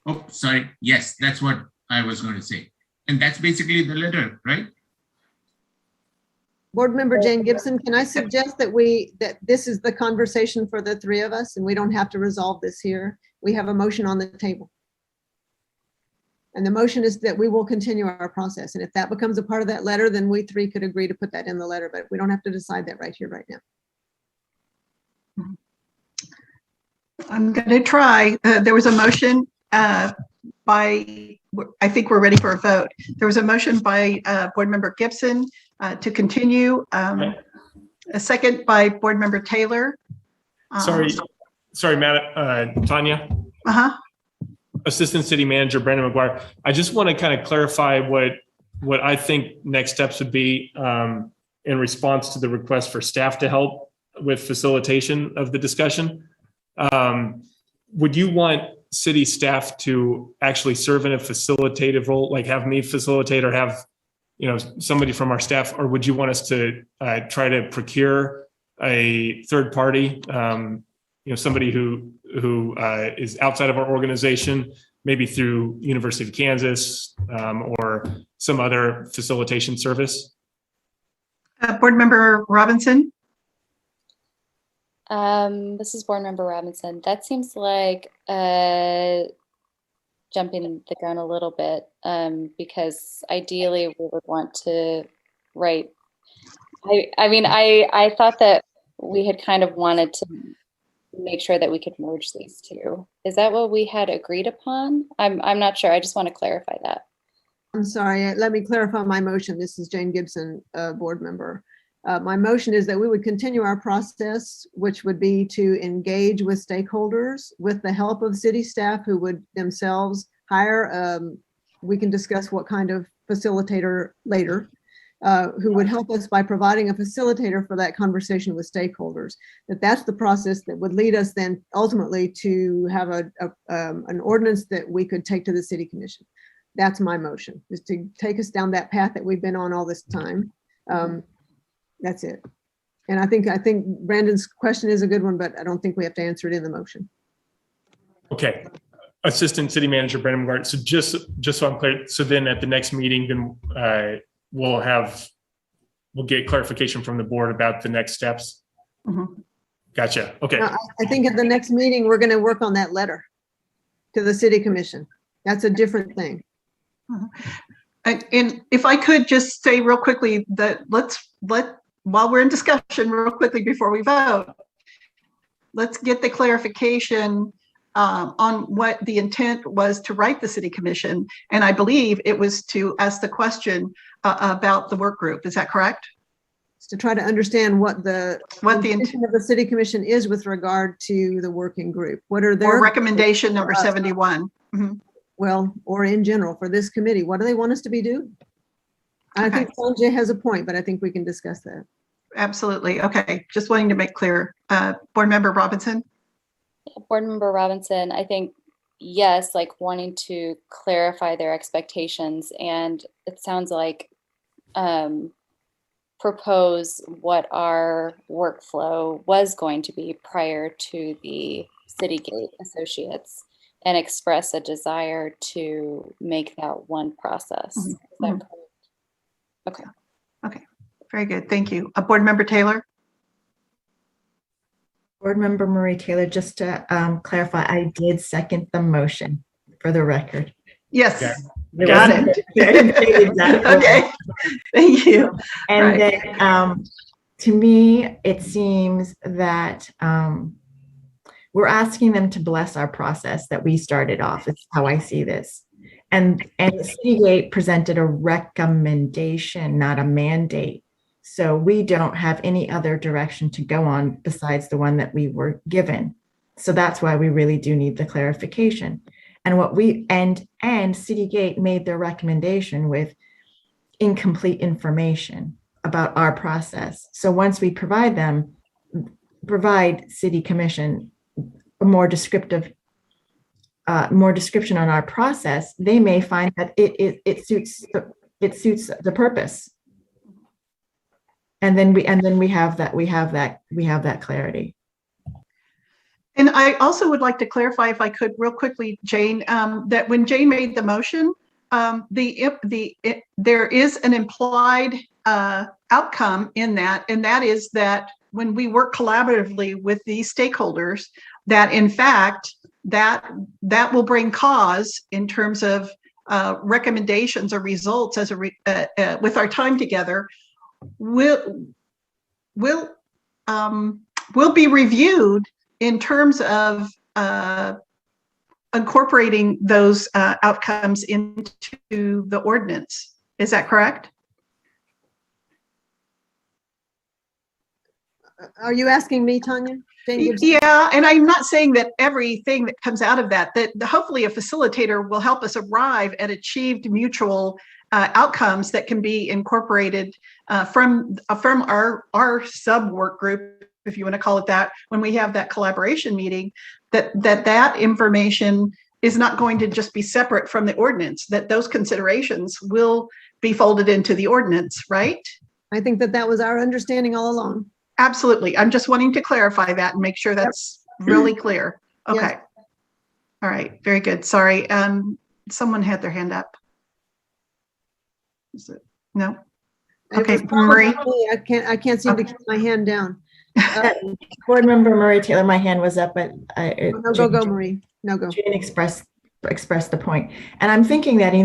Oh, sorry. Yes, that's what I was going to say. And that's basically the letter, right? Board Member Jane Gibson, can I suggest that this is the conversation for the 3 of us and we don't have to resolve this here? We have a motion on the table. And the motion is that we will continue our process. And if that becomes a part of that letter, then we three could agree to put that in the letter, but we don't have to decide that right here, right now. I'm going to try. There was a motion by, I think we're ready for a vote. There was a motion by Board Member Gibson to continue. A second by Board Member Taylor. Sorry, Matt, Tanya. Uh-huh. Assistant City Manager Brandon McGuire. I just want to kind of clarify what I think next steps would be in response to the request for staff to help with facilitation of the discussion. Would you want city staff to actually serve in a facilitative role, like have me facilitate or have, somebody from our staff, or would you want us to try to procure a third party, somebody who is outside of our organization, maybe through University of Kansas or some other facilitation service? Board Member Robinson. This is Board Member Robinson. That seems like jumping the gun a little bit because ideally we would want to write. I thought that we had kind of wanted to make sure that we could merge these two. Is that what we had agreed upon? I'm not sure. I just want to clarify that. I'm sorry. Let me clarify my motion. This is Jane Gibson, board member. My motion is that we would continue our process, which would be to engage with stakeholders with the help of city staff who would themselves hire. We can discuss what kind of facilitator later, who would help us by providing a facilitator for that conversation with stakeholders. That's the process that would lead us then ultimately to have an ordinance that we could take to the city commission. That's my motion, is to take us down that path that we've been on all this time. That's it. And I think Brandon's question is a good one, but I don't think we have to answer it in the motion. Okay. Assistant City Manager Brandon McGuire. So just so I'm clear, so then at the next meeting, then we'll get clarification from the board about the next steps. Mm-hmm. Gotcha. Okay. I think at the next meeting, we're going to work on that letter to the city commission. That's a different thing. And if I could just say real quickly that while we're in discussion real quickly before we vote, let's get the clarification on what the intent was to write the city commission. And I believe it was to ask the question about the work group. Is that correct? It's to try to understand what the intention of the city commission is with regard to the working group. What are their recommendation number 71? Mm-hmm. Well, or in general for this committee, what do they want us to be doing? I think Sanjay has a point, but I think we can discuss that. Absolutely. Okay. Just wanting to make clear. Board Member Robinson. Board Member Robinson, I think, yes, like wanting to clarify their expectations, and it sounds like propose what our workflow was going to be prior to the Citygate Associates and express a desire to make that one process. Mm-hmm. Is that correct? Okay. Okay. Very good. Thank you. Board Member Taylor. Board Member Marie Taylor, just to clarify, I did second the motion for the record. Yes. Okay. Got it. Okay. Thank you. And then to me, it seems that we're asking them to bless our process that we started off. It's how I see this. And the Citygate presented a recommendation, not a mandate. So we don't have any other direction to go on besides the one that we were given. So that's why we really do need the clarification. And and Citygate made their recommendation with incomplete information about our process. So once we provide City Commission a more description on our process, they may find that it suits the purpose. And then we have that clarity. And I also would like to clarify, if I could, real quickly, Jane, that when Jane made the motion, there is an implied outcome in that, and that is that when we work collaboratively with these stakeholders, that in fact that will bring cause in terms of recommendations or results as with our time together will be reviewed in terms of incorporating those outcomes into the ordinance. Is that correct? Are you asking me, Tanya? Jane Gibson? Yeah, and I'm not saying that everything that comes out of that hopefully a facilitator will help us arrive at achieved mutual outcomes that can be incorporated from our sub work group, if you want to call it that, when we have that collaboration meeting, that information is not going to just be separate from the ordinance, that those considerations will be folded into the ordinance, right? I think that was our understanding all along. Absolutely. I'm just wanting to clarify that and make sure that's really clear. Okay. Yes. All right. Very good. Sorry. Someone had their hand up. Is it? No? Okay, Marie. I can't seem to keep my hand down. Board Member Marie Taylor, my hand was up, but Go, Marie. No, go. Jane expressed the point. And I'm thinking that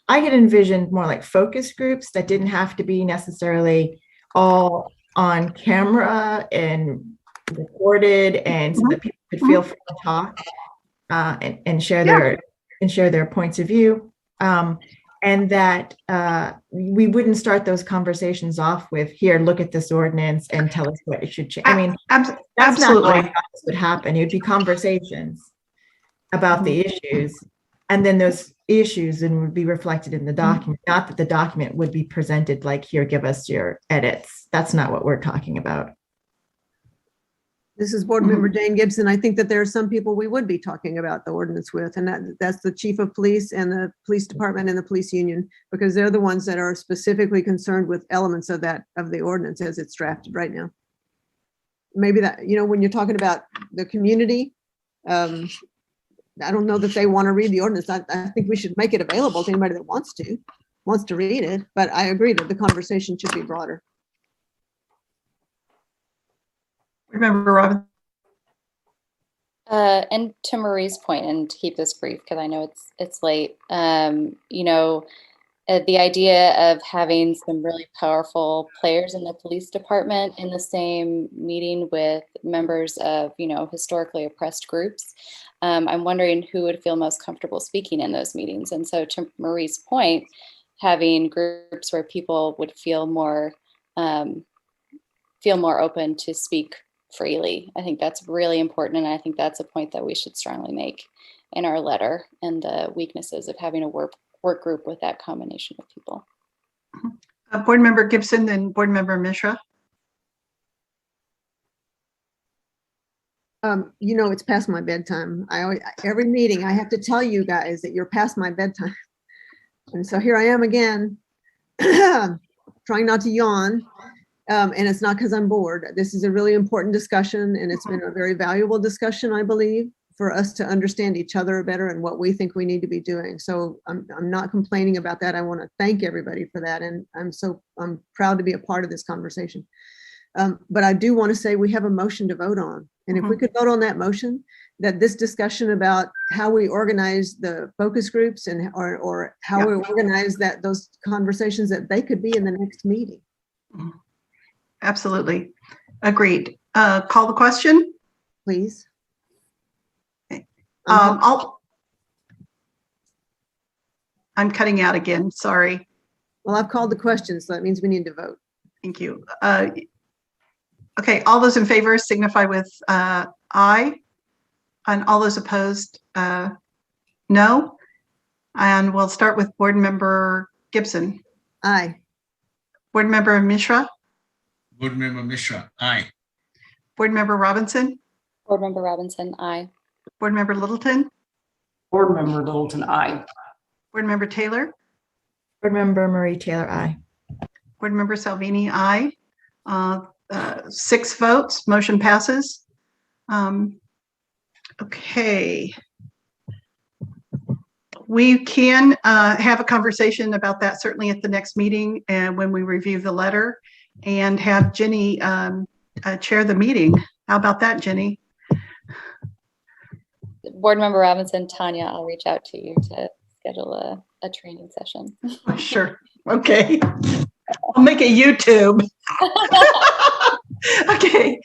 I had envisioned more like focus groups that didn't have to be necessarily all on camera and recorded, and so that people could feel free to talk and share their points of view, and that we wouldn't start those conversations off with, here, look at this ordinance and tell us what it should change. I mean, that's absolutely not how this would happen. It would be conversations about the issues, and then those issues and would be reflected in the document, not that the document would be presented like, here, give us your edits. That's not what we're talking about. This is Board Member Jane Gibson. I think that there are some people we would be talking about the ordinance with, and that's the chief of police and the police department and the police union, because they're the ones that are specifically concerned with elements of the ordinance as it's drafted right now. Maybe that, when you're talking about the community, I don't know that they want to read the ordinance. I think we should make it available to anybody that wants to read it, but I agree that the conversation should be broader. Remember, Robin. And to Marie's point, and to keep this brief because I know it's late. The idea of having some really powerful players in the police department in the same meeting with members of historically oppressed groups. I'm wondering who would feel most comfortable speaking in those meetings. And so, to Marie's point, having groups where people would feel more open to speak freely. I think that's really important. And I think that's a point that we should strongly make in our letter, and the weaknesses of having a work group with that combination of people. Board Member Gibson and Board Member Mishra. It's past my bedtime. Every meeting I have to tell you guys that you're past my bedtime. And so here I am again, trying not to yawn. And it's not because I'm bored. This is a really important discussion, and it's been a very valuable discussion, I believe, for us to understand each other better and what we think we need to be doing. So I'm not complaining about that. I want to thank everybody for that. And I'm proud to be a part of this conversation. But I do want to say we have a motion to vote on. And if we could vote on that motion, that this discussion about how we organize the focus groups and or how we organize those conversations, that they could be in the next meeting. Absolutely. Agreed. Call the question, please. Okay. I'm cutting out again. Sorry. Well, I've called the question, so that means we need to vote. Thank you. Okay. All those in favor signify with aye, and all those opposed, no. And we'll start with Board Member Gibson. Aye. Board Member Mishra. Board Member Mishra, aye. Board Member Robinson. Board Member Robinson, aye. Board Member Littleton. Board Member Littleton, aye. Board Member Taylor. Board Member Marie Taylor, aye. Board Member Salvini, aye. 6 votes, motion passes. Okay. We can have a conversation about that certainly at the next meeting and when we review the letter, and have Jenny chair the meeting. How about that, Jenny? Board Member Robinson, Tanya, I'll reach out to you to schedule a training session. Sure. Okay. I'll make a YouTube. Okay.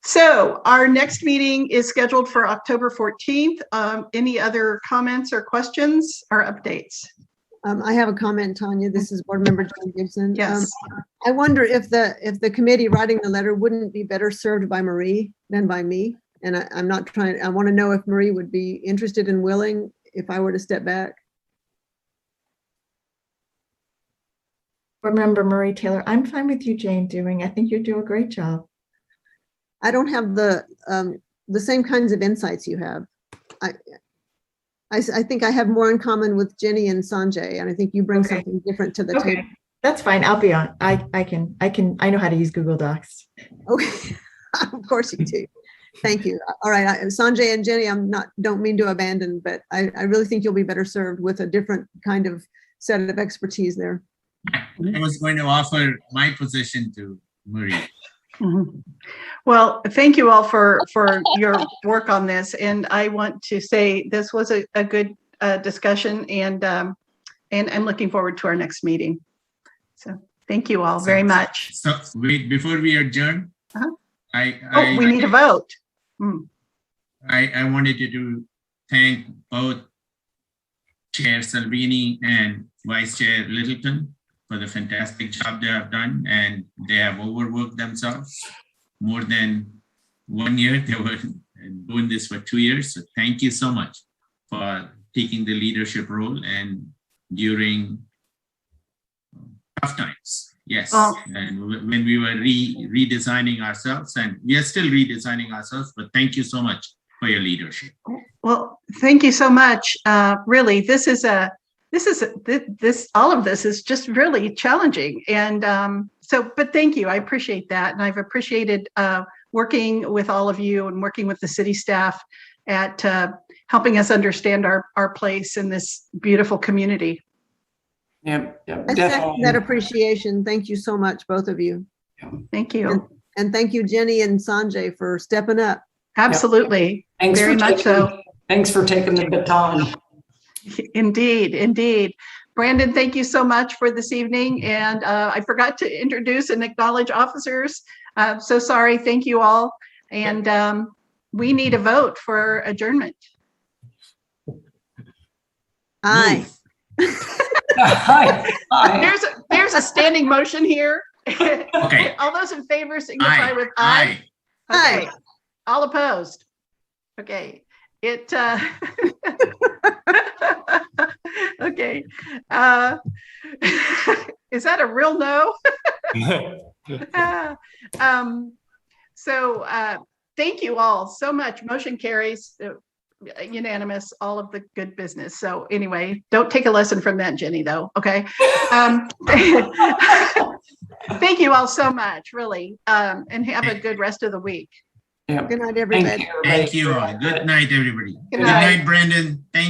So our next meeting is scheduled for October 14th. Any other comments or questions or updates? I have a comment, Tanya. This is Board Member Jane Gibson. Yes. I wonder if the committee writing the letter wouldn't be better served by Marie than by me. And I'm not trying, I want to know if Marie would be interested and willing if I were to step back. Remember, Marie Taylor, I'm fine with you, Jane, doing. I think you do a great job. I don't have the same kinds of insights you have. I think I have more in common with Jenny and Sanjay, and I think you bring Okay. something different to the Okay, table. that's fine. I'll be on. I know how to use Google Docs. Okay, of course you do. Thank you. All right, Sanjay and Jenny, don't mean to abandon, but I really think you'll be better served with a different kind of set of expertise there. I was going to offer my position to Marie. Mhm. Well, thank you all for your work on this. And I want to say this was a good discussion, and I'm looking forward to our next meeting. So thank you all very much. So wait, before we adjourn, Uh-huh. We need a vote. I wanted to thank both Chair Salvini and Vice Chair Littleton for the fantastic job they have done, and they have overworked themselves more than 1 year. They were doing this for 2 years. So thank you so much for taking the leadership role and during tough times. Yes. And when we were redesigning ourselves, and we are still redesigning ourselves, but thank you so much for your leadership. Well, thank you so much. Really, all of this is just really challenging. And but thank you. I appreciate that. And I've appreciated working with all of you and working with the city staff at helping us understand our place in this beautiful community. Yep, I second definitely. that appreciation. Thank you so much, both of you. Thank you. And thank you, Jenny and Sanjay, for stepping up. Absolutely. Thanks Very for much so. Thanks for taking the baton. Indeed, indeed. Brandon, thank you so much for this evening. And I forgot to introduce and acknowledge officers. So sorry. Thank you all. And we need a vote for adjournment. Aye. Hi. There's a standing motion here. Okay. All those in favor signify with aye. Aye. Okay. All opposed. Okay. Okay. Is that a real no? So thank you all so much. Motion carries unanimous, all of the good business. So anyway, don't take a lesson from that, Jenny, though. Okay. Thank you all so much, really. And have a good rest of the week. Yep. Good night, everybody. Thank you. Thank you all. Good night, everybody. Good Good night. night, Brandon. Thank